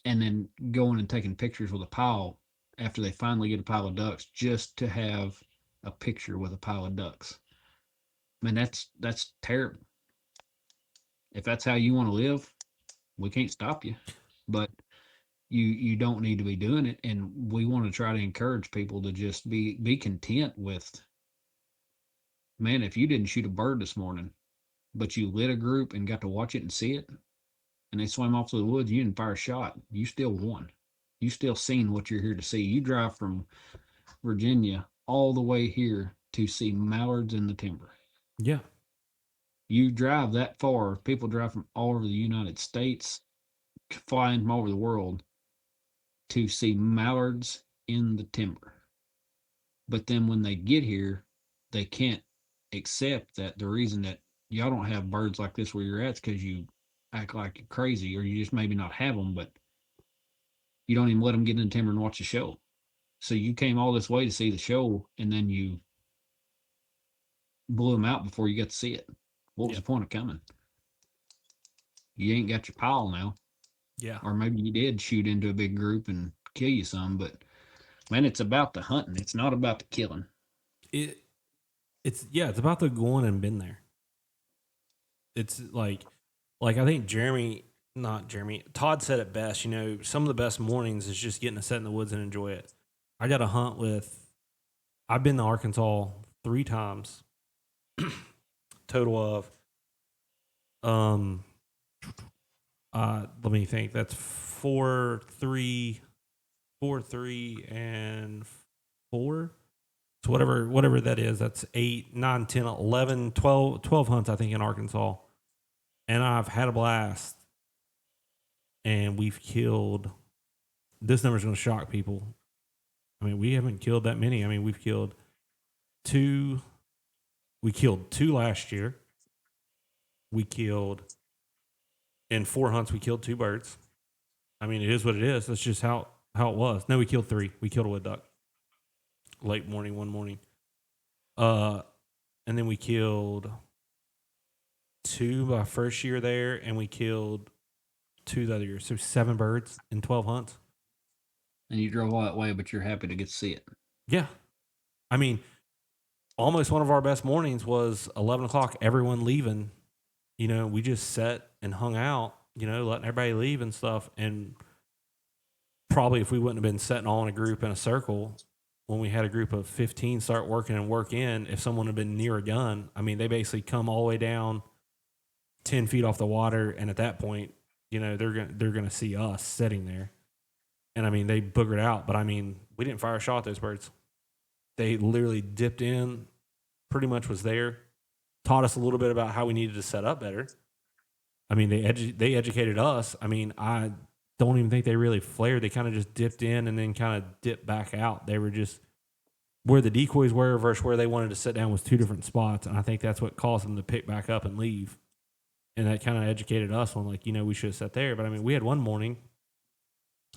and then going and taking pictures with a pile after they finally get a pile of ducks just to have a picture with a pile of ducks. Man, that's terrible. If that's how you want to live, we can't stop you. But you don't need to be doing it, and we want to try to encourage people to just be content with, man, if you didn't shoot a bird this morning but you lit a group and got to watch it and see it and they swam off to the woods, you didn't fire a shot, you still won. You still seen what you're here to see. You drive from Virginia all the way here to see mallards in the timber. Yeah. You drive that far, people drive from all over the United States, flying from all over the world to see mallards in the timber. But then when they get here, they can't accept that the reason that y'all don't have birds like this where you're at is because you act like you're crazy, or you just maybe not have them, but you don't even let them get in the timber and watch the show. So you came all this way to see the show, and then you blew them out before you got to see it. What was Yeah. the point of coming? You ain't got your pile now, Yeah. or maybe you did shoot into a big group and kill you some, but man, it's about the hunting. It's not about the killing. It's about the going and been there. It's like I think Todd said it best. You know, some of the best mornings is just getting to sit in the woods and enjoy it. I got to hunt with. I've been to Arkansas 3 times, total of um let me think. That's 4, 3, 4, 3, and 4. So whatever that is, that's 8, 9, 10, 11, 12, 12 hunts, I think, in Arkansas. And I've had a blast. And we've killed, this number's going to shock people. I mean, we haven't killed that many. I mean, we've killed 2. We killed 2 last year. We killed, in 4 hunts, we killed 2 birds. I mean, it is what it is. That's just how it was. No, we killed 3. We killed a wood duck. Late morning, one morning. And then we killed 2 my first year there, and we killed 2 the other year. So 7 birds in 12 hunts. And you drove all that way, but you're happy to get to see it. Yeah. I mean, almost one of our best mornings was 11 o'clock, everyone leaving. You know, we just sat and hung out, you know, letting everybody leave and stuff. And probably if we wouldn't have been sitting all in a group in a circle, when we had a group of 15 start working and work in, if someone had been near a gun, I mean, they basically come all the way down 10 feet off the water. And at that point, you know, they're going to see us sitting there. And I mean, they boogered out, but I mean, we didn't fire a shot at those birds. They literally dipped in, pretty much was there, taught us a little bit about how we needed to set up better. I mean, they educated us. I mean, I don't even think they really flared. They kind of just dipped in and then kind of dipped back out. They were just where the decoys were versus where they wanted to sit down was 2 different spots. And I think that's what caused them to pick back up and leave. And that kind of educated us on, like, you know, we should have sat there. But I mean, we had one morning.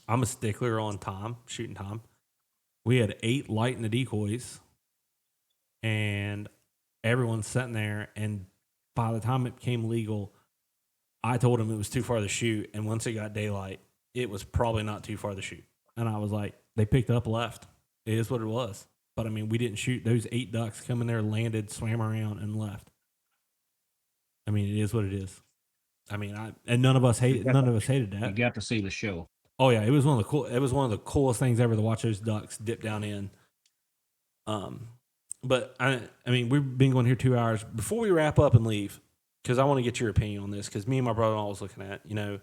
I'm a stickler on time, shooting time. We had 8 light in the decoys, and everyone's sitting there. And by the time it became legal, I told them it was too far to shoot. And once it got daylight, it was probably not too far to shoot. And I was like, they picked up, left. It is what it was. But I mean, we didn't shoot. Those 8 ducks come in there, landed, swam around, and left. I mean, it is what it is. I mean, none of us hated that. You got to see the show. Oh yeah, it was one of the coolest things ever to watch those ducks dip down in. But I mean, we've been going here 2 hours. Before we wrap up and leave, because I want to get your opinion on this, because me and my brother-in-law was looking at, you know,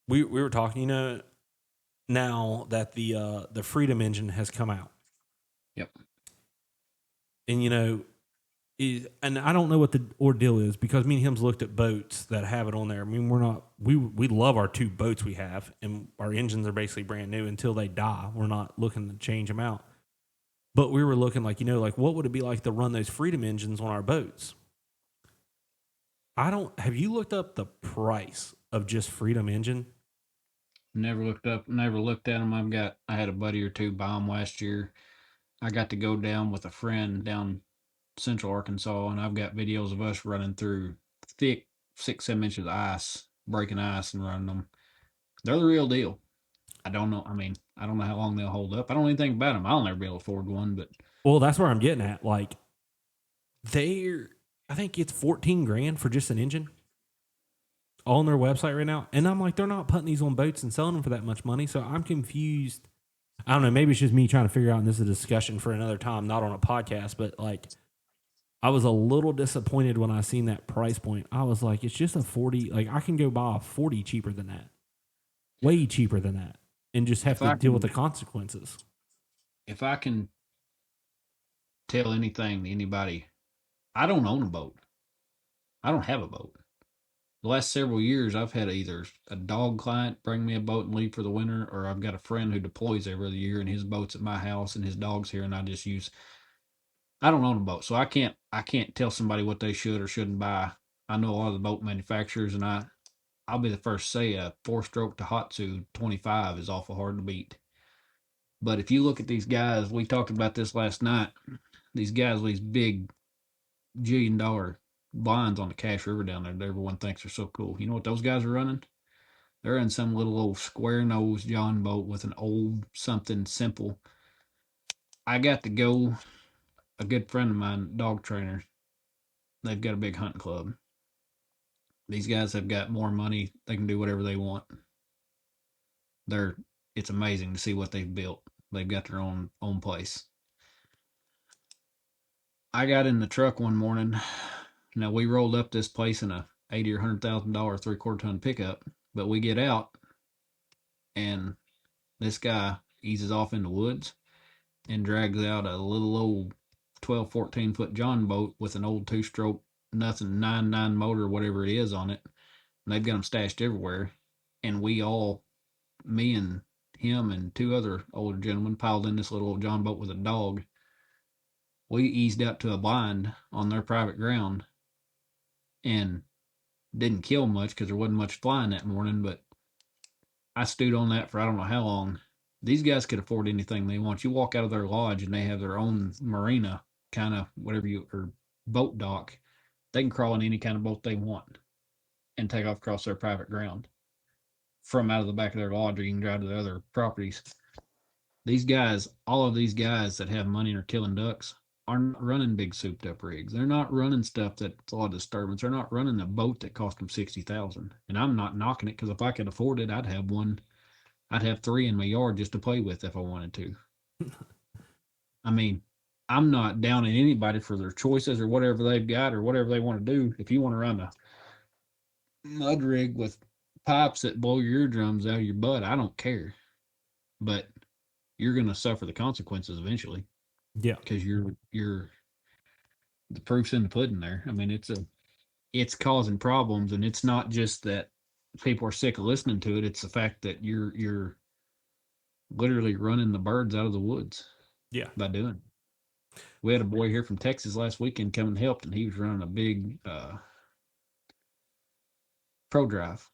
we were talking, you know, now that the Freedom engine has come out. Yep. And you know, and I don't know what the ordeal is, because me and him's looked at boats that have it on there. I mean, we love our 2 boats we have, and our engines are basically brand new until they die. We're not looking to change them out. But we were looking, like, you know, like, what would it be like to run those Freedom engines on our boats? Have you looked up the price of just Freedom engine? Never looked at them. I had a buddy or 2 buy them last year. I got to go down with a friend down Central Arkansas, and I've got videos of us running through thick 6-7 inches of ice, breaking ice and running them. They're the real deal. I don't know. I mean, I don't know how long they'll hold up. I don't know anything about them. I'll never be able to afford one, but Well, that's where I'm getting at. Like, I think it's 14 grand for just an engine on their website right now. And I'm like, they're not putting these on boats and selling them for that much money. So I'm confused. I don't know. Maybe it's just me trying to figure out, and this is a discussion for another time, not on a podcast, but like, I was a little disappointed when I seen that price point. I was like, it's just a 40. Like, I can go buy a 40 cheaper than that. Way cheaper than that. And just have to deal with the consequences. If I can tell anything to anybody, I don't own a boat. I don't have a boat. The last several years, I've had either a dog client bring me a boat and leave for the winter, or I've got a friend who deploys every other year, and his boat's at my house, and his dog's here, and I don't own a boat, so I can't tell somebody what they should or shouldn't buy. I know a lot of the boat manufacturers, and I'll be the first to say a 4-stroke Tohatsu 25 is awful hard to beat. But if you look at these guys, we talked about this last night. These guys with these big $1 jillion blinds on the Cache River down there that everyone thinks are so cool. You know what those guys are running? They're in some little old square nose John boat with an old something simple. I got to go. A good friend of mine, dog trainer, they've got a big hunting club. These guys have got more money. They can do whatever they want. It's amazing to see what they've built. They've got their own place. I got in the truck one morning. Now we rolled up this place in a $80,000 or $100,000 3/4 ton pickup, but we get out and this guy eases off in the woods and drags out a little old 12, 14-foot John boat with an old two-stroke nothing 9.9 motor, whatever it is on it. And they've got them stashed everywhere. And we all, me and him and two other older gentlemen, piled in this little old John boat with a dog. We eased out to a blind on their private ground and didn't kill much because there wasn't much flying that morning, but I stewed on that for I don't know how long. These guys could afford anything they want. You walk out of their lodge and they have their own marina, kind of whatever or boat dock. They can crawl in any kind of boat they want and take off across their private ground from out of the back of their lodge, or you can drive to the other properties. These guys, all of these guys that have money and are killing ducks, are not running big souped up rigs. They're not running stuff that's a lot of disturbance. They're not running a boat that cost them 60,000. And I'm not knocking it because if I could afford it, I'd have one. I'd have three in my yard just to play with if I wanted to. I mean, I'm not downing anybody for their choices or whatever they've got or whatever they want to do. If you want to run a mud rig with pipes that blow your eardrums out of your butt, I don't care. But you're going to suffer the consequences eventually. Yeah. Because you're the proof's in the pudding there. I mean, it's causing problems, and it's not just that people are sick of listening to it. It's the fact that you're literally running the birds out of the woods. Yeah. By doing it. We had a boy here from Texas last weekend come and helped, and he was running a big Pro Drive,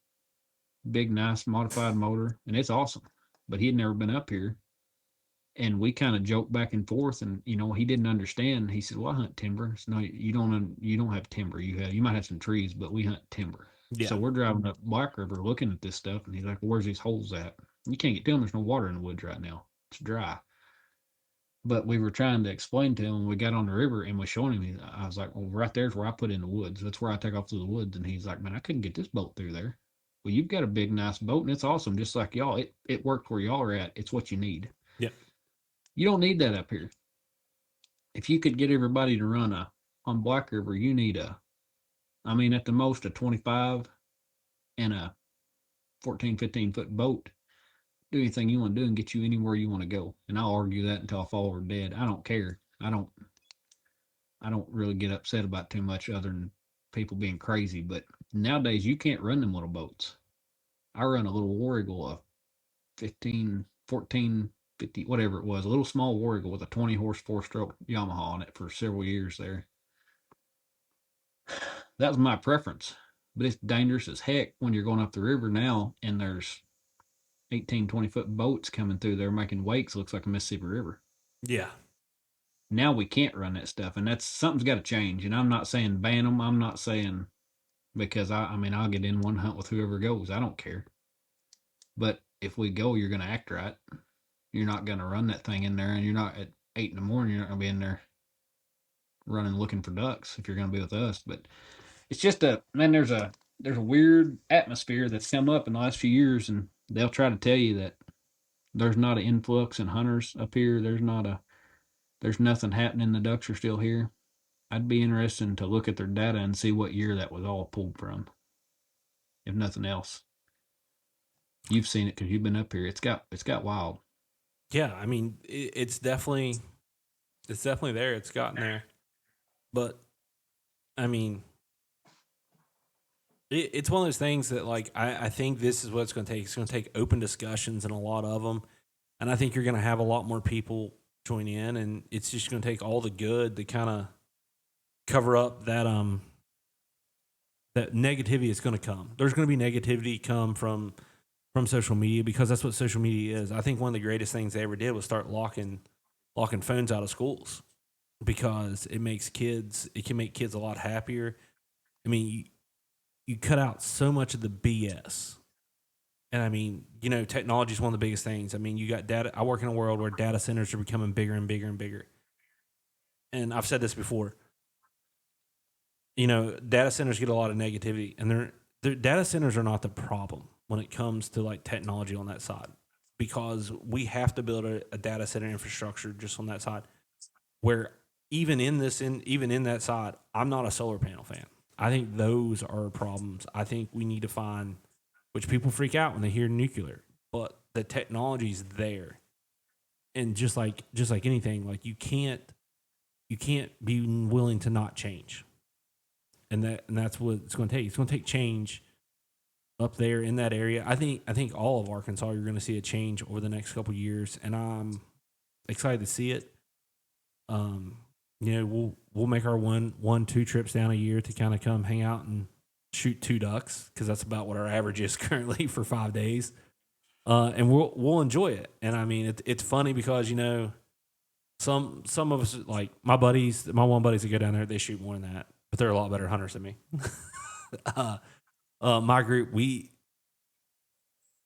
big nice modified motor, and it's awesome. But he had never been up here, and we kind of joked back and forth, and he didn't understand. He said, "Well, I hunt timber." So, no, you don't have timber. You might have some trees, but we hunt timber. Yeah. So we're driving up Black River looking at this stuff, and he's like, well, "Where's these holes at?" You can't get to them. There's no water in the woods right now. It's dry. But we were trying to explain to him when we got on the river and was showing him. I was like, "Well, right there's where I put in the woods. That's where I take off through the woods." And he's like, "Man, I couldn't get this boat through there." Well, you've got a big, nice boat, and it's awesome, just like y'all. It worked where y'all are at. It's what you need. Yeah. You don't need that up here. If you could get everybody to run on Black River, you need at the most a 25 and a 14, 15-foot boat. Do anything you want to do and get you anywhere you want to go. And I'll argue that until I fall over dead. I don't care. I don't really get upset about too much other than people being crazy. But nowadays you can't run them little boats. I run a little War Eagle, a 15, 14, 50, whatever it was, a little small War Eagle with a 20 horse 4-stroke Yamaha on it for several years there. That was my preference. But it's dangerous as heck when you're going up the river now and there's 18, 20-foot boats coming through there making wakes. Looks like a Mississippi River. Yeah. Now we can't run that stuff, and that's something's got to change. And I'm not saying ban them. I'm not saying because I'll get in one hunt with whoever goes. I don't care. But if we go, you're going to act right. You're not going to run that thing in there, and you're not at 8 in the morning. You're not going to be in there running looking for ducks if you're going to be with us. But it's just there's a weird atmosphere that's come up in the last few years, and they'll try to tell you that there's not an influx in hunters up here. There's nothing happening. The ducks are still here. I'd be interested to look at their data and see what year that was all pulled from. If nothing else, you've seen it because you've been up here. It's got wild. Yeah, I mean, it's definitely there. It's gotten there, but I mean, it's one of those things that, like, I think this is what it's going to take. It's going to take open discussions and a lot of them, and I think you're going to have a lot more people join in, and it's just going to take all the good to kind of cover up that that negativity is going to come. There's going to be negativity come from social media because that's what social media is. I think one of the greatest things they ever did was start locking phones out of schools because it can make kids a lot happier. I mean, you cut out so much of the BS. And I mean, technology is one of the biggest things. I mean, you got data. I work in a world where data centers are becoming bigger and bigger and bigger. And I've said this before. Data centers get a lot of negativity, and their data centers are not the problem when it comes to like technology on that side. because we have to build a data center infrastructure just on that side. Where even in that side, I'm not a solar panel fan. I think those are problems. I think we need to find, which people freak out when they hear nuclear, but the technology's there, and just like anything, like you can't be willing to not change, and that's what it's going to take. It's going to take change up there in that area. I think all of Arkansas, you're going to see a change over the next couple of years, and I'm excited to see it. Um, we'll make our two trips down a year to kind of come hang out and shoot two ducks because that's about what our average is currently for 5 days. And we'll enjoy it. And I mean, it's funny because some of us, like my one buddies that go down there, they shoot more than that, but they're a lot better hunters than me. My group,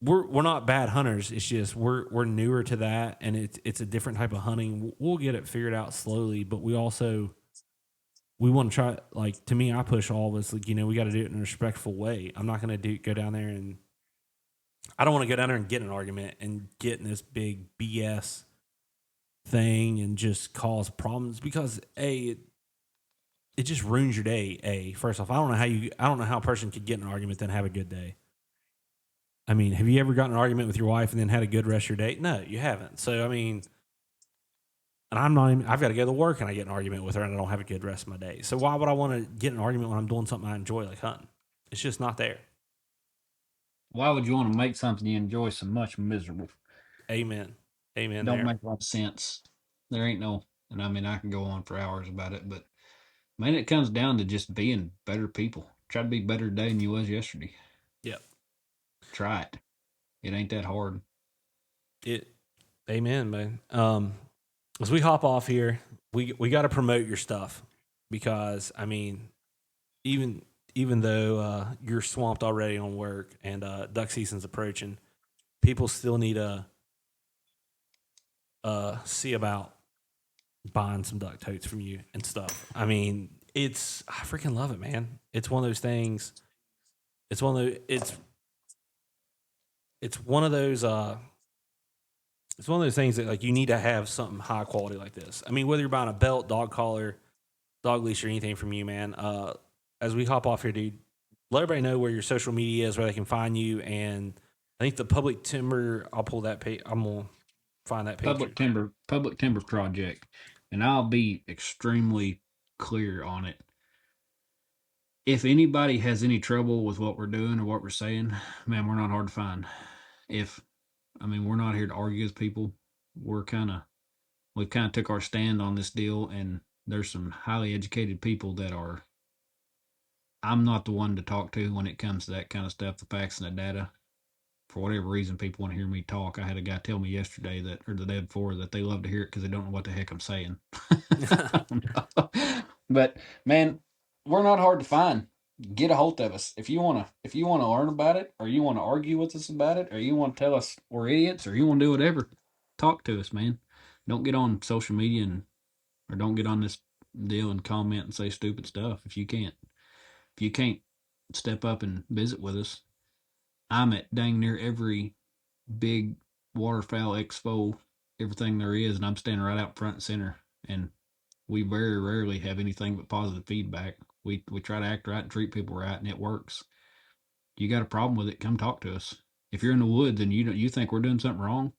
we're not bad hunters. It's just we're newer to that, and it's a different type of hunting. We'll get it figured out slowly, but we want to try. Like to me, I push all of us. Like we got to do it in a respectful way. I'm not going to go down there and I don't want to go down there and get in an argument and get in this big BS thing and just cause problems because it just ruins your day. First off, I don't know how a person could get in an argument then have a good day. I mean, have you ever gotten an argument with your wife and then had a good rest of your day? No, you haven't. So, I mean, and I've got to go to work and I get in an argument with her and I don't have a good rest of my day. So, why would I want to get in an argument when I'm doing something I enjoy, like hunting? It's just not there. Why would you want to make something you enjoy so much miserable? Amen. Amen. Don't There. make a lot of sense. There ain't no, and I mean, I can go on for hours about it, but man, it comes down to just being better people. Try to be better today than you was yesterday. Yep. Try it. It ain't that hard. It. Amen, man. As we hop off here, we got to promote your stuff because I mean, even though you're swamped already on work and duck season's approaching, people still need to see about buying some duck totes from you and stuff. I mean, I freaking love it, man. It's one of those things. It's one of those. It's one of those. It's one of those things that like you need to have something high quality like this. I mean, whether you're buying a belt, dog collar, dog leash, or anything from you, man. As we hop off here, dude, let everybody know where your social media is, where they can find you, and I think the public timber. I'll pull that page. I'm gonna find that page. Public Timber Project, and I'll be extremely clear on it. If anybody has any trouble with what we're doing or what we're saying, man, we're not hard to find. We're not here to argue with people. We've kind of took our stand on this deal, and there's some highly educated people that are. I'm not the one to talk to when it comes to that kind of stuff, the facts and the data. For whatever reason, people want to hear me talk. I had a guy tell me yesterday or the day before that they love to hear it because they don't know what the heck I'm saying. But man, we're not hard to find. Get a hold of us if you wanna learn about it, or you want to argue with us about it, or you want to tell us we're idiots, or you want to do whatever. Talk to us, man. Don't get on social media or don't get on this deal and comment and say stupid stuff if you can't step up and visit with us. I'm at dang near every big waterfowl expo, everything there is, and I'm standing right out front and center. And we very rarely have anything but positive feedback. We try to act right and treat people right, and it works. You got a problem with it? Come talk to us. If you're in the woods and you think we're doing something wrong,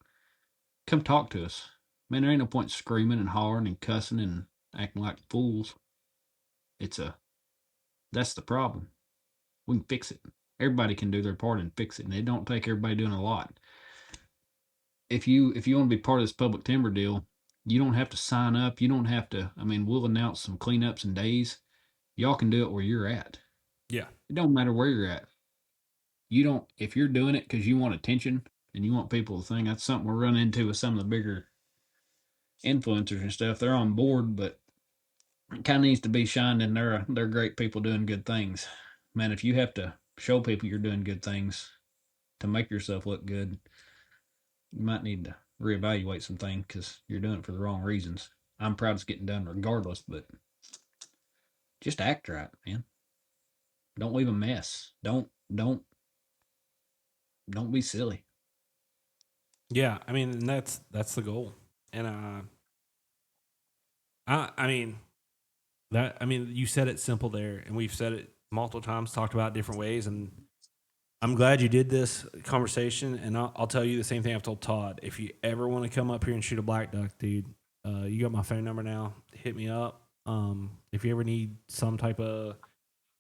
come talk to us. Man, there ain't no point screaming and hollering and cussing and acting like fools. That's the problem. We can fix it. Everybody can do their part and fix it, and it don't take everybody doing a lot. If you want to be part of this public timber deal, you don't have to sign up. You don't have to. I mean, we'll announce some cleanups and days. Y'all can do it where you're at. Yeah. It don't matter where you're at. You don't. If you're doing it because you want attention and you want people to think that's something we're running into with some of the bigger influencers and stuff. They're on board, but it kind of needs to be shined, and they're great people doing good things. Man, if you have to show people you're doing good things to make yourself look good, you might need to reevaluate some things because you're doing it for the wrong reasons. I'm proud it's getting done regardless, but just act right, man. Don't leave a mess. Don't be silly. Yeah, I mean, and that's the goal. And I mean you said it simple there, and we've said it multiple times, talked about it different ways, and I'm glad you did this conversation. And I'll tell you the same thing I've told Todd. If you ever want to come up here and shoot a black duck, dude, you got my phone number now. Hit me up. If you ever need some type of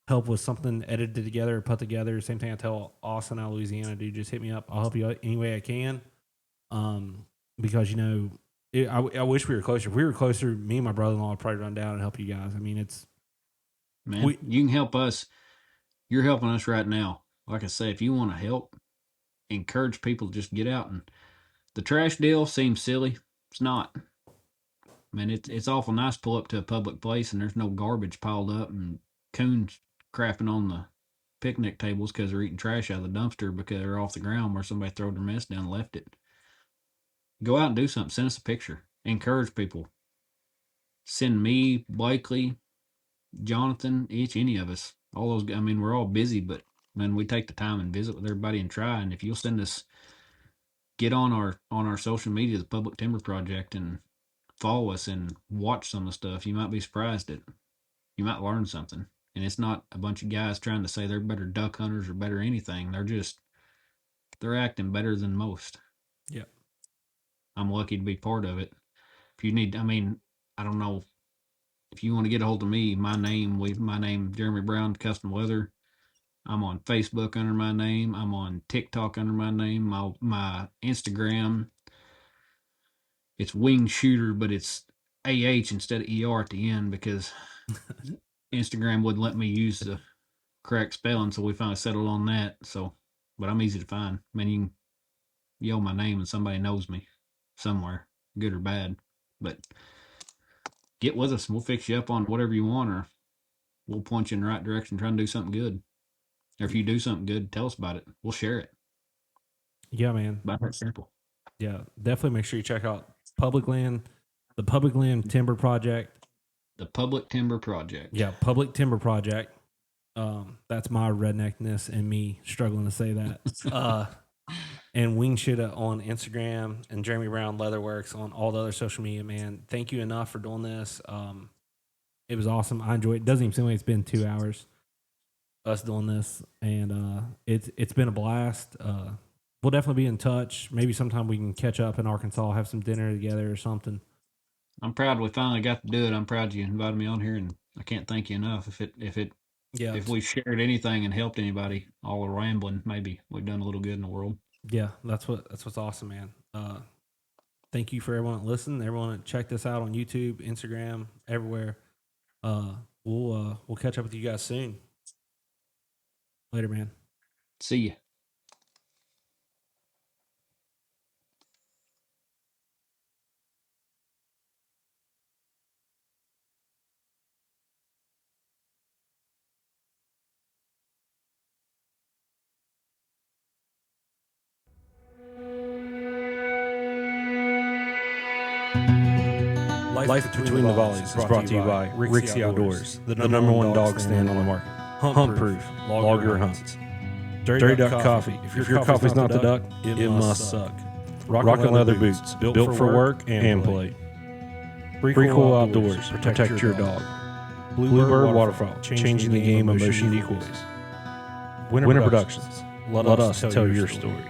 help with something edited together or put together, same thing I tell Austin out of Louisiana, dude, just hit me up. I'll help you out any way I can. Because I wish we were closer. If we were closer, me and my brother-in-law would probably run down and help you guys. I mean, You can help us. You're helping us right now. Like I say, if you want to help, encourage people to just get out. And the trash deal seems silly. It's not. Man, it's awful nice to pull up to a public place and there's no garbage piled up and coons crapping on the picnic tables because they're eating trash out of the dumpster because they're off the ground where somebody threw their mess down and left it. Go out and do something. Send us a picture. Encourage people. Send me, Blakely, Jonathan, any of us. All those. I mean, we're all busy, but man, we take the time and visit with everybody and try. And if you'll send us, get on our social media, the Public Timber Project, and follow us and watch some of the stuff. You might be surprised at. You might learn something. And it's not a bunch of guys trying to say they're better duck hunters or better anything. They're acting better than most. yeah. I'm lucky to be part of it. If you need, I mean, I don't know if you want to get a hold of me, my name, Jeremy Brown, Custom Leather. I'm on Facebook under my name. I'm on TikTok under my name. My Instagram, it's Wing Shooter, but it's AH instead of ER at the end because Instagram wouldn't let me use the correct spelling, so we finally settled on that. So, but I'm easy to find. I mean, you can yell my name and somebody knows me somewhere, good or bad. But get with us and we'll fix you up on whatever you want, or we'll point you in the right direction, try and do something good. Or if you do something good, tell us about it. We'll share it. Yeah, man. About that simple. Yeah, definitely make sure you check out the Public Land Timber Project. The Public Timber Project. Yeah, Public Timber Project. That's my redneckness and me struggling to say that. And Wing Shida on Instagram and Jeremy Brown Leatherworks on all the other social media, man. Thank you enough for doing this. It was awesome. I enjoyed it. It doesn't even seem like it's been 2 hours us doing this, and it's been a blast. We'll definitely be in touch. Maybe sometime we can catch up in Arkansas, have some dinner together or something. I'm proud we finally got to do it. I'm proud you invited me on here, and I can't thank you enough. If we shared anything and helped anybody, all the rambling, maybe we've done a little good in the world. Yeah, that's what's awesome, man. Thank you for everyone that listened, everyone that checked us out on YouTube, Instagram, everywhere. We'll catch up with you guys soon. Later, man. See ya. Life Between the Volleys is brought to you by Rixie Outdoors, the number one dog stand on the market. Hunt proof, log your hunts. Dirty Duck Coffee. If your coffee's not the duck, it must suck. Rockin' leather boots, built for work and play. Free Cool Outdoors, protect your dog. Bluebird Waterfowl, changing the game of motion decoys. Winter Productions, let us tell your story.